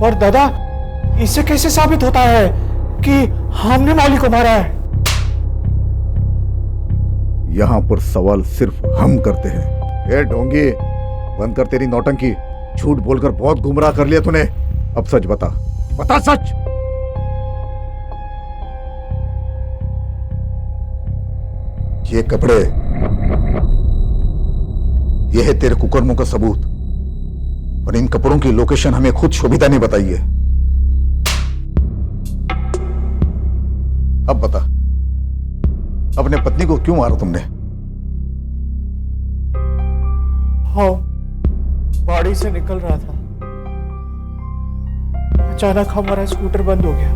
और दादा, इससे कैसे साबित होता है कि हमने मौली को मारा है? यहां पर सवाल सिर्फ हम करते हैं। ए ढोंगी, बंद कर तेरी नौटंकी। झूठ बोलकर बहुत गुमराह कर लिया तूने। अब सच बता, बता सच। ये कपड़े, ये है तेरे कुकर्मों का सबूत, और इन कपड़ों की लोकेशन हमें खुद शोभिता ने बताई है। अब बता, अपने पत्नी को क्यों मारा तुमने? हाँ, बाड़ी से निकल रहा था, अचानक हमारा स्कूटर बंद हो गया।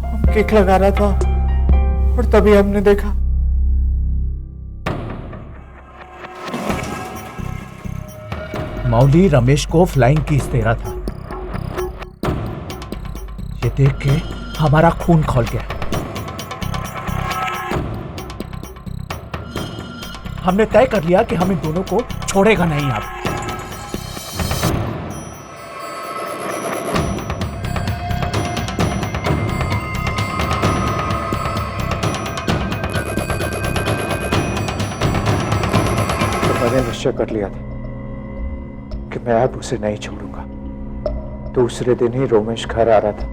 हम किक लगा रहा था और तभी हमने देखा मौली रमेश को फ्लाइंग किस दे रहा था। ये देख के हमारा खून खौल गया। हमने तय कर लिया कि हम इन दोनों को छोड़ेगा नहीं। अब तो मैंने निश्चय कर लिया था कि मैं अब उसे नहीं छोड़ूंगा। दूसरे दिन ही रोमेश घर आ रहा था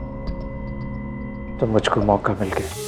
तो मुझको मौका मिल गया।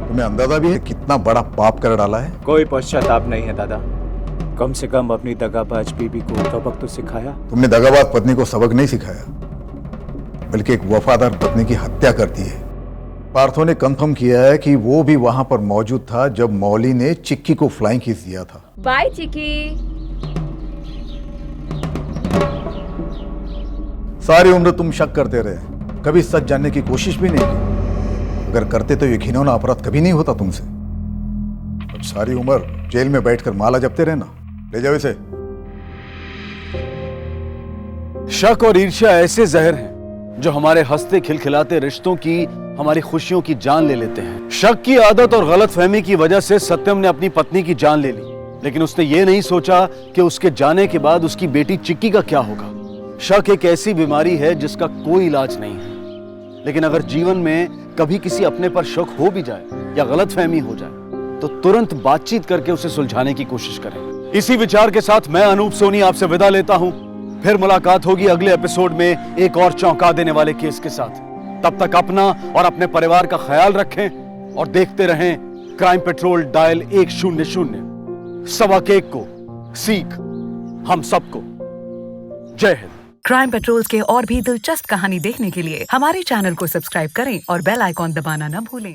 तुम्हें अंदाजा भी है कितना बड़ा पाप कर डाला है? कोई पश्चाताप नहीं है दादा। कम से कम अपनी दगाबाज बीबी को सबक तो सिखाया। तुमने दगाबाज पत्नी को सबक नहीं सिखाया, बल्कि एक वफादार पत्नी की हत्या कर दी है। पार्थो ने कंफर्म किया है कि वो भी वहां पर मौजूद था जब मौली ने चिक्की को फ्लाइंग किस दिया था। बाय चिक्की। सारी उम्र तुम शक करते रहे, कभी सच जानने की कोशिश भी नहीं की। अगर करते तो ये घिनौना अपराध कभी नहीं होता तुमसे। अब सारी उम्र जेल में बैठकर माला जपते रहना। ले जाओ इसे। शक और ईर्ष्या ऐसे जहर हैं जो हमारे हंसते खिलखिलाते रिश्तों की, हमारी खुशियों की जान ले लेते हैं। शक की आदत और गलतफहमी की वजह से सत्यम ने अपनी पत्नी की जान ले ली, लेकिन उसने ये नहीं सोचा कि उसके जाने के बाद उसकी बेटी चिक्की का क्या होगा। शक एक ऐसी बीमारी है जिसका कोई इलाज नहीं है, लेकिन अगर जीवन में कभी किसी अपने पर शक हो भी जाए या गलतफहमी हो जाए तो तुरंत बातचीत करके उसे सुलझाने की कोशिश करें। इसी विचार के साथ मैं अनूप सोनी आपसे विदा लेता हूं। फिर मुलाकात होगी अगले एपिसोड में एक और चौंका देने वाले केस के साथ। तब तक अपना और अपने परिवार का ख्याल रखें और देखते रहें क्राइम पेट्रोल डायल 100। सवा केक को सीख हम सबको। जय हिंद। क्राइम पेट्रोल्स के और भी दिलचस्प कहानी देखने के लिए हमारे चैनल को सब्सक्राइब करें और बेल आइकॉन दबाना न भूलें।